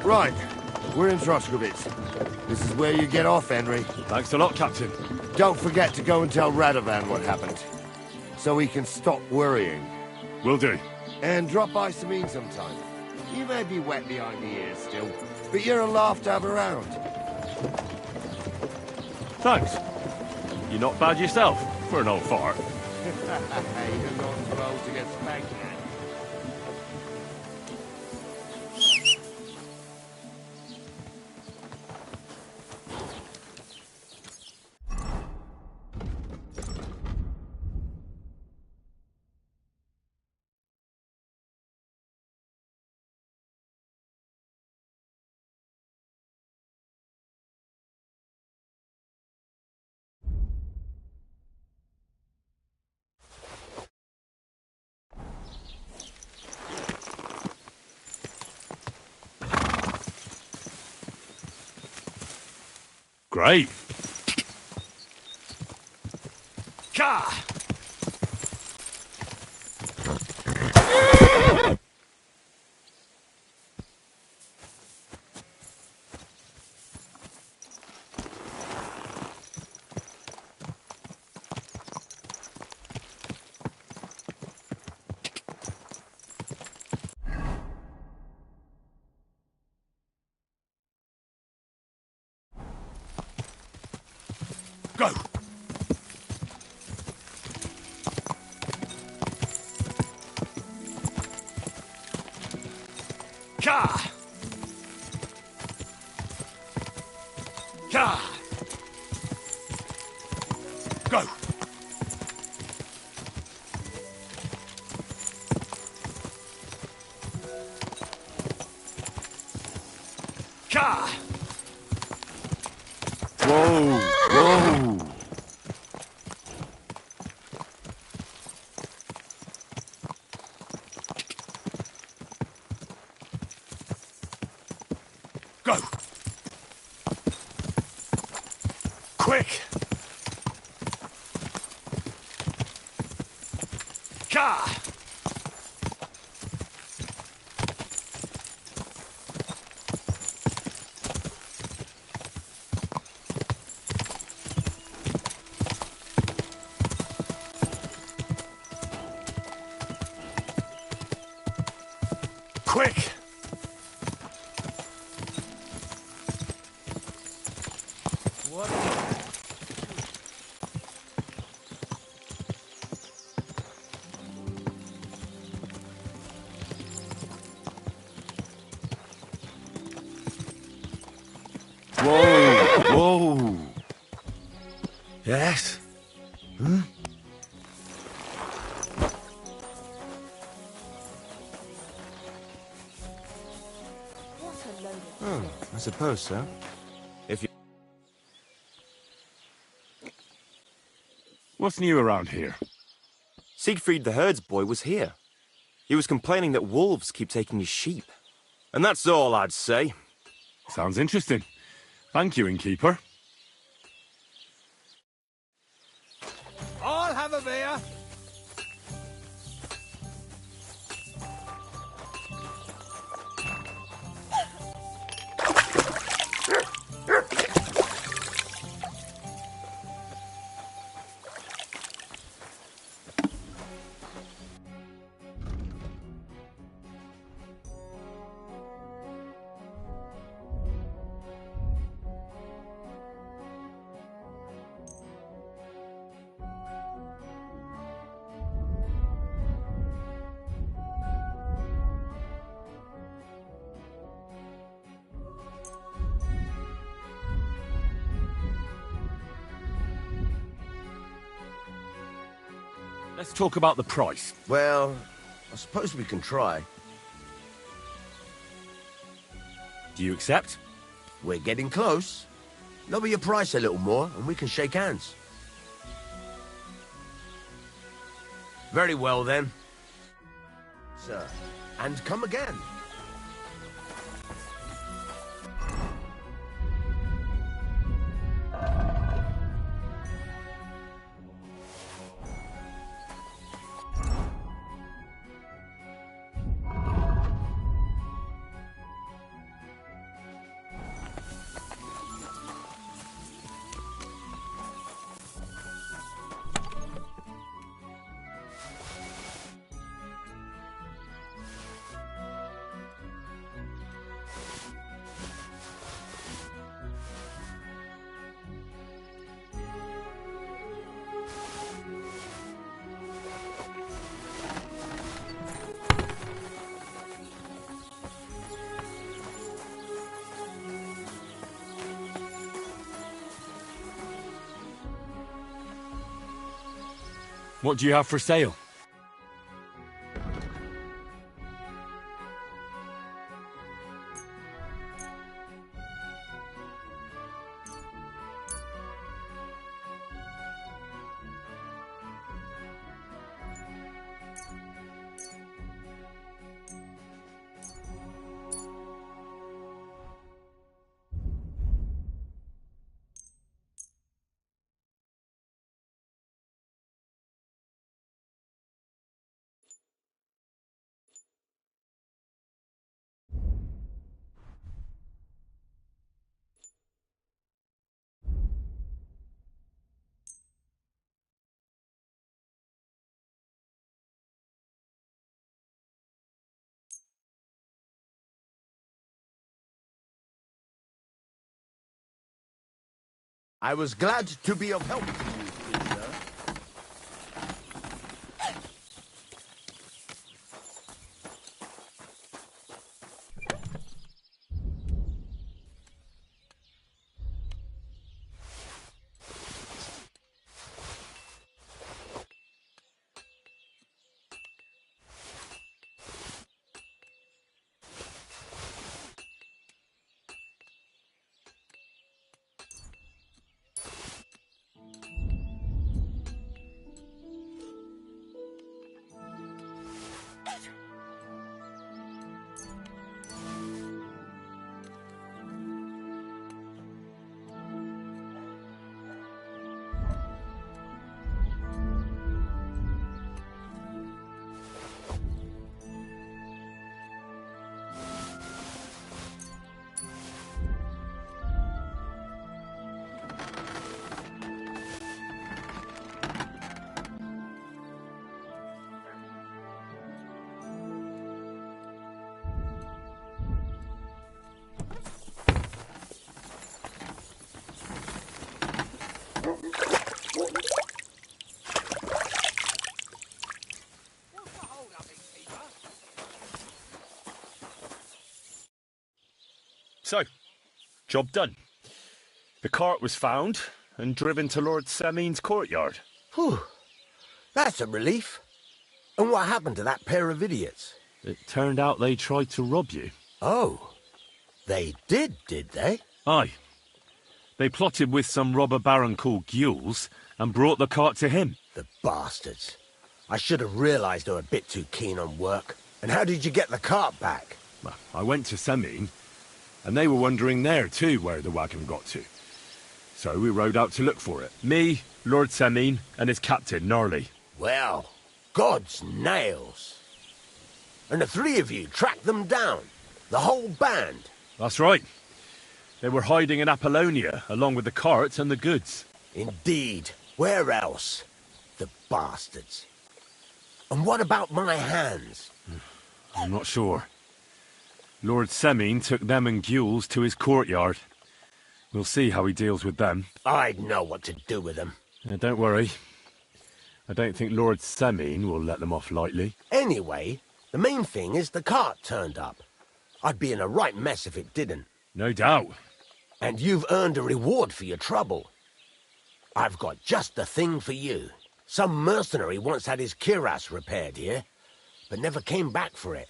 Right, we're in Troskowitz. This is where you get off, Henry. Thanks a lot, Captain. Don't forget to go and tell Radovan what happened, so he can stop worrying. Will do. And drop by Sameen sometime. You may be wet behind the ears still, but you're a laugh to have around. Thanks. You're not bad yourself, for an old fart. You're not supposed to get spanked. Great. Ka! Go! Ka! Ka! Go! Ka! Whoa! Whoa! Go! Quick! Ka! Quick! Whoa! Whoa! Yes? Hmm? Oh, I suppose so. If you... What's new around here? Siegfried the herdsboy was here. He was complaining that wolves keep taking his sheep. And that's all I'd say. Sounds interesting. Thank you, innkeeper. I'll have a beer. Let's talk about the price. Well, I suppose we can try. Do you accept? We're getting close. Lower your price a little more, and we can shake hands. Very well, then. Sir, and come again. What do you have for sale? I was glad to be of help to you, good sir. So, job done. The cart was found and driven to Lord Semin's courtyard. Whew. That's a relief. And what happened to that pair of idiots? It turned out they tried to rob you. Oh. They did they? Aye. They plotted with some robber baron called Gules and brought the cart to him. The bastards. I should have realised they were a bit too keen on work. And how did you get the cart back? Well, I went to Semin, and they were wondering there too where the wagon got to. So we rode out to look for it. Me, Lord Semin, and his captain, Gnarly. Well, God's nails. And the three of you tracked them down? The whole band? That's right. They were hiding in Apollonia, along with the carts and the goods. Indeed. Where else? The bastards. And what about my hands? I'm not sure. Lord Semin took them and Gules to his courtyard. We'll see how he deals with them. I'd know what to do with them. Don't worry. I don't think Lord Semin will let them off lightly. Anyway, the main thing is the cart turned up. I'd be in a right mess if it didn't. No doubt. And you've earned a reward for your trouble. I've got just the thing for you. Some mercenary once had his cuirass repaired here, but never came back for it.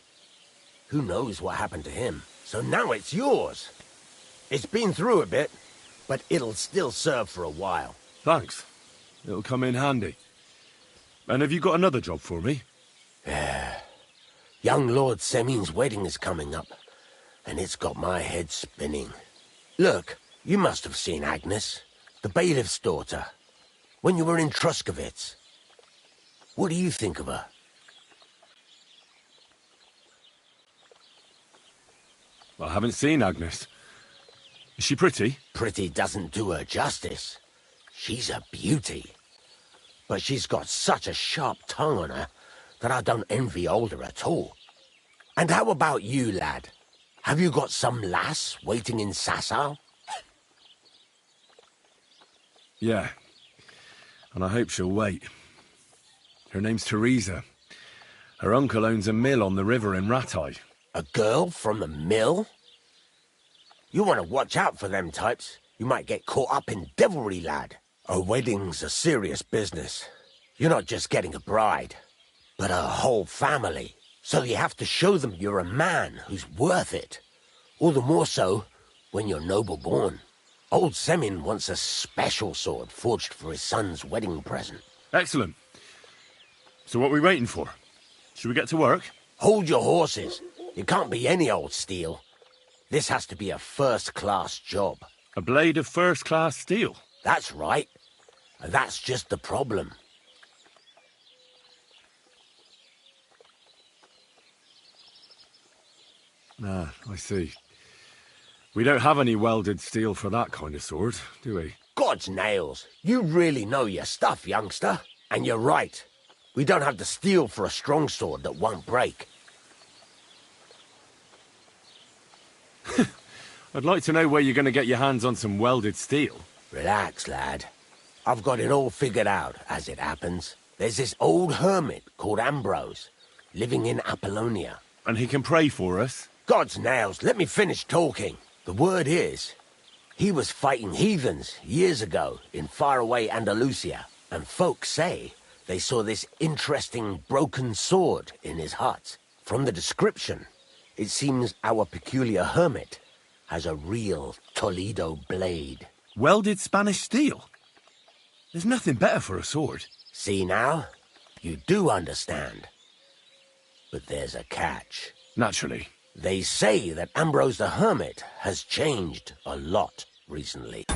Who knows what happened to him? So now it's yours. It's been through a bit, but it'll still serve for a while. Thanks. It'll come in handy. And have you got another job for me? Young Lord Semin's wedding is coming up, and it's got my head spinning. Look, you must have seen Agnes, the bailiff's daughter, when you were in Truscovitz. What do you think of her? I haven't seen Agnes. Is she pretty? Pretty doesn't do her justice. She's a beauty. But she's got such a sharp tongue on her that I don't envy older at all. And how about you, lad? Have you got some lass waiting in Sasau? Yeah. And I hope she'll wait. Her name's Teresa. Her uncle owns a mill on the river in Ratai. A girl from the mill? You want to watch out for them types. You might get caught up in devilry, lad. A wedding's a serious business. You're not just getting a bride, but a whole family. So you have to show them you're a man who's worth it. All the more so when you're noble-born. Old Semin wants a special sword forged for his son's wedding present. Excellent. So what are we waiting for? Should we get to work? Hold your horses. It can't be any old steel. This has to be a first-class job. A blade of first-class steel? That's right. And that's just the problem. Ah, I see. We don't have any welded steel for that kind of sword, do we? God's nails. You really know your stuff, youngster. And you're right. We don't have the steel for a strong sword that won't break. I'd like to know where you're going to get your hands on some welded steel. Relax, lad. I've got it all figured out, as it happens. There's this old hermit called Ambrose, living in Apollonia. And he can pray for us? God's nails, let me finish talking. The word is, he was fighting heathens years ago in faraway Andalusia, and folks say they saw this interesting broken sword in his hut. From the description, it seems our peculiar hermit has a real Toledo blade. Welded Spanish steel? There's nothing better for a sword. See now? You do understand. But there's a catch. Naturally. They say that Ambrose the Hermit has changed a lot recently.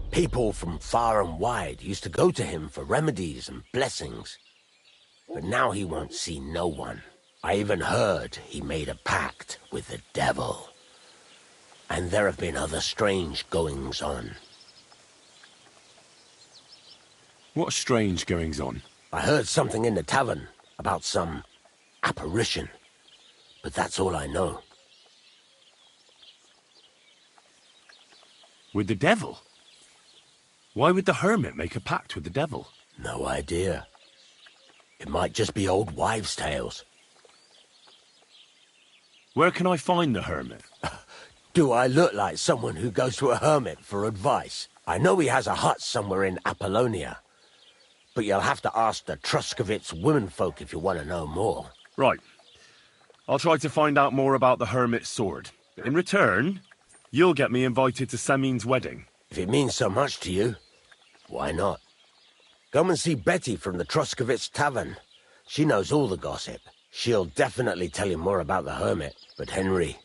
People from far and wide used to go to him for remedies and blessings. But now he won't see no one. I even heard he made a pact with the devil. And there have been other strange goings-on. What strange goings-on? I heard something in the tavern about some apparition, but that's all I know. With the devil? Why would the hermit make a pact with the devil? No idea. It might just be old wives' tales. Where can I find the hermit? Do I look like someone who goes to a hermit for advice? I know he has a hut somewhere in Apollonia, but you'll have to ask the Truscovitz womenfolk if you want to know more. Right. I'll try to find out more about the hermit's sword. In return, you'll get me invited to Semin's wedding. If it means so much to you, why not? Come and see Betty from the Truscovitz Tavern. She knows all the gossip. She'll definitely tell you more about the hermit. But Henry,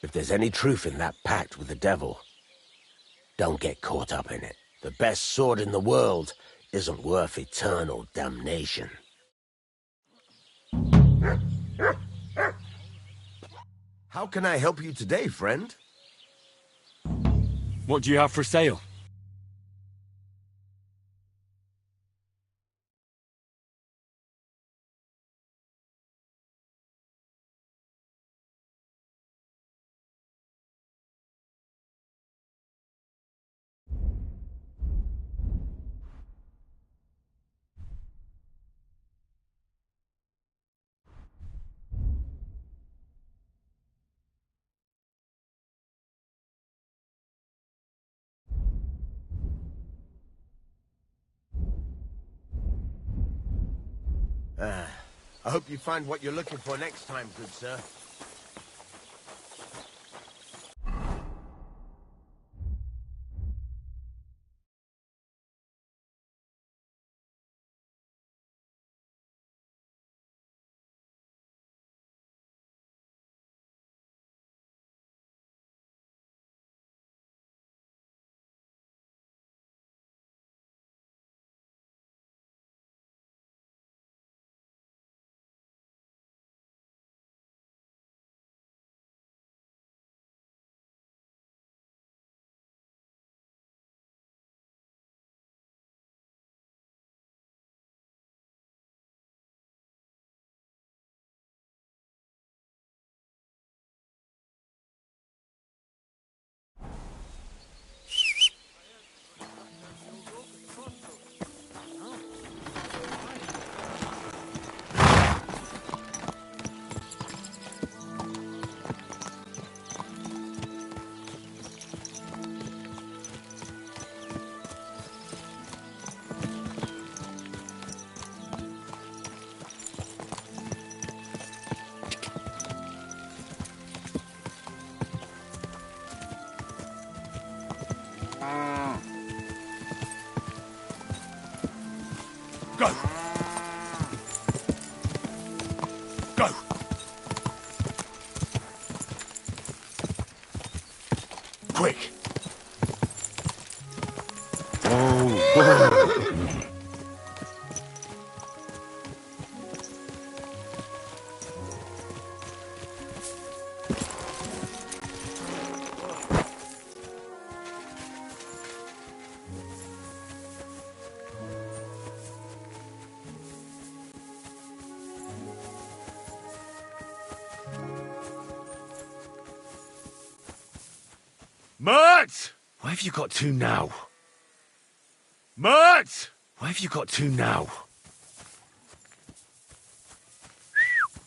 if there's any truth in that pact with the devil, don't get caught up in it. The best sword in the world isn't worth eternal damnation. How can I help you today, friend? What do you have for sale? I hope you find what you're looking for next time, good sir. Go! Go! Quick! Mert! Where have you got to now? Mert! Where have you got to now?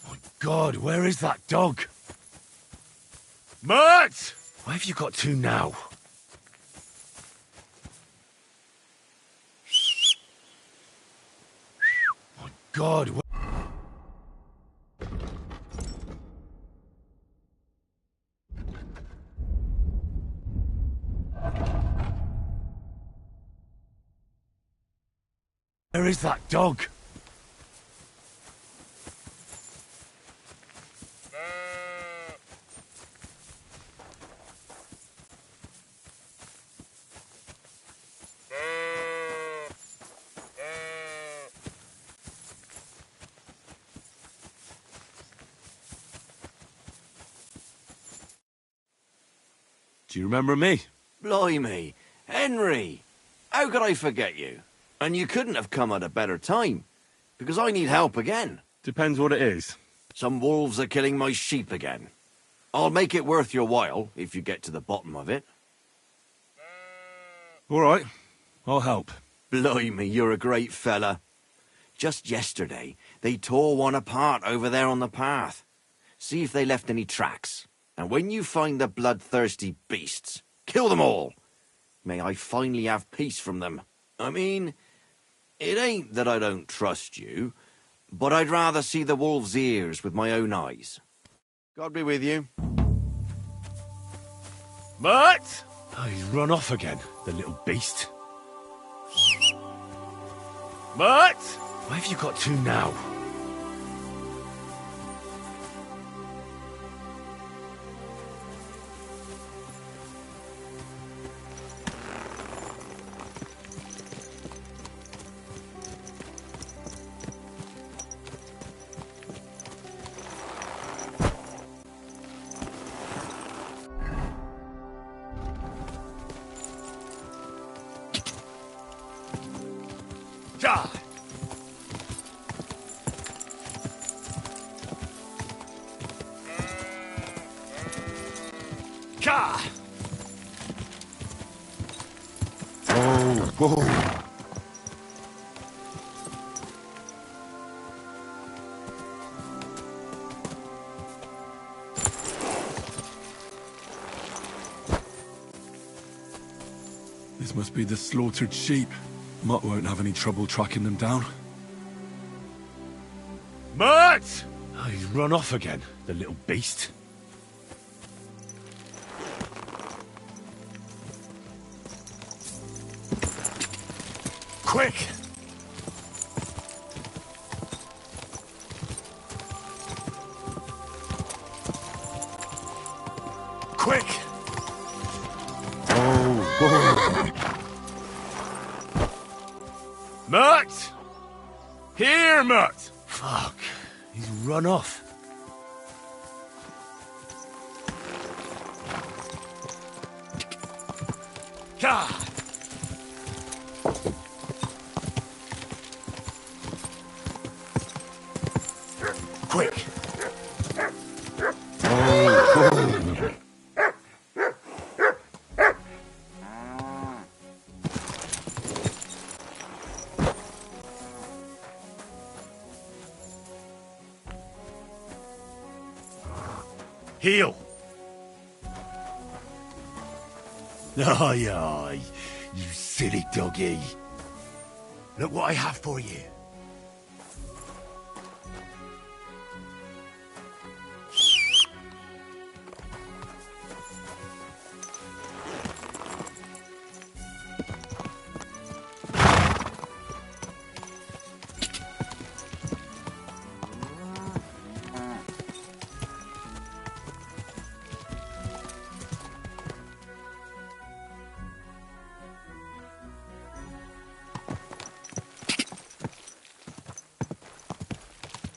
My God, where is that dog? Mert! Where have you got to now? My God, where is that dog? Do you remember me? Blimey, Henry! How could I forget you? And you couldn't have come at a better time, because I need help again. Depends what it is. Some wolves are killing my sheep again. I'll make it worth your while, if you get to the bottom of it. All right, I'll help. Blimey, you're a great fella. Just yesterday, they tore one apart over there on the path. See if they left any tracks. And when you find the bloodthirsty beasts, kill them all. May I finally have peace from them. I mean, it ain't that I don't trust you, but I'd rather see the wolf's ears with my own eyes. God be with you. But oh, he's run off again, the little beast. But where have you got to now? Whoa. This must be the slaughtered sheep. Mutt won't have any trouble tracking them down. Mutt! Oh, he's run off again, the little beast. Quick! Quick! Oh, Mutt! Here, Mutt! Fuck, he's run off. God! Quick! Heel! Aye, aye, you silly doggy. Look what I have for you.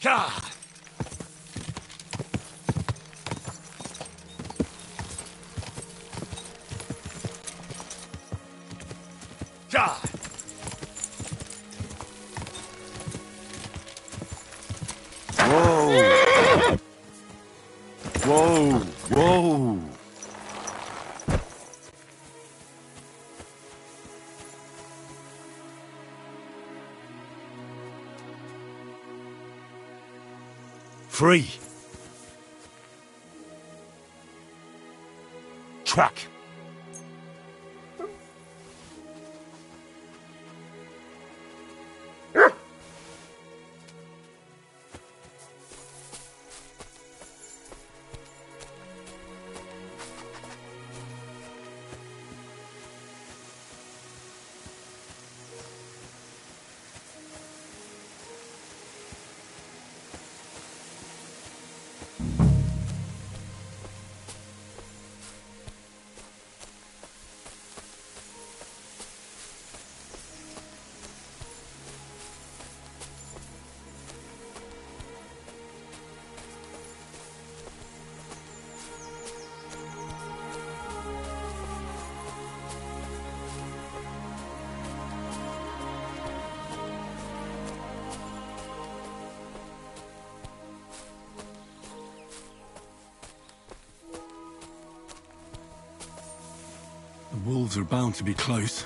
God! God! Whoa! Whoa! Whoa! Free! Track! The wolves are bound to be close.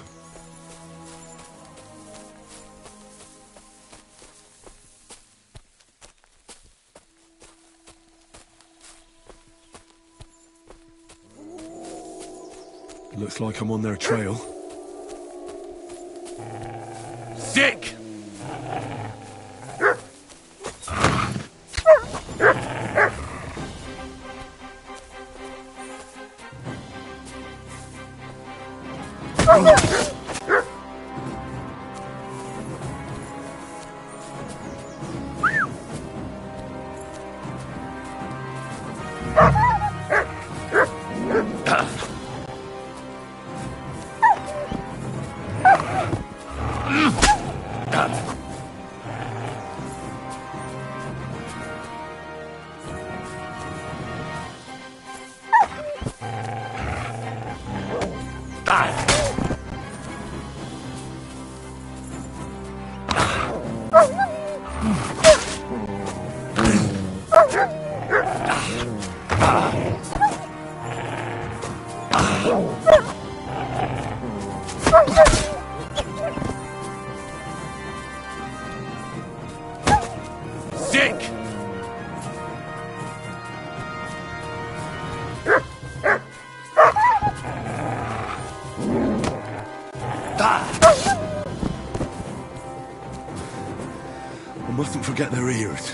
Looks like I'm on their trail. Sick! Sick! I mustn't forget their ears.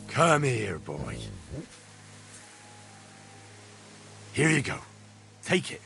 Come here, boy. Here you go. Take it.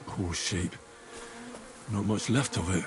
Poor sheep. Not much left of it.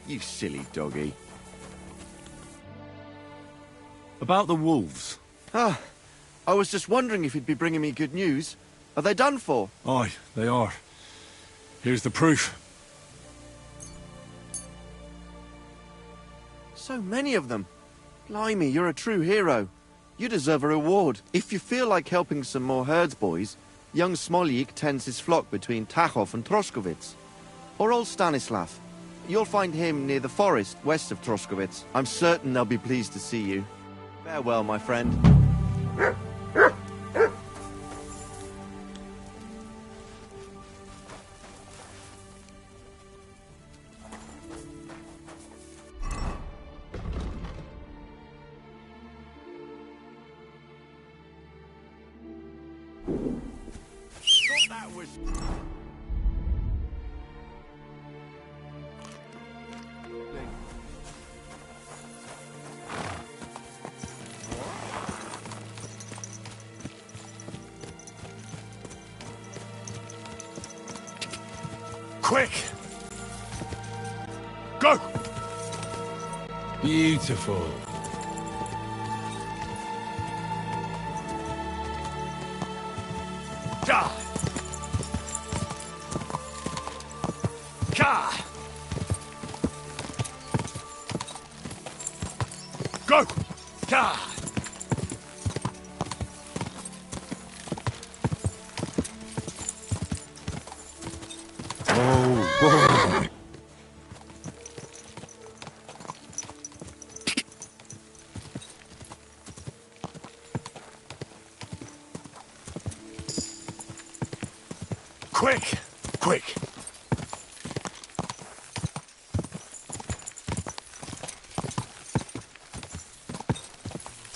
You silly doggy. About the wolves. Ah, I was just wondering if you'd be bringing me good news. Are they done for? Aye, they are. Here's the proof. So many of them. Blimey, you're a true hero. You deserve a reward. If you feel like helping some more herds boys, young Smoljik tends his flock between Tachov and Troskowitz. Or old Stanislav. You'll find him near the forest west of Troskowitz. I'm certain they'll be pleased to see you. Farewell, my friend. That was... Quick! Go! Beautiful. Ka! Ka! Go! Ka! Oh, boy. Quick! Quick!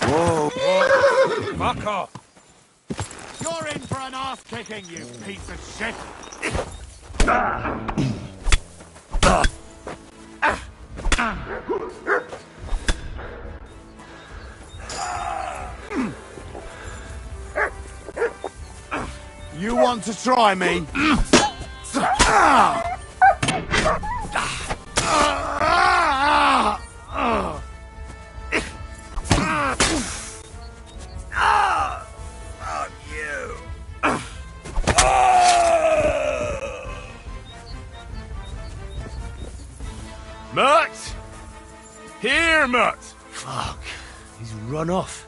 Whoa. Fuck off! You're in for an ass kicking, you piece of shit! You want to try me? Mert! Here, Mert! Fuck. He's run off.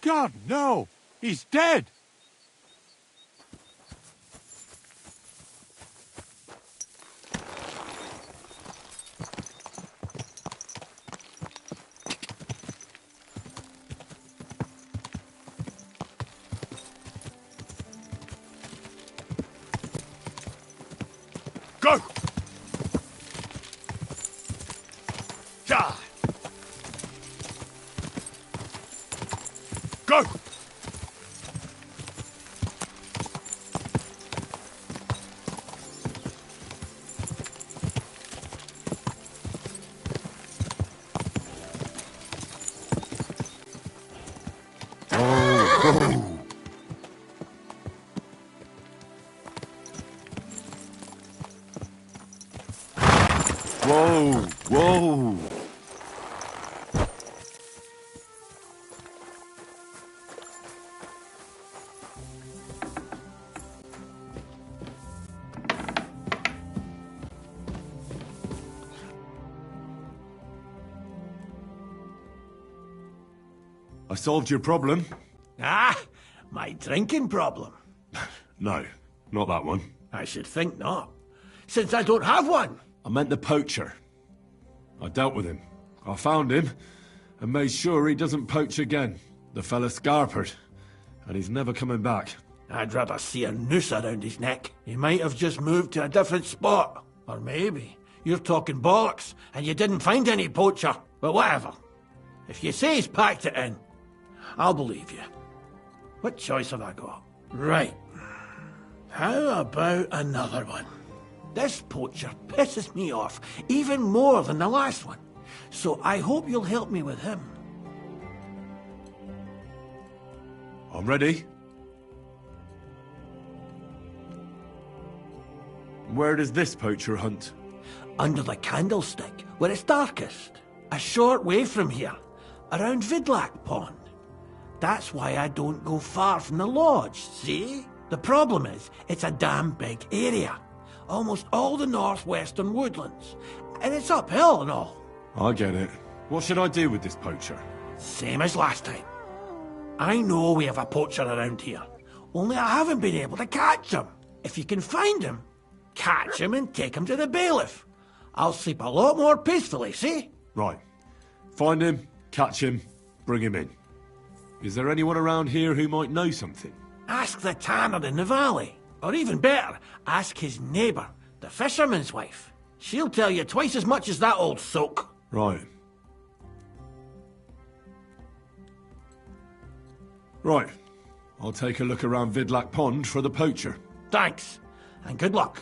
God, no! He's dead! Go! Ja! Go! Whoa, whoa. I solved your problem. Ah, my drinking problem. No, not that one. I should think not, since I don't have one. I meant the poacher. I dealt with him. I found him and made sure he doesn't poach again. The fella scarpered, and he's never coming back. I'd rather see a noose around his neck. He might have just moved to a different spot. Or maybe you're talking bollocks and you didn't find any poacher. But whatever. If you say he's packed it in, I'll believe you. What choice have I got? Right. How about another one? This poacher pisses me off even more than the last one. So I hope you'll help me with him. I'm ready. Where does this poacher hunt? Under the candlestick, where it's darkest. A short way from here, around Vidlac Pond. That's why I don't go far from the lodge, see? The problem is, it's a damn big area. Almost all the northwestern woodlands. And it's uphill and all. I get it. What should I do with this poacher? Same as last time. I know we have a poacher around here. Only I haven't been able to catch him. If you can find him, catch him and take him to the bailiff. I'll sleep a lot more peacefully, see? Right. Find him, catch him, bring him in. Is there anyone around here who might know something? Ask the tanner in the valley. Or even better, ask his neighbour, the fisherman's wife. She'll tell you twice as much as that old soak. Right. Right. I'll take a look around Vidlac Pond for the poacher. Thanks, and good luck.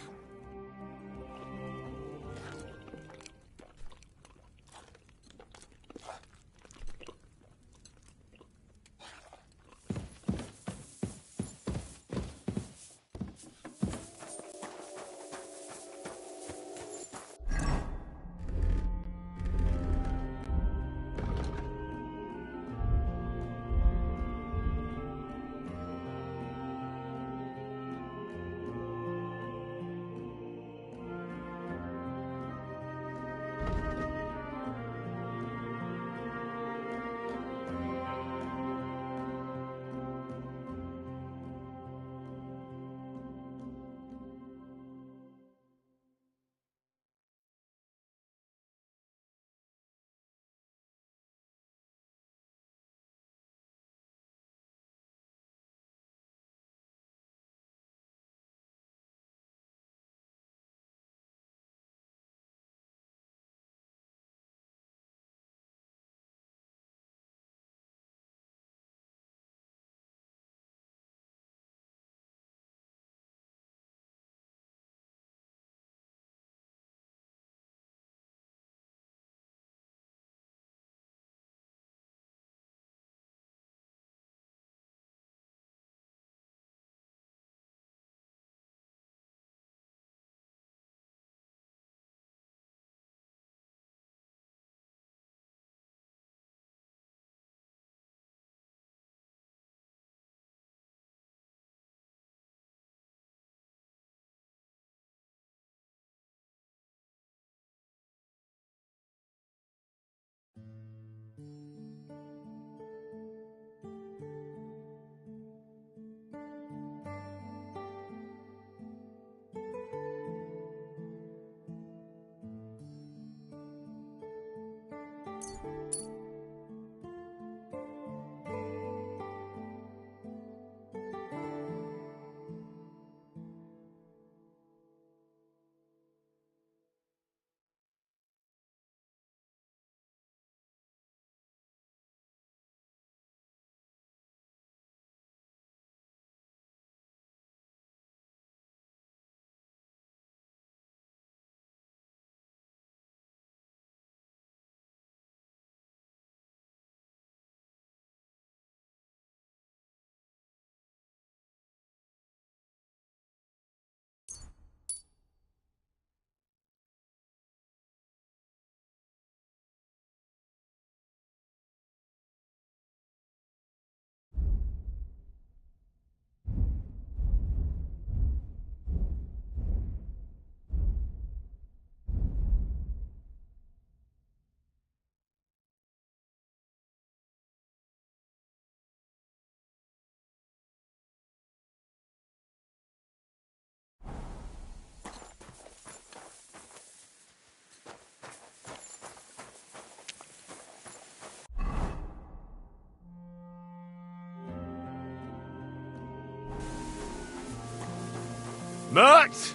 Mutt!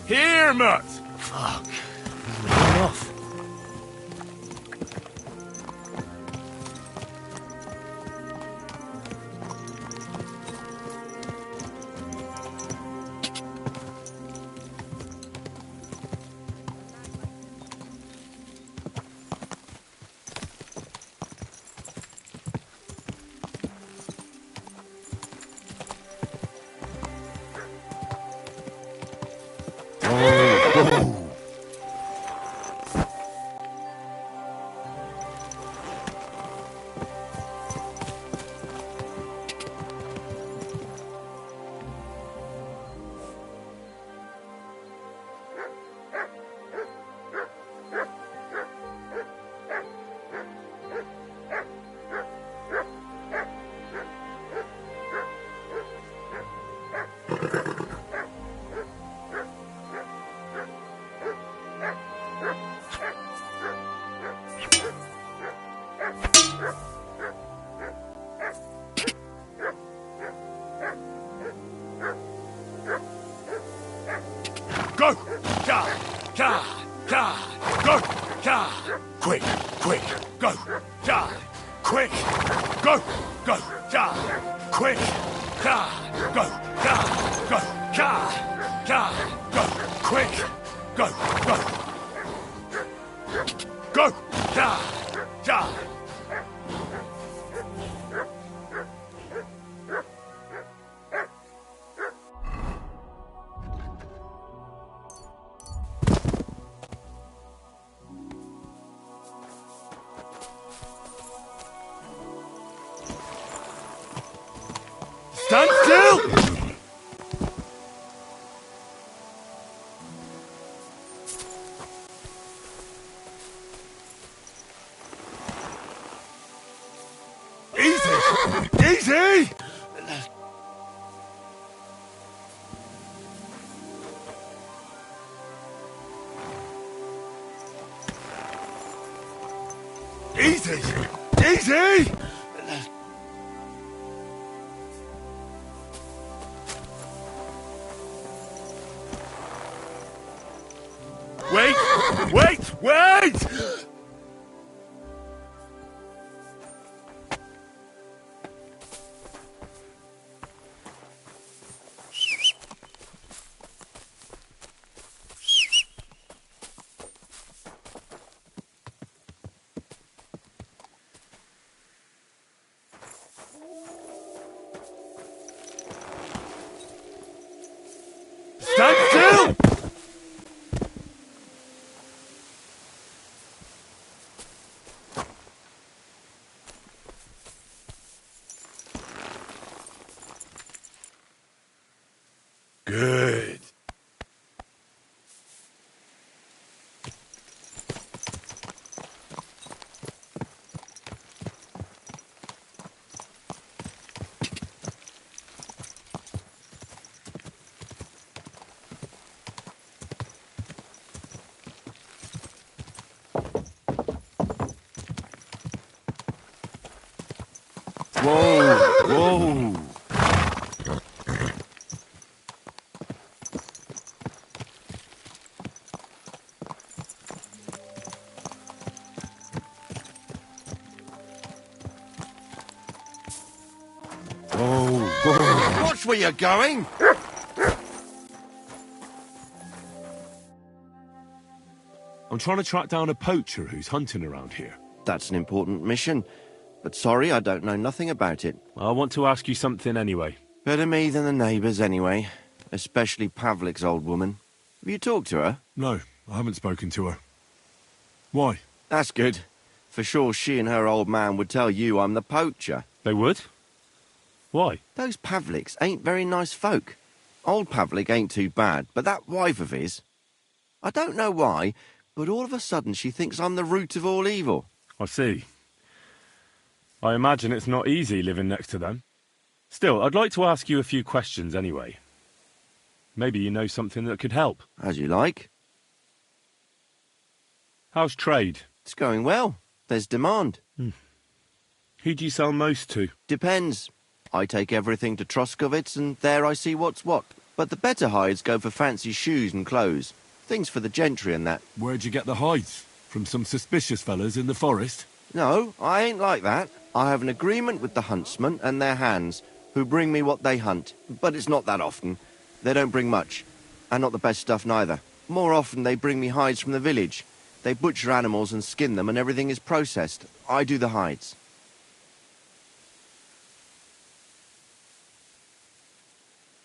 Here, Mutt! Fuck. Run off. Go! Ka! Ka! Ka! Go! Ka! Quick! Quick! Go! Ka! Quick! Go! Go! Ka! Quick! Ka! Go! Ka! Go! Ka! Ka! Go! Quick! Go! Go! Go! Ka! Ka! Stand still! Easy! Easy! Easy! Easy! Wait! Wait! Wait! Stand still! Good. Whoa, whoa. Whoa. Watch where you're going. I'm trying to track down a poacher who's hunting around here. That's an important mission. But sorry, I don't know nothing about it. I want to ask you something anyway. Better me than the neighbours anyway. Especially Pavlik's old woman. Have you talked to her? No, I haven't spoken to her. Why? That's good. For sure she and her old man would tell you I'm the poacher. They would? Why? Those Pavliks ain't very nice folk. Old Pavlik ain't too bad, but that wife of his... I don't know why, but all of a sudden she thinks I'm the root of all evil. I see. I imagine it's not easy living next to them. Still, I'd like to ask you a few questions anyway. Maybe you know something that could help. As you like. How's trade? It's going well. There's demand. Who do you sell most to? Depends. I take everything to Troskovitz and there I see what's what. But the better hides go for fancy shoes and clothes. Things for the gentry and that. Where'd you get the hides? From some suspicious fellas in the forest? No, I ain't like that. I have an agreement with the huntsmen and their hands, who bring me what they hunt. But it's not that often. They don't bring much. And not the best stuff neither. More often they bring me hides from the village. They butcher animals and skin them and everything is processed. I do the hides.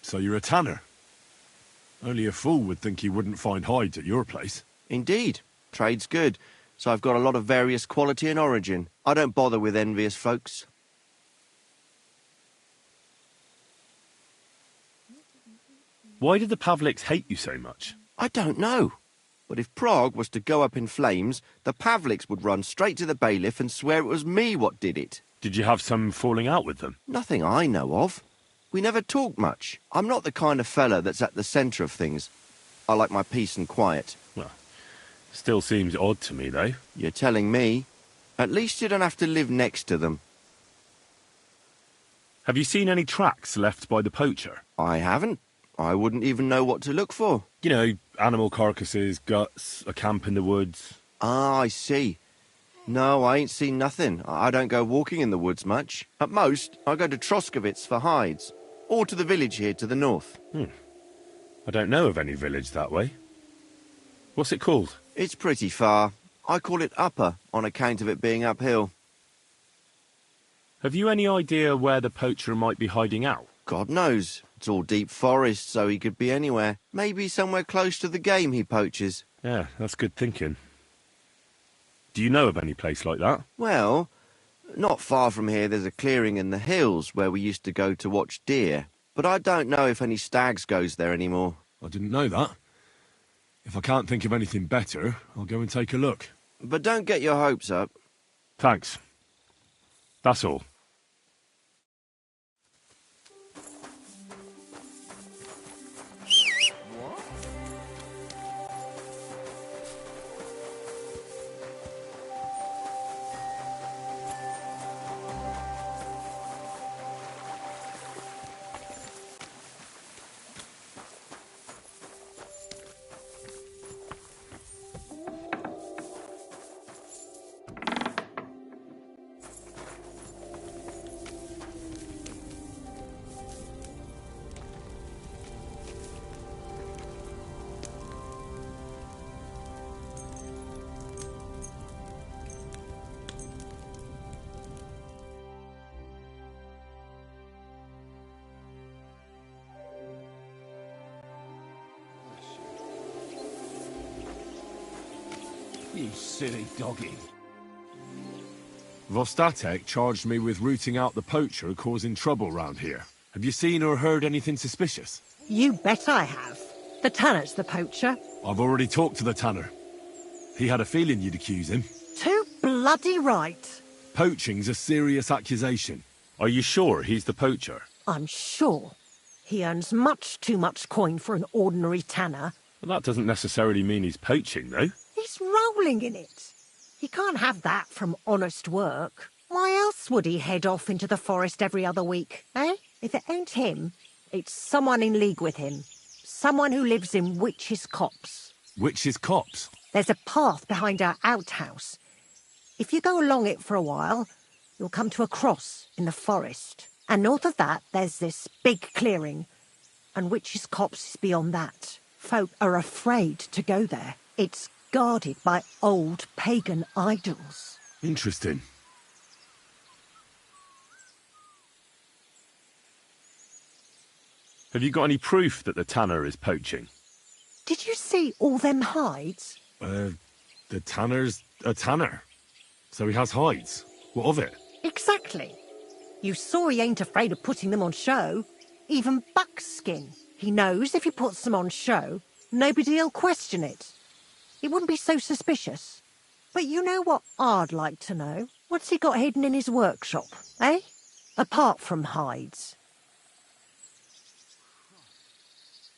So you're a tanner? Only a fool would think he wouldn't find hides at your place. Indeed. Trade's good. So I've got a lot of various quality and origin. I don't bother with envious folks. Why did the Pavliks hate you so much? I don't know. But if Prague was to go up in flames, the Pavliks would run straight to the bailiff and swear it was me what did it. Did you have some falling out with them? Nothing I know of. We never talk much. I'm not the kind of fella that's at the centre of things. I like my peace and quiet. Well, still seems odd to me, though. You're telling me. At least you don't have to live next to them. Have you seen any tracks left by the poacher? I haven't. I wouldn't even know what to look for. You know, animal carcasses, guts, a camp in the woods. Ah, I see. No, I ain't seen nothing. I don't go walking in the woods much. At most, I go to Troskovitz for hides. Or to the village here to the north. I don't know of any village that way. What's it called? It's pretty far. I call it Upper, on account of it being uphill. Have you any idea where the poacher might be hiding out? God knows. It's all deep forest, so he could be anywhere. Maybe somewhere close to the game he poaches. Yeah, that's good thinking. Do you know of any place like that? Well, not far from here there's a clearing in the hills where we used to go to watch deer. But I don't know if any stags goes there anymore. I didn't know that. If I can't think of anything better, I'll go and take a look. But don't get your hopes up. Thanks. That's all. You silly doggy. Vostatek charged me with rooting out the poacher causing trouble round here. Have you seen or heard anything suspicious? You bet I have. The tanner's the poacher. I've already talked to the tanner. He had a feeling you'd accuse him. Too bloody right. Poaching's a serious accusation. Are you sure he's the poacher? I'm sure. He earns much too much coin for an ordinary tanner. Well, that doesn't necessarily mean he's poaching, though. He's rolling in it. He can't have that from honest work. Why else would he head off into the forest every other week, eh? If it ain't him, it's someone in league with him. Someone who lives in Witch's Copse. Witch's Copse? There's a path behind our outhouse. If you go along it for a while, you'll come to a cross in the forest. And north of that, there's this big clearing. And Witch's Copse is beyond that. Folk are afraid to go there. It's guarded by old pagan idols. Interesting. Have you got any proof that the tanner is poaching? Did you see all them hides? The tanner's a tanner. So he has hides. What of it? Exactly. You saw he ain't afraid of putting them on show. Even buckskin. He knows if he puts them on show, nobody'll question it. He wouldn't be so suspicious. But you know what I'd like to know? What's he got hidden in his workshop, eh? Apart from hides.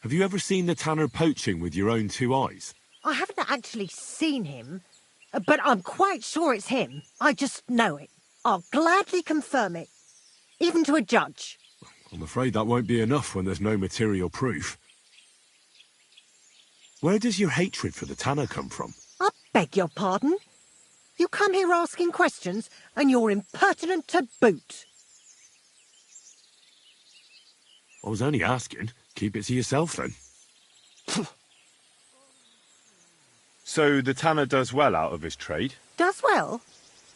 Have you ever seen the tanner poaching with your own two eyes? I haven't actually seen him, but I'm quite sure it's him. I just know it. I'll gladly confirm it, even to a judge. I'm afraid that won't be enough when there's no material proof. Where does your hatred for the Tanner come from? I beg your pardon? You come here asking questions, and you're impertinent to boot. I was only asking. Keep it to yourself, then. So the Tanner does well out of his trade? Does well.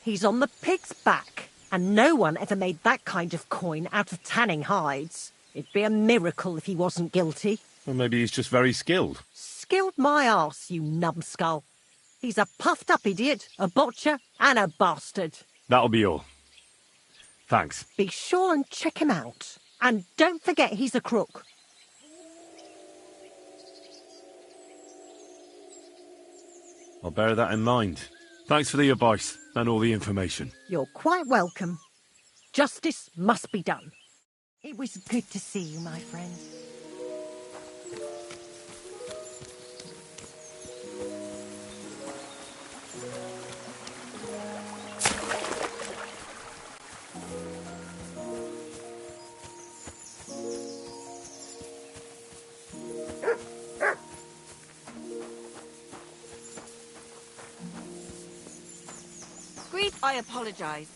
He's on the pig's back, and no one ever made that kind of coin out of tanning hides. It'd be a miracle if he wasn't guilty. Or maybe he's just very skilled. Skilled my arse, you numbskull. He's a puffed-up idiot, a botcher, and a bastard. That'll be all. Thanks. Be sure and check him out. And don't forget he's a crook. I'll bear that in mind. Thanks for the advice and all the information. You're quite welcome. Justice must be done. It was good to see you, my friend. Greet, I apologize.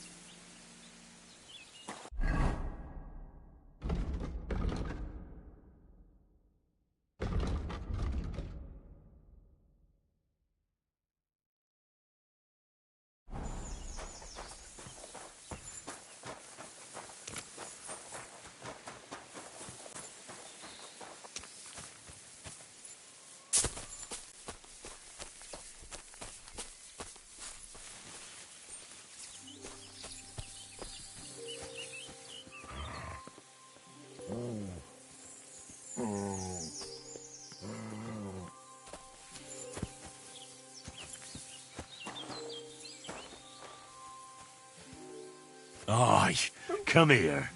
Aye, come here.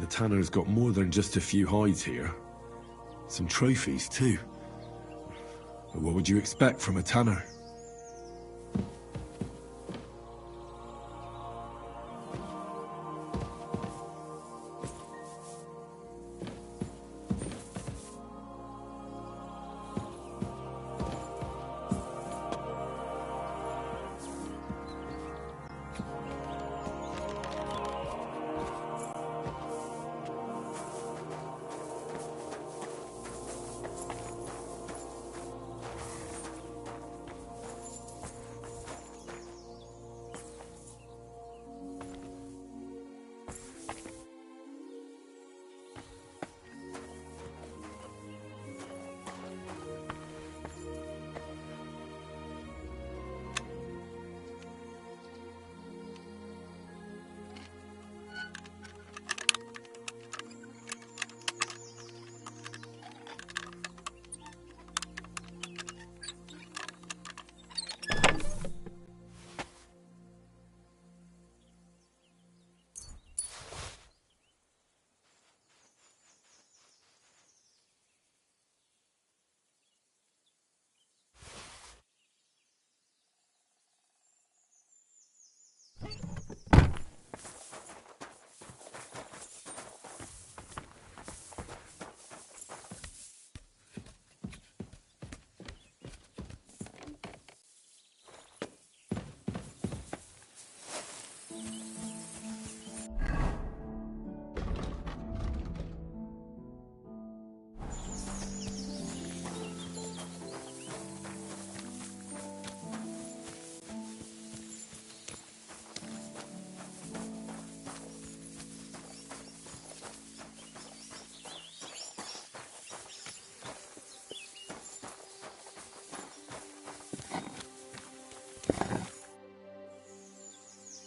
The Tanner's got more than just a few hides here. Some trophies, too. But what would you expect from a Tanner?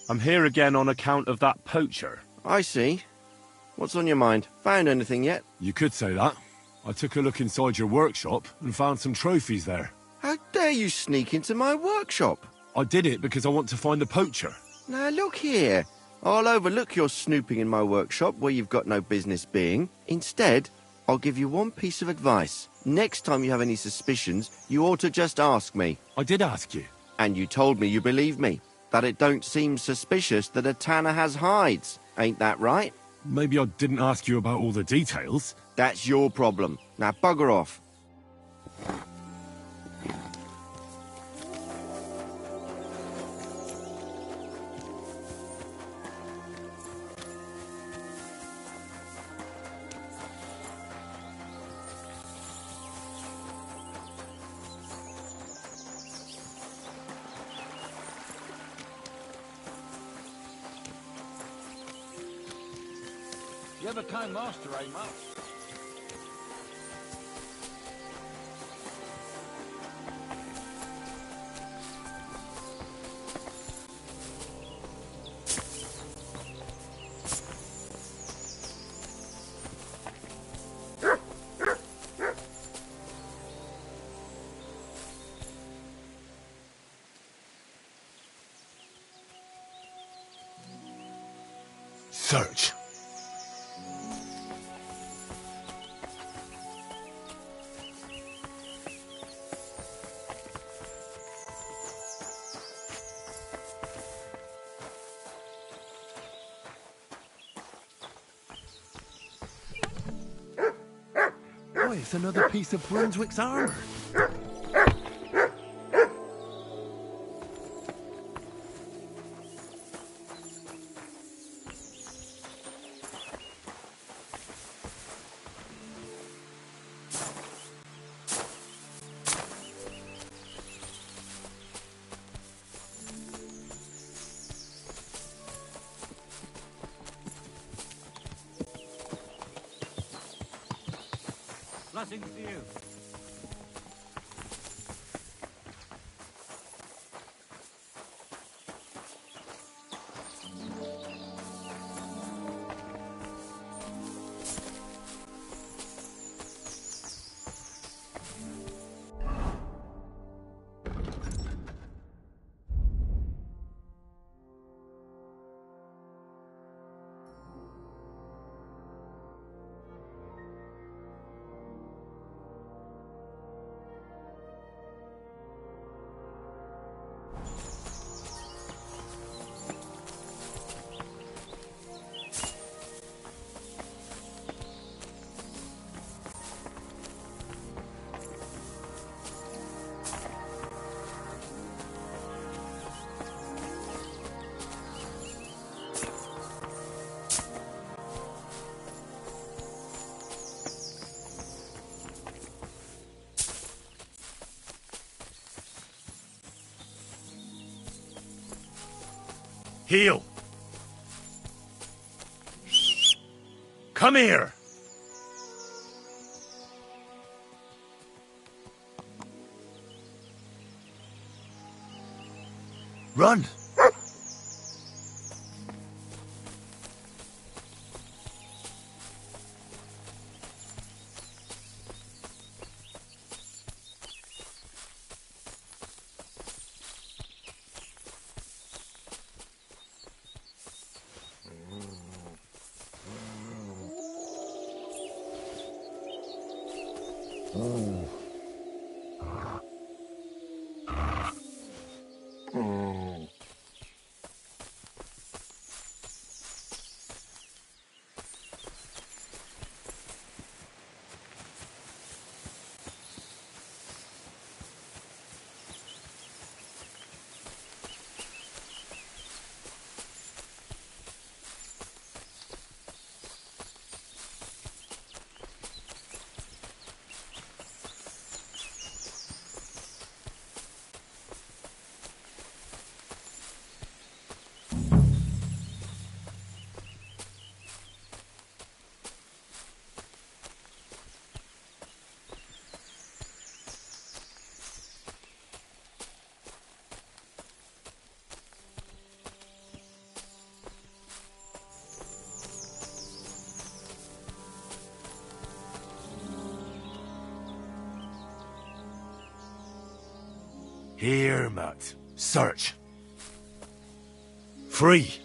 I'm here again on account of that poacher. I see. What's on your mind? Found anything yet? You could say that. I took a look inside your workshop and found some trophies there. How dare you sneak into my workshop? I did it because I want to find the poacher. Now look here. I'll overlook your snooping in my workshop where you've got no business being. Instead, I'll give you one piece of advice. Next time you have any suspicions, you ought to just ask me. I did ask you. And you told me you believe me. That it don't seem suspicious that a tanner has hides. Ain't that right? Maybe I didn't ask you about all the details. That's your problem. Now bugger off. You have a kind master, eh, Mark? Search. Oh, it's another piece of Brunswick's armor. Blessings to you. Heel. Come here. Run. Here, Matt. Search. Free.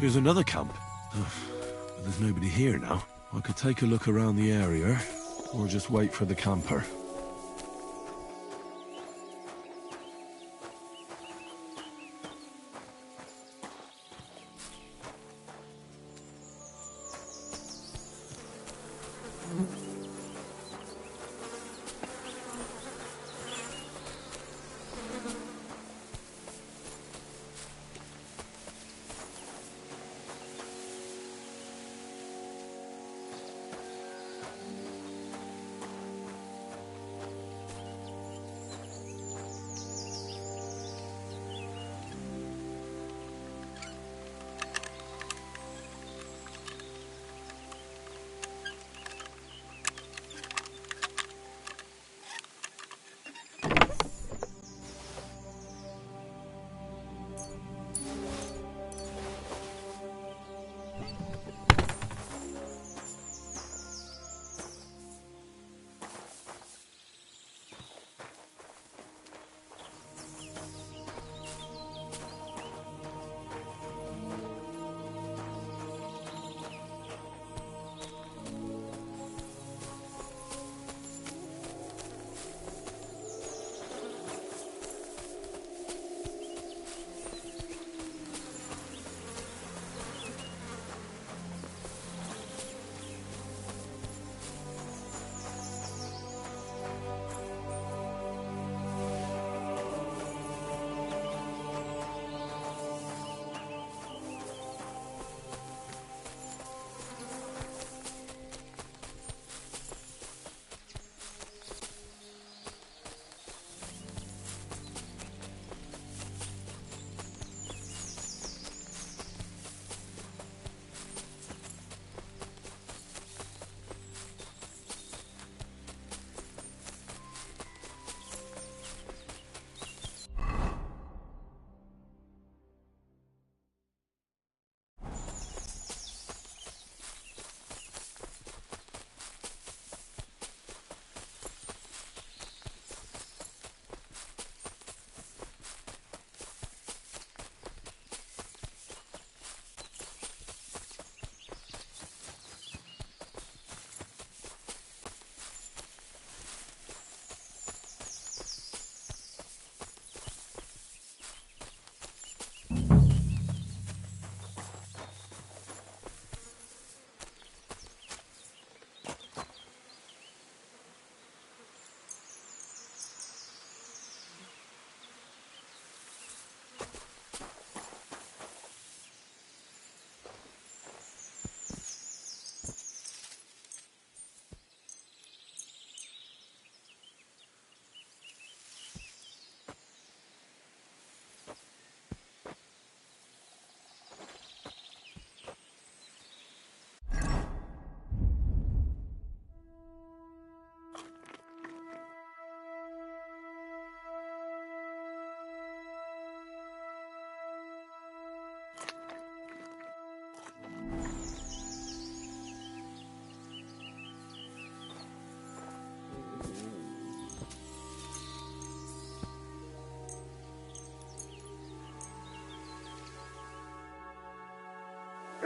Here's another camp. But there's nobody here now. I could take a look around the area, or just wait for the camper.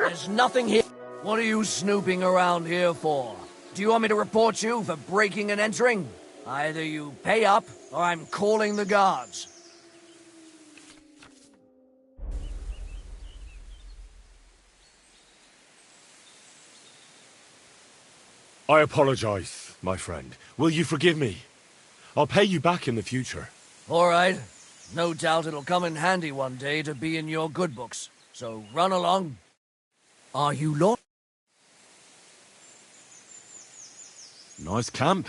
There's nothing here. What are you snooping around here for? Do you want me to report you for breaking and entering? Either you pay up, or I'm calling the guards. I apologize, my friend. Will you forgive me? I'll pay you back in the future. All right. No doubt it'll come in handy one day to be in your good books. So run along. Are you lost? Nice camp.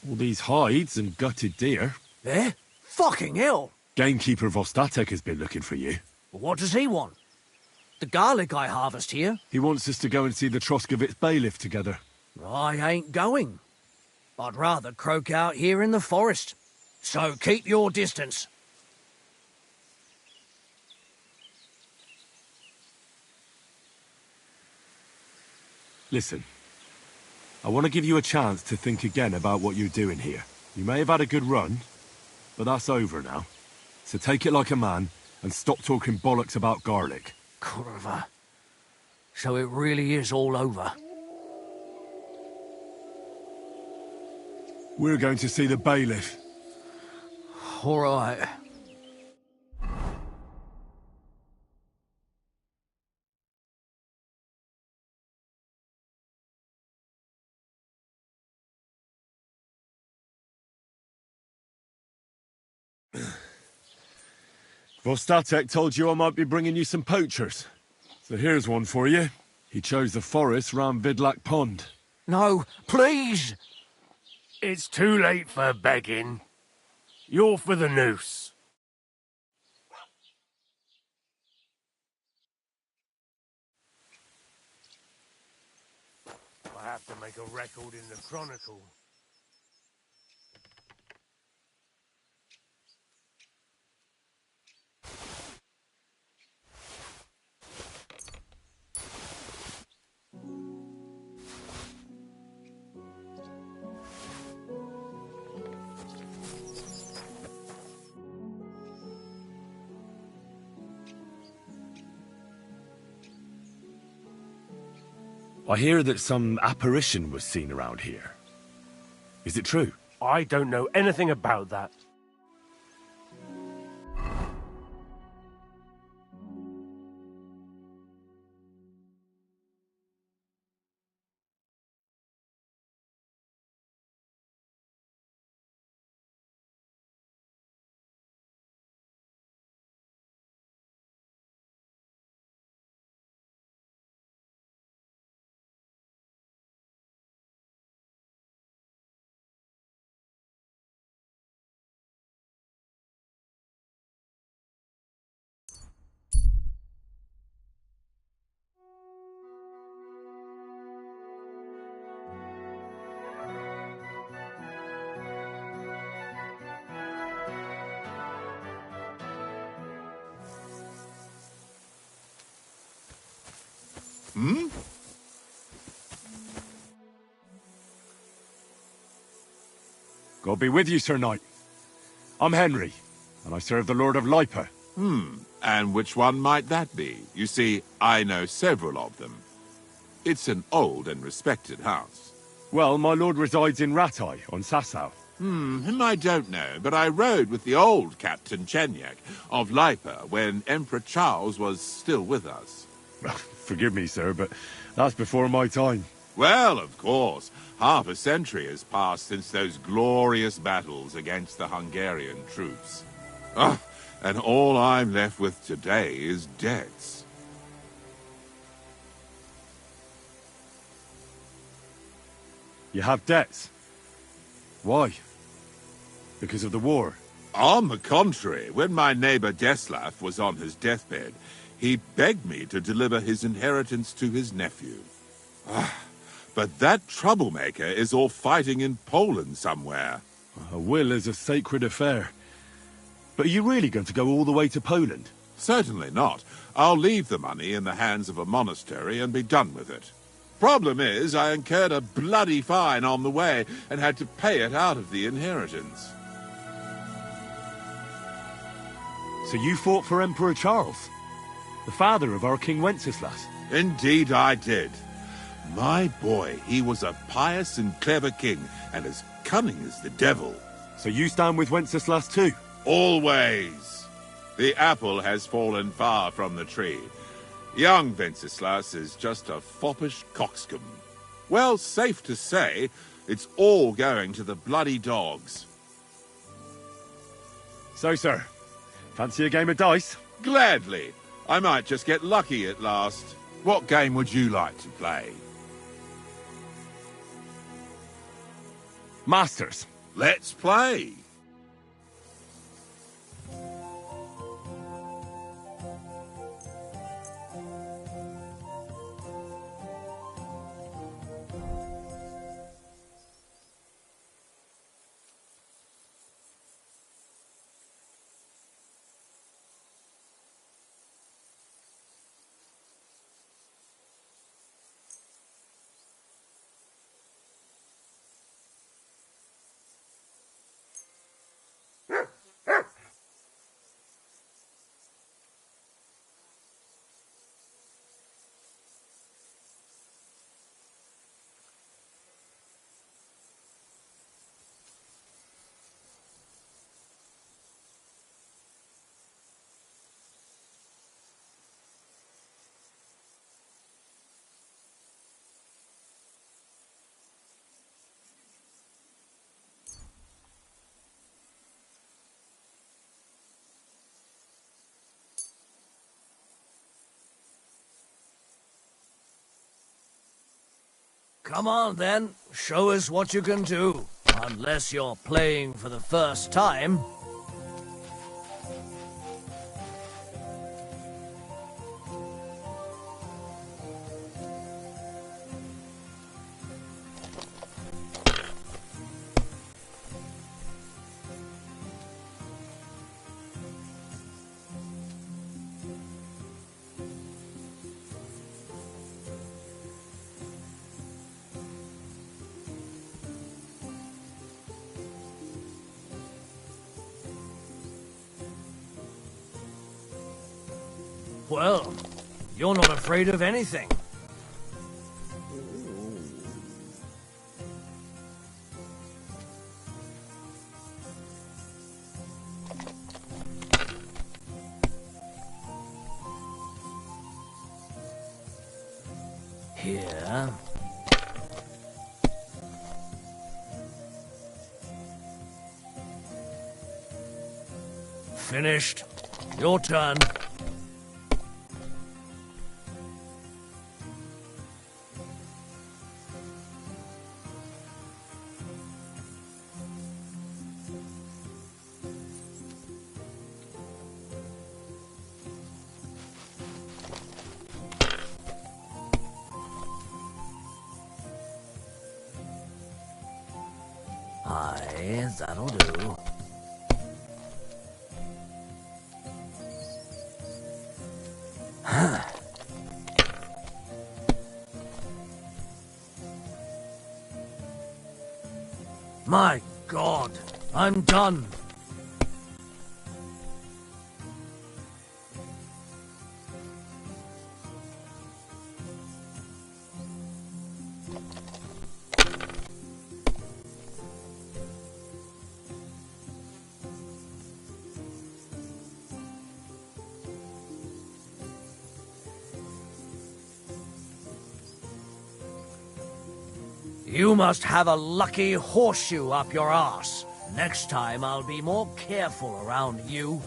All these hides and gutted deer. Eh? Fucking hell! Gamekeeper Vostatek has been looking for you. What does he want? The garlic I harvest here? He wants us to go and see the Troskovitz bailiff together. I ain't going. I'd rather croak out here in the forest. So keep your distance. Listen, I want to give you a chance to think again about what you're doing here. You may have had a good run, but that's over now. So take it like a man and stop talking bollocks about garlic. Kurva. So it really is all over. We're going to see the bailiff. All right. Vostatek told you I might be bringing you some poachers. So here's one for you. He chose the forest round Vidlak Pond. No, please! It's too late for begging. You're for the noose. I have to make a record in the Chronicle. I hear that some apparition was seen around here. Is it true? I don't know anything about that. Hmm? God be with you, Sir Knight. I'm Henry, and I serve the Lord of Lipa. And which one might that be? You see, I know several of them. It's an old and respected house. Well, my lord resides in Ratai, on Sasau. Him I don't know, but I rode with the old Captain Chenyak of Lipa when Emperor Charles was still with us. Forgive me, sir, but that's before my time. Well, of course. Half a century has passed since those glorious battles against the Hungarian troops. And all I'm left with today is debts. You have debts? Why? Because of the war? On the contrary, when my neighbor Deslav was on his deathbed, he begged me to deliver his inheritance to his nephew. But that troublemaker is all fighting in Poland somewhere. A will is a sacred affair. But are you really going to go all the way to Poland? Certainly not. I'll leave the money in the hands of a monastery and be done with it. Problem is, I incurred a bloody fine on the way and had to pay it out of the inheritance. So you fought for Emperor Charles? The father of our King Wenceslas. Indeed I did. My boy, he was a pious and clever king, and as cunning as the devil. So you stand with Wenceslas too? Always. The apple has fallen far from the tree. Young Wenceslas is just a foppish coxcomb. Well, safe to say, it's all going to the bloody dogs. So, sir, fancy a game of dice? Gladly. I might just get lucky at last. What game would you like to play? Masters. Let's play. Come on, then. Show us what you can do. Unless you're playing for the first time. Well, you're not afraid of anything. Here. Finished. Your turn. Aye, that'll do. My God, I'm done. You must have a lucky horseshoe up your arse. Next time I'll be more careful around you.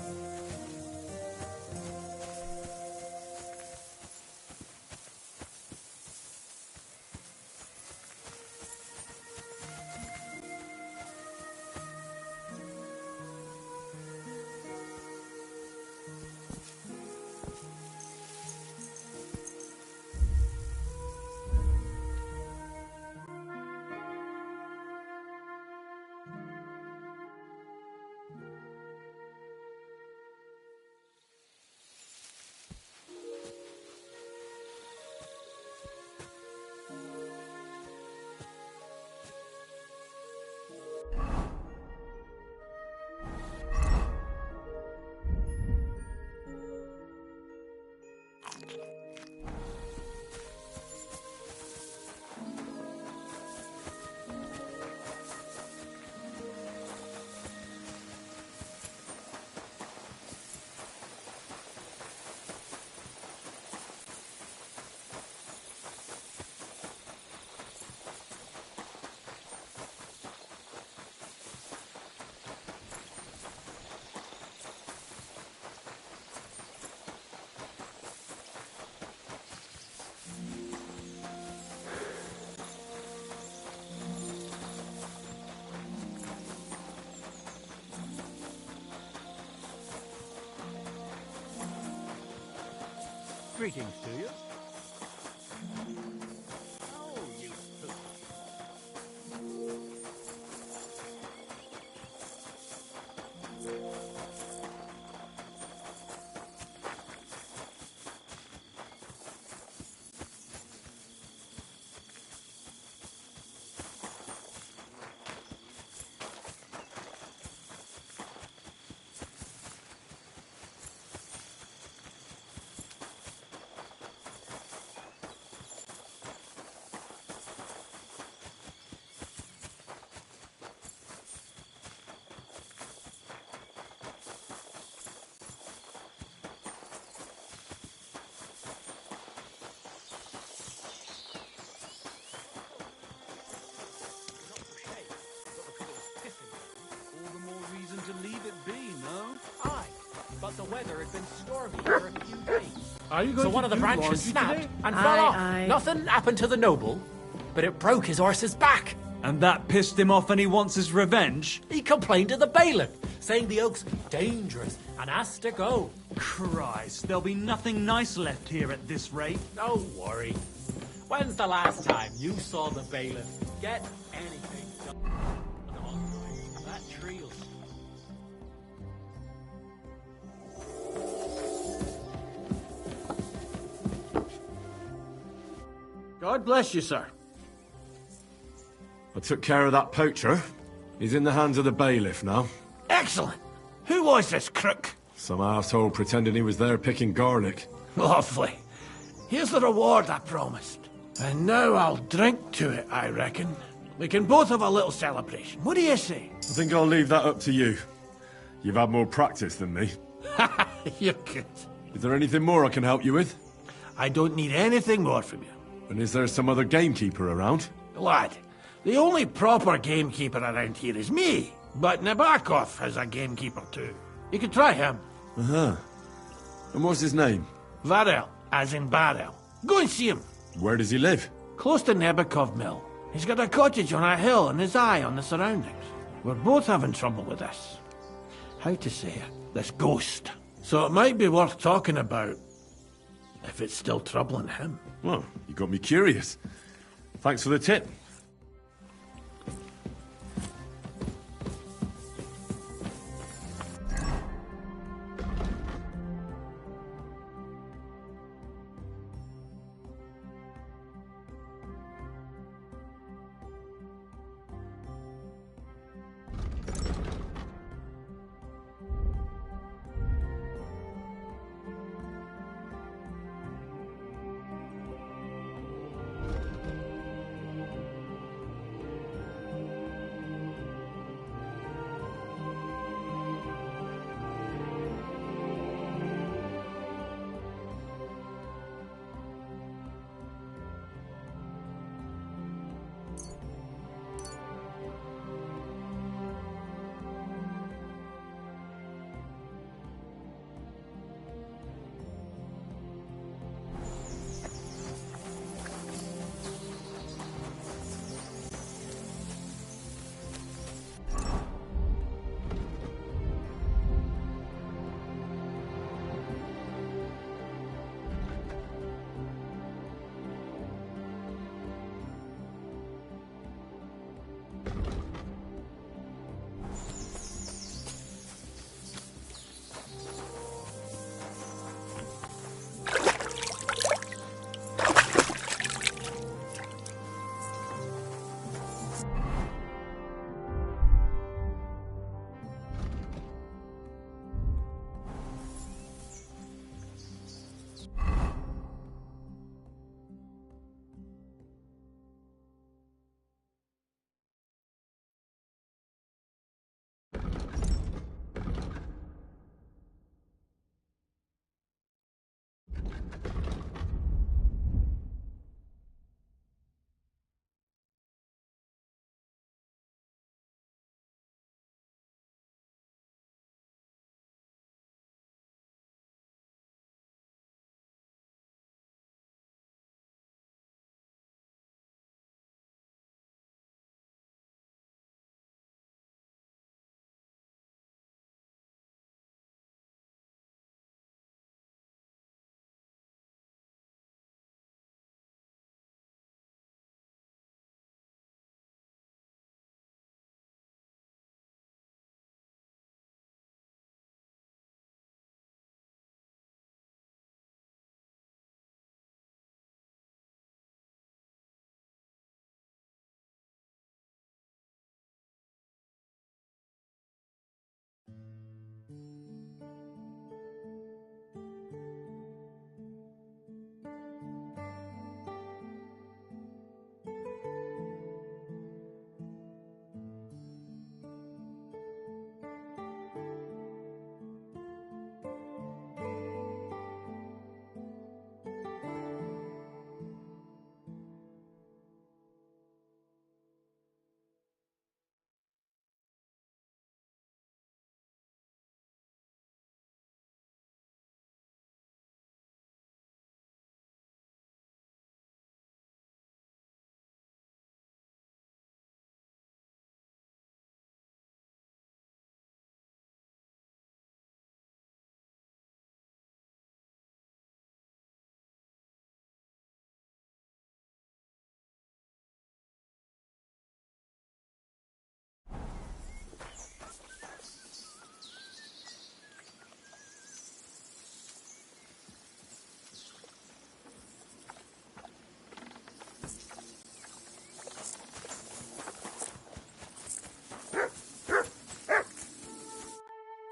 Greetings to you. Oh, you fool. All the more reason to leave it be, no? Aye, but the weather had been stormy for a few days. Are you So one of the branches snapped today? and fell off. Nothing happened to the noble, but it broke his horse's back. And that pissed him off and he wants his revenge? He complained to the bailiff, saying the oak's dangerous and has to go. Christ, there'll be nothing nice left here at this rate. Don't worry. When's the last time you saw the bailiff get anything done? That tree'll... God bless you, sir. I took care of that poacher. He's in the hands of the bailiff now. Excellent. Who was this crook? Some asshole pretending he was there picking garlic. Lovely. Here's the reward I promised. And now I'll drink to it, I reckon. We can both have a little celebration. What do you say? I think I'll leave that up to you. You've had more practice than me. You're good. Is there anything more I can help you with? I don't need anything more from you. And is there some other gamekeeper around? Lad, the only proper gamekeeper around here is me. But Nabokov has a gamekeeper too. You could try him. Uh-huh. And what's his name? Varel, as in barrel. Go and see him. Where does he live? Close to Nebokov Mill. He's got a cottage on a hill and his eye on the surroundings. We're both having trouble with this. How to say it? This ghost. So it might be worth talking about if it's still troubling him. Well, you got me curious. Thanks for the tip.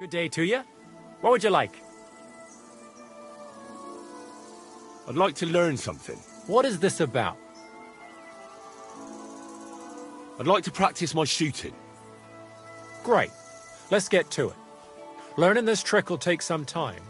Good day to you. What would you like? I'd like to learn something. What is this about? I'd like to practice my shooting. Great. Let's get to it. Learning this trick will take some time.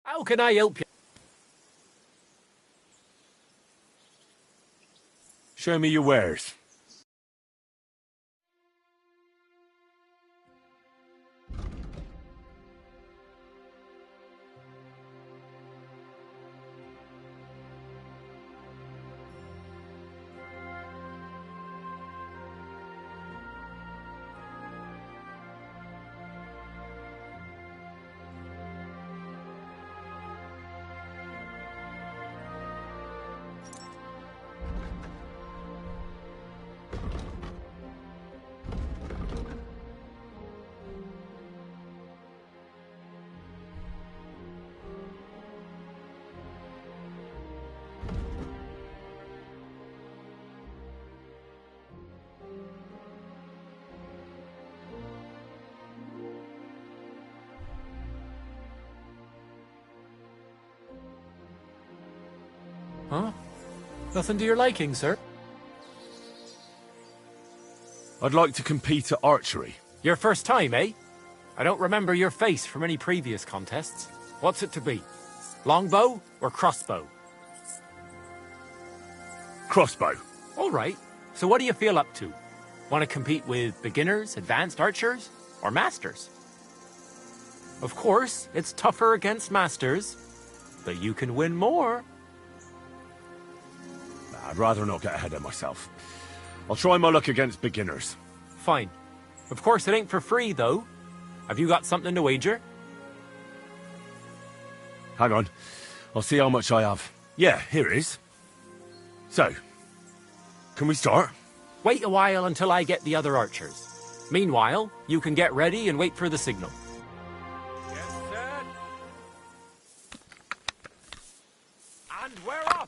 How can I help you? Show me your wares. Huh? Nothing to your liking, sir? I'd like to compete at archery. Your first time, eh? I don't remember your face from any previous contests. What's it to be? Longbow or crossbow? Crossbow. All right. So what do you feel up to? Want to compete with beginners, advanced archers, or masters? Of course, it's tougher against masters, but you can win more. I'd rather not get ahead of myself. I'll try my luck against beginners. Fine. Of course, it ain't for free, though. Have you got something to wager? Hang on. I'll see how much I have. Yeah, here it is. So, can we start? Wait a while until I get the other archers. Meanwhile, you can get ready and wait for the signal. Yes, sir. And we're off.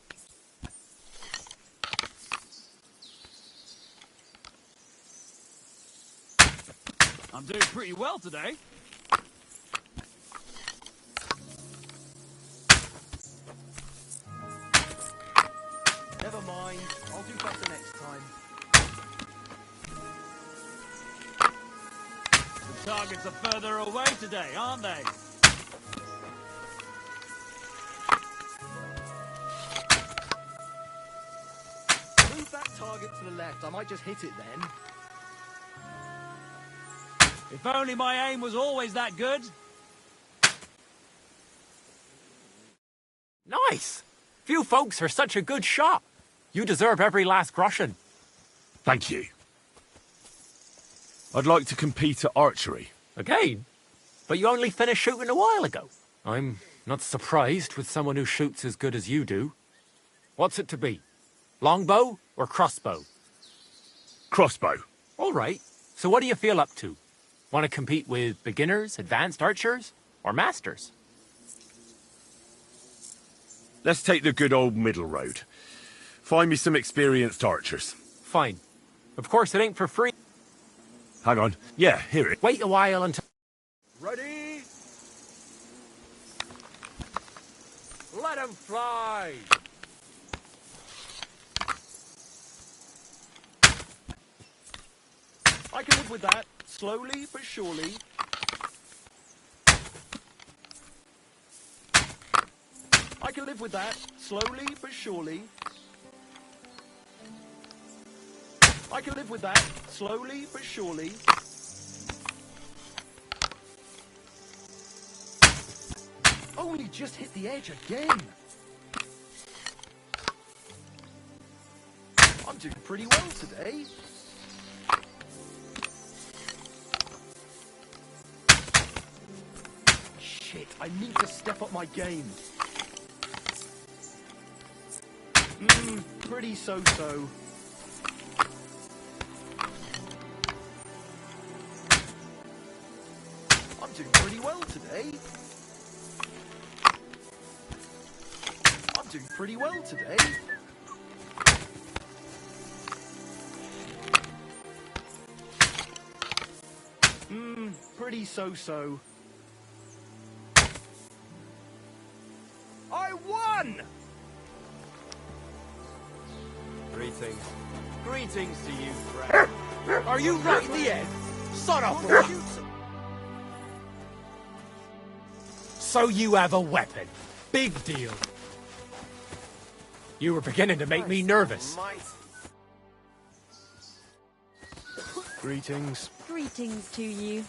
I'm doing pretty well today. Never mind. I'll do better next time. The targets are further away today, aren't they? Move that target to the left. I might just hit it then. If only my aim was always that good. Nice! Few folks are such a good shot. You deserve every last groschen. Thank you. I'd like to compete at archery. Again? But you only finished shooting a while ago. I'm not surprised with someone who shoots as good as you do. What's it to be? Longbow or crossbow? Crossbow. All right. So what do you feel up to? Want to compete with beginners, advanced archers, or masters? Let's take the good old middle road. Find me some experienced archers. Fine. Of course, it ain't for free. Hang on. Yeah, here it is. Wait a while until... Ready? Let 'em fly! I can live with that. Slowly but surely. I can live with that. Slowly but surely. I can live with that. Slowly but surely. Only just hit the edge again. I'm doing pretty well today. Shit, I need to step up my game. Pretty so-so. doing pretty well today. I'm doing pretty well today. Pretty so-so. I won! Greetings. Greetings to you, friend. Are you right in the head? Son of a... So you have a weapon. Big deal. You were beginning to make me nervous. Greetings. Greetings to you.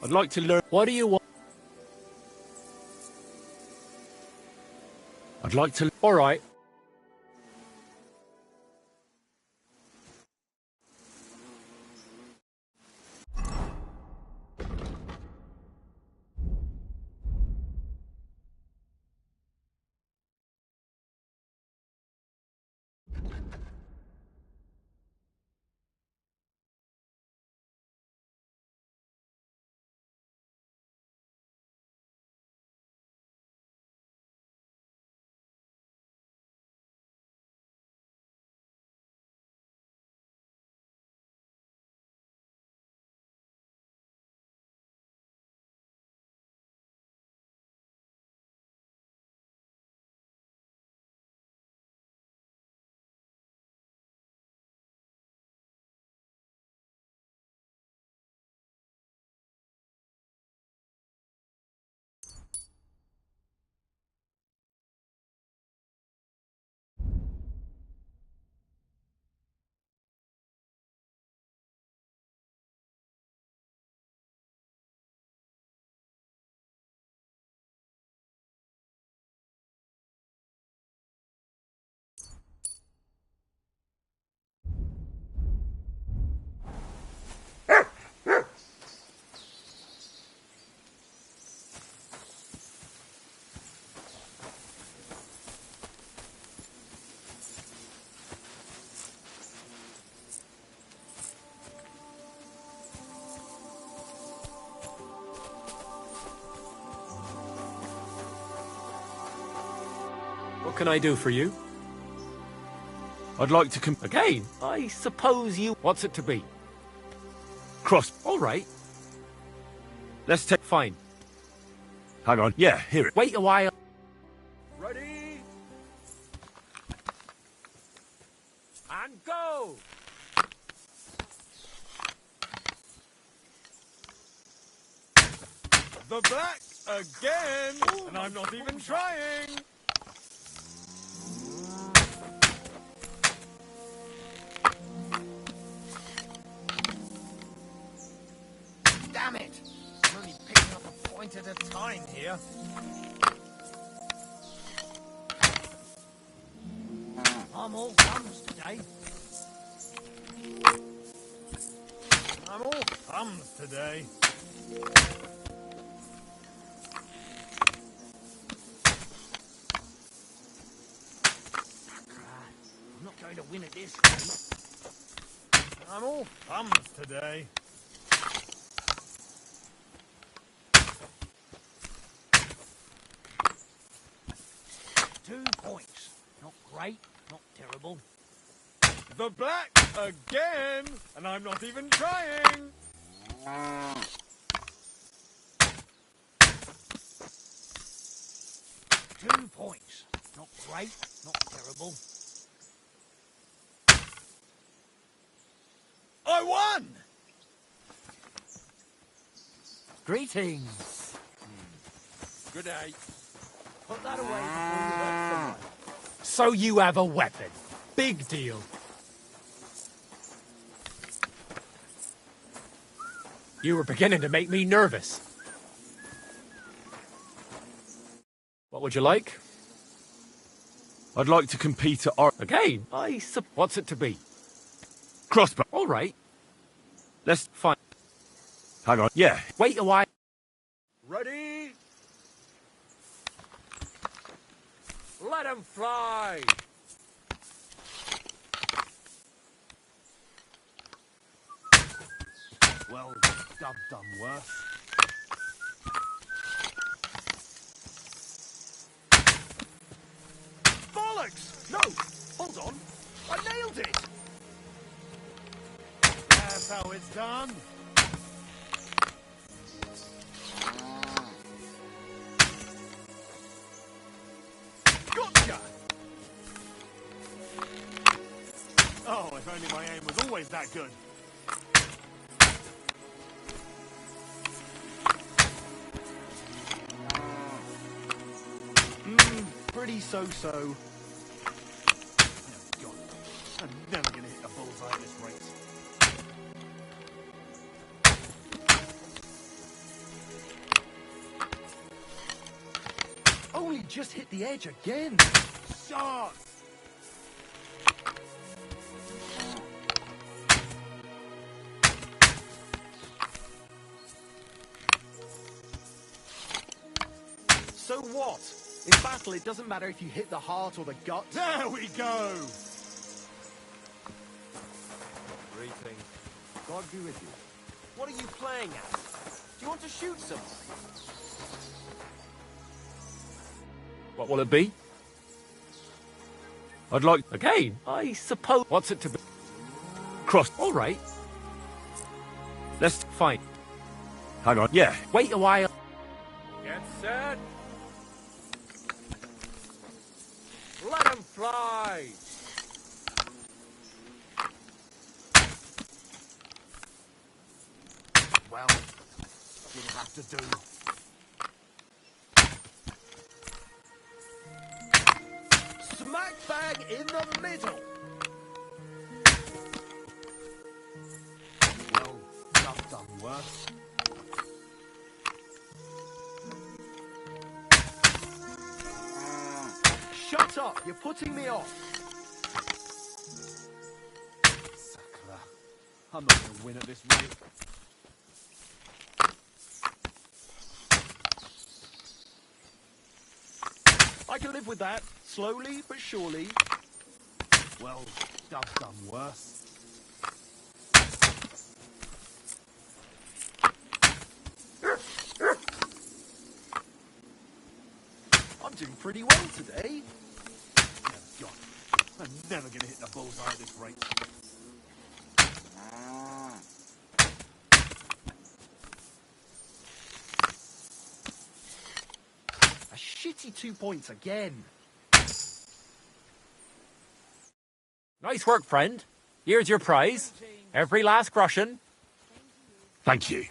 I'd like to learn... What do you want? I'd like to... All right. What can I do for you? I'd like to Again, I suppose you... What's it to be? Cross. All right. Let's take... Fine. Hang on. Yeah, hear it. Wait a while. Ready? And go! The black again! And I'm not even trying! Damn it! I'm only picking up a point at a time here. I'm all thumbs today. I'm all thumbs today. I'm not going to win at this rate. I'm all thumbs today. Points. Not great, not terrible. The black again! And I'm not even trying! 2 points. Not great, not terrible. I won! Greetings. Good day. Put that away before you hurt someone. So you have a weapon. Big deal. You were beginning to make me nervous. What would you like? I'd like to compete at art. Again, what's it to be? Crossbow. All right. Let's... Fine. Hang on. Yeah. Wait a while. Ready? Let him fly. Well, I've done worse. Bollocks! No! Hold on! I nailed it! That's how it's done. Gotcha! Oh, if only my aim was always that good. Pretty so-so. Oh, God. I'm never gonna hit a bullseye at this rate. Only just hit the edge again. Shot! So what? In battle, it doesn't matter if you hit the heart or the gut. There we go! Greetings. God be with you. What are you playing at? Do you want to shoot someone? What will it be? I'd like... Again, I suppose... What's it to be? Cross. All right. Let's fight. Hang on. Yeah. Wait a while. Get set. Let him fly. Well, it'll have to do. Smack bang in the middle! Well, I've done worse. Shut up! You're putting me off. Sakra. I'm not gonna win at this rate. I can live with that. Slowly but surely. Well, I've done worse. I'm doing pretty well today. Oh, God. I'm never gonna hit the bullseye at this rate. A shitty 2 points again. Nice work, friend. Here's your prize. Every last groschen. Thank you.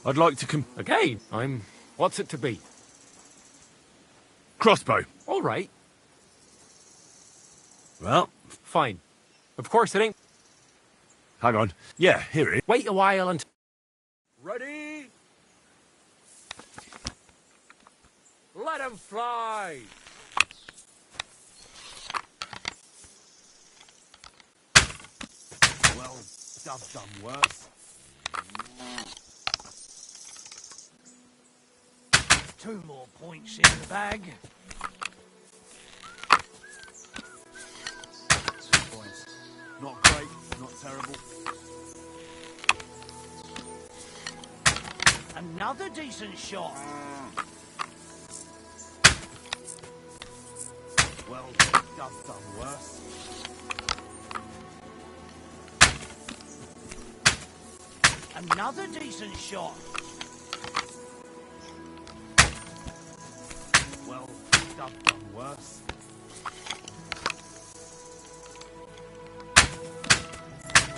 I'd like to Again, I'm... What's it to be? Crossbow. All right. Well, fine. Of course it ain't... Hang on. Yeah, here it is. Wait a while and... Ready? Let him fly. Well, I've done worse. 2 more points in the bag. 2 points. Not great, not terrible. Another decent shot. Well, I've done worse. Another decent shot. Well, I've done worse.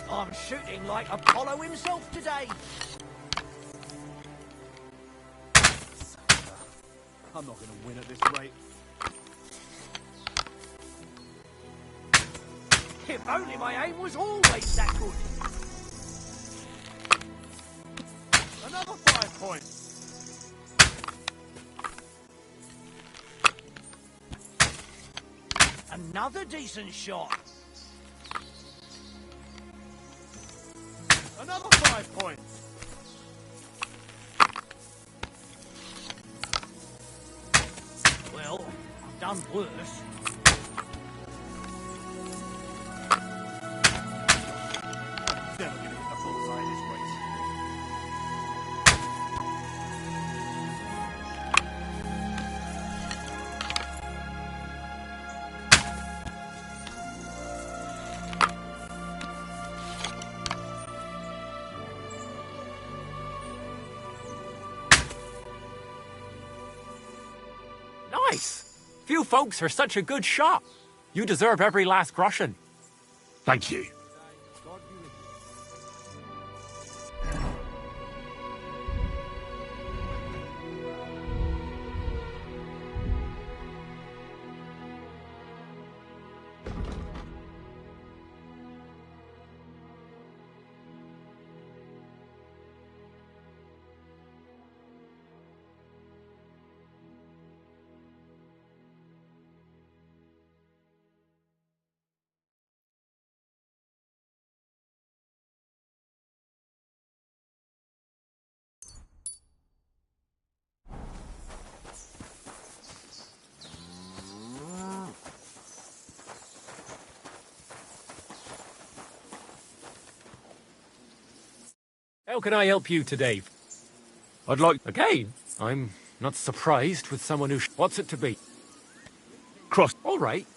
I'm shooting like Apollo himself today. I'm not going to win at this rate. If only my aim was always that good. Another 5 points. Another decent shot. Another 5 points. Well, I've done worse. Never going to hit the bullseye at this rate. Nice! Few folks are such a good shot. You deserve every last groschen. Thank you. How can I help you today? I'd like... Again, I'm not surprised with someone who... What's it to be? Cross. All right.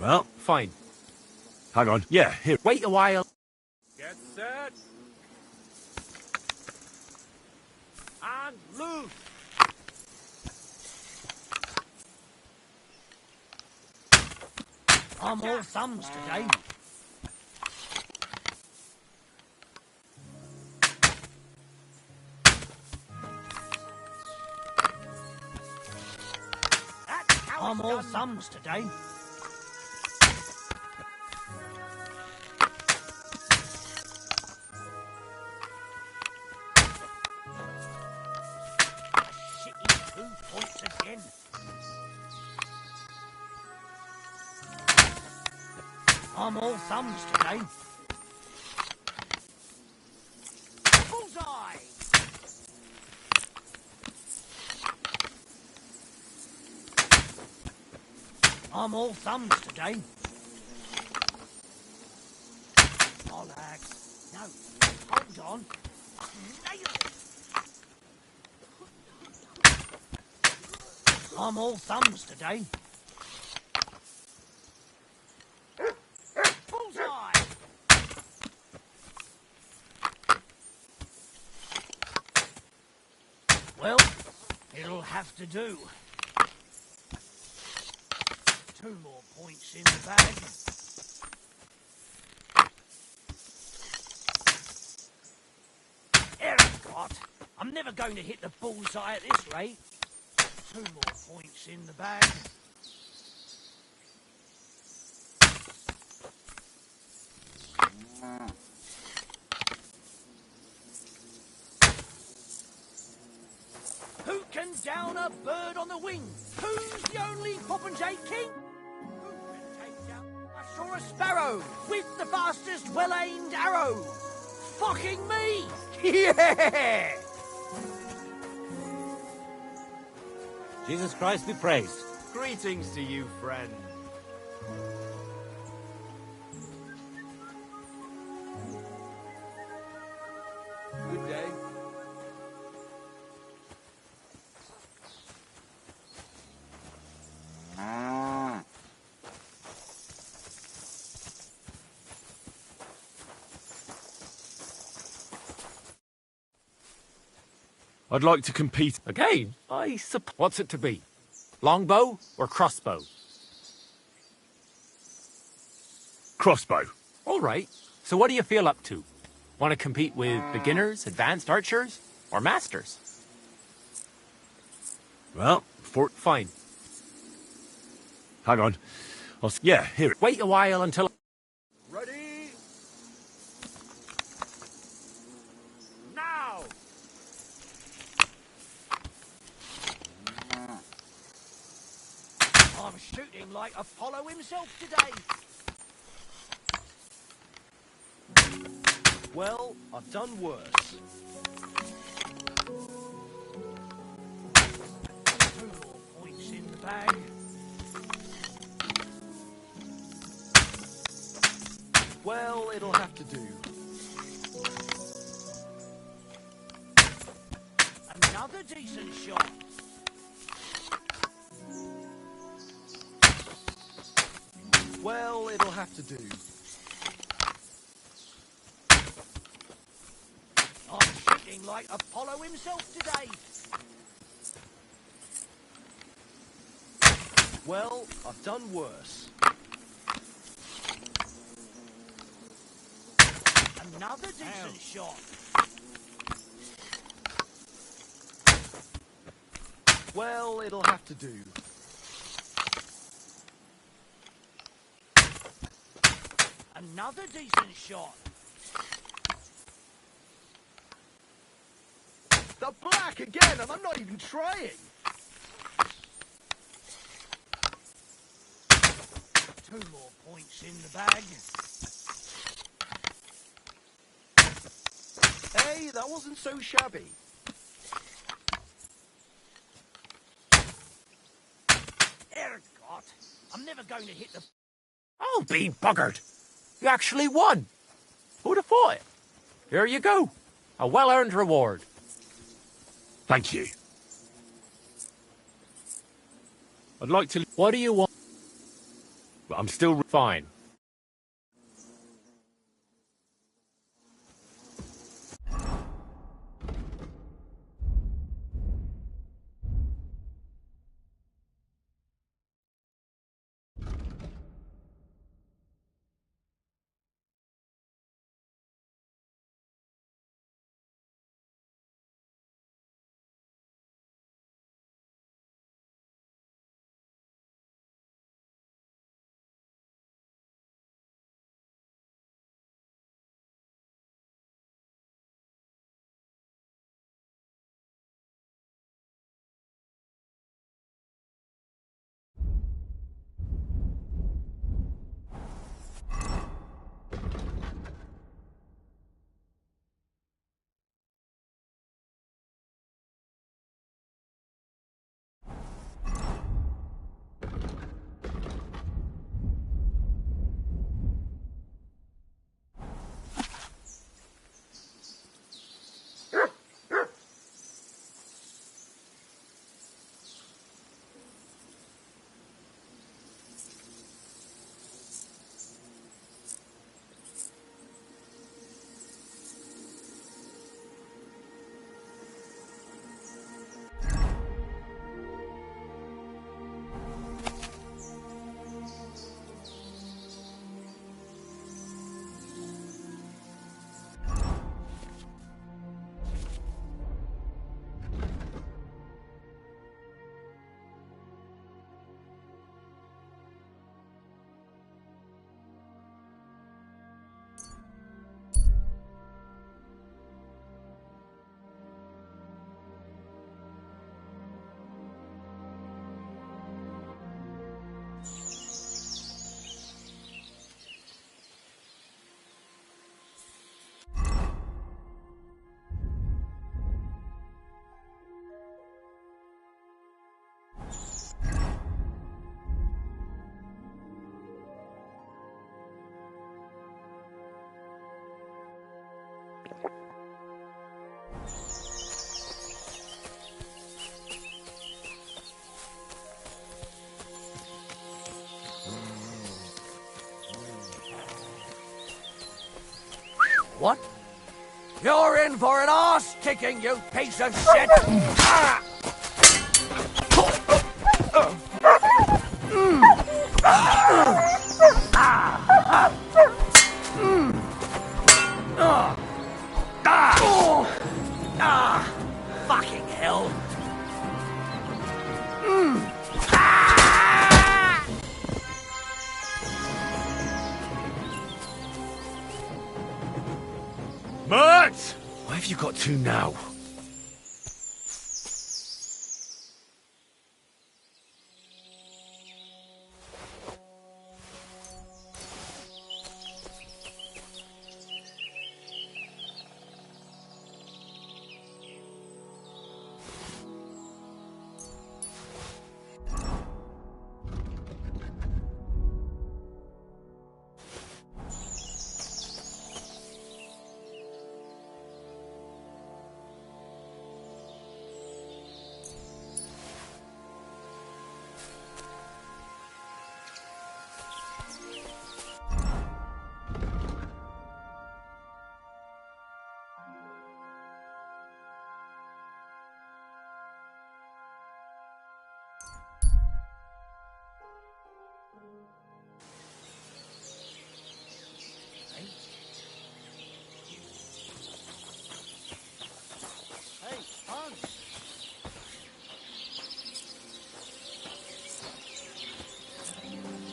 Well, fine. Hang on. Yeah, here. Wait a while. Get set. And loose. I'm all thumbs today. I'm all thumbs today. Shitty 2 points again. I'm all thumbs today. Bullseye! I'm all thumbs today. Bollocks. No, hold on. Nailed it. I'm all thumbs today. Bullseye! Well, it'll have to do. 2 more points in the bag. Ericott, I'm never going to hit the bullseye at this rate. 2 more points in the bag. Who can down a bird on the wing? Who's the only Popinjay king? Who can take down... I saw a sparrow with the fastest well-aimed arrow. Fucking me! Yeah! Jesus Christ be praised. Greetings to you, friend. Good day. I'd like to compete. Again, I suppose. What's it to be? Longbow or crossbow? Crossbow. All right. So what do you feel up to? Want to compete with beginners, advanced archers, or masters? Well, Fine. Hang on. Yeah, here it. Wait a while until... Ready? Now! I'm shooting like Apollo himself today. Well, I've done worse. 2 more points in the bag. Well, it'll have to do. Another decent shot. Well, it'll have to do. I'm shooting like Apollo himself today. Well, I've done worse. Another decent shot. Well, it'll have to do. Another decent shot. The black again, and I'm not even trying. 2 more points in the bag. Hey, that wasn't so shabby. Ergot, I'm never going to hit the... Oh, be buggered. You actually won. Who'd have thought it? Here you go. A well-earned reward. Thank you. I'd like to... What do you want? But I'm still... Fine. What? You're in for an arse kicking, you piece of shit! Fucking hell! Mert! Why have you got to now?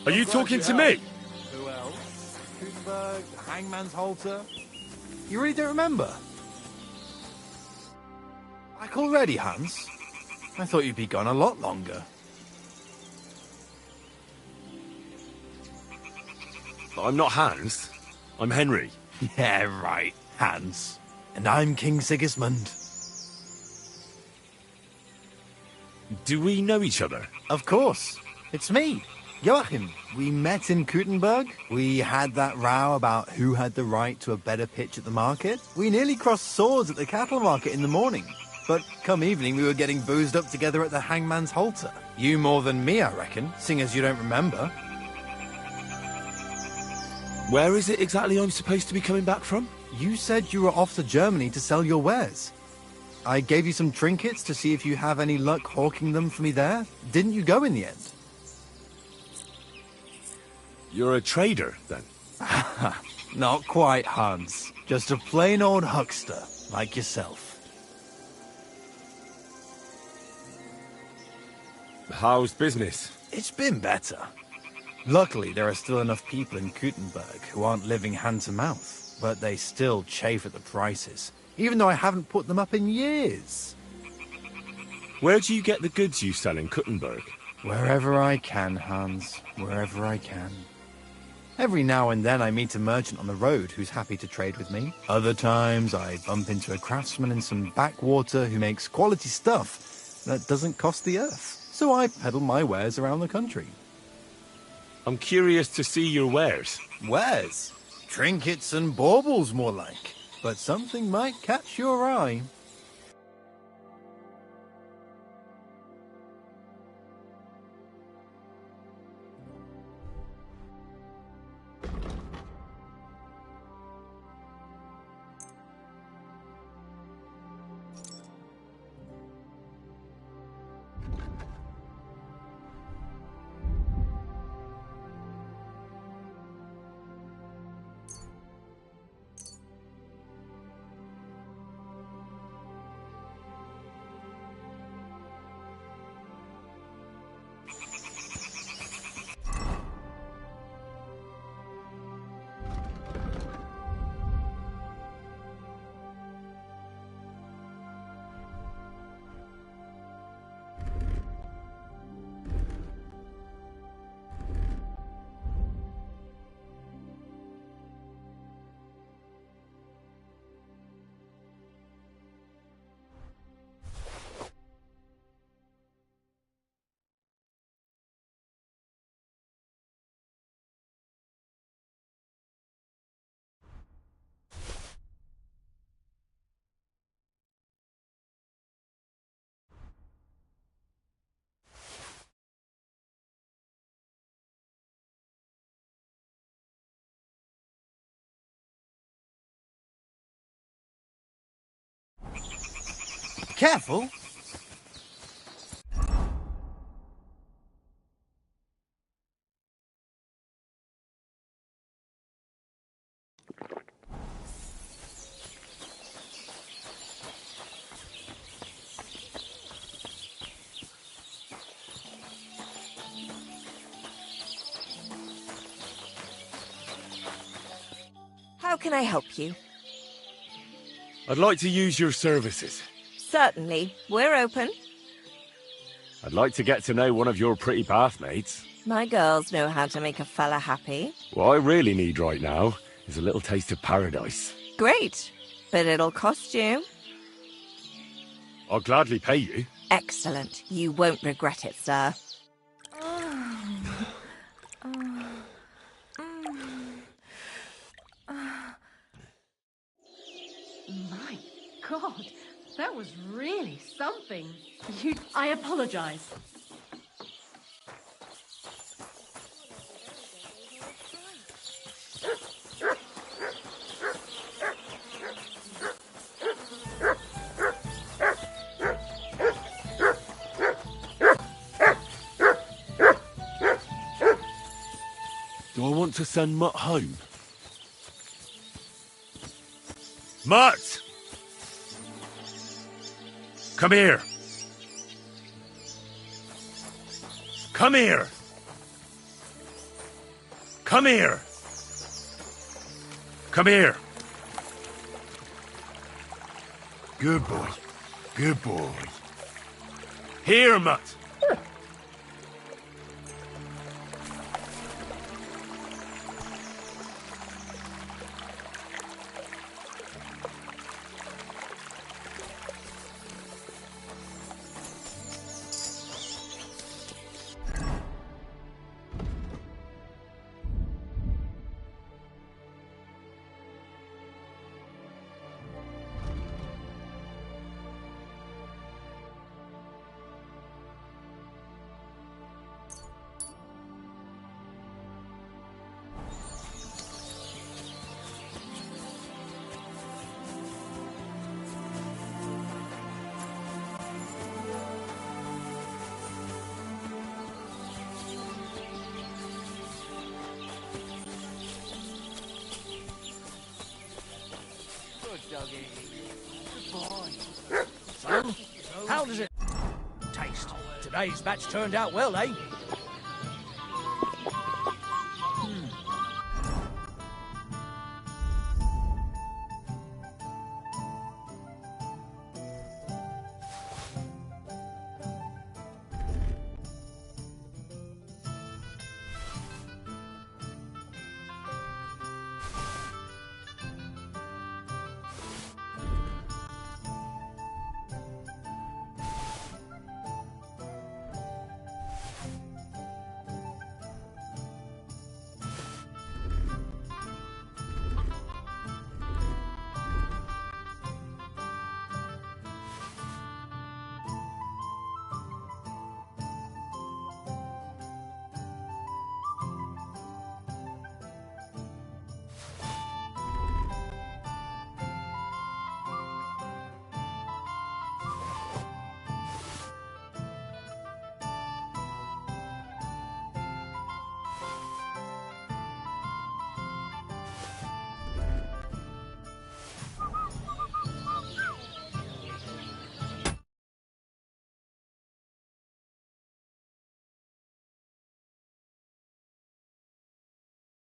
Are you talking to me? Who else? Gutenberg, the Hangman's Halter. You really don't remember? Back already, Hans? I thought you'd be gone a lot longer. I'm not Hans. I'm Henry. Yeah, right, Hans. And I'm King Sigismund. Do we know each other? Of course. It's me, Joachim. We met in Gutenberg. We had that row about who had the right to a better pitch at the market. We nearly crossed swords at the cattle market in the morning. But come evening, we were getting boozed up together at the Hangman's Halter. You more than me, I reckon, seeing as you don't remember. Where is it exactly I'm supposed to be coming back from? You said you were off to Germany to sell your wares. I gave you some trinkets to see if you have any luck hawking them for me there. Didn't you go in the end? You're a trader, then? Not quite, Hans. Just a plain old huckster, like yourself. How's business? It's been better. Luckily, there are still enough people in Gutenberg who aren't living hand to mouth, but they still chafe at the prices, even though I haven't put them up in years. Where do you get the goods you sell in Gutenberg? Wherever I can, Hans. Wherever I can. Every now and then I meet a merchant on the road who's happy to trade with me. Other times I bump into a craftsman in some backwater who makes quality stuff that doesn't cost the earth. So I peddle my wares around the country. I'm curious to see your wares. Wares? Trinkets and baubles, more like. But something might catch your eye. Careful. How can I help you? I'd like to use your services. Certainly. We're open. I'd like to get to know one of your pretty bathmates. My girls know how to make a fella happy. What I really need right now is a little taste of paradise. Great. But it'll cost you. I'll gladly pay you. Excellent. You won't regret it, sir. My God, that was really something. I apologize. Do I want to send Mutt home? Mutt! Come here! Come here! Come here! Come here! Good boy. Good boy. Here, Mutt! So, how does it taste? Today's batch turned out well, eh?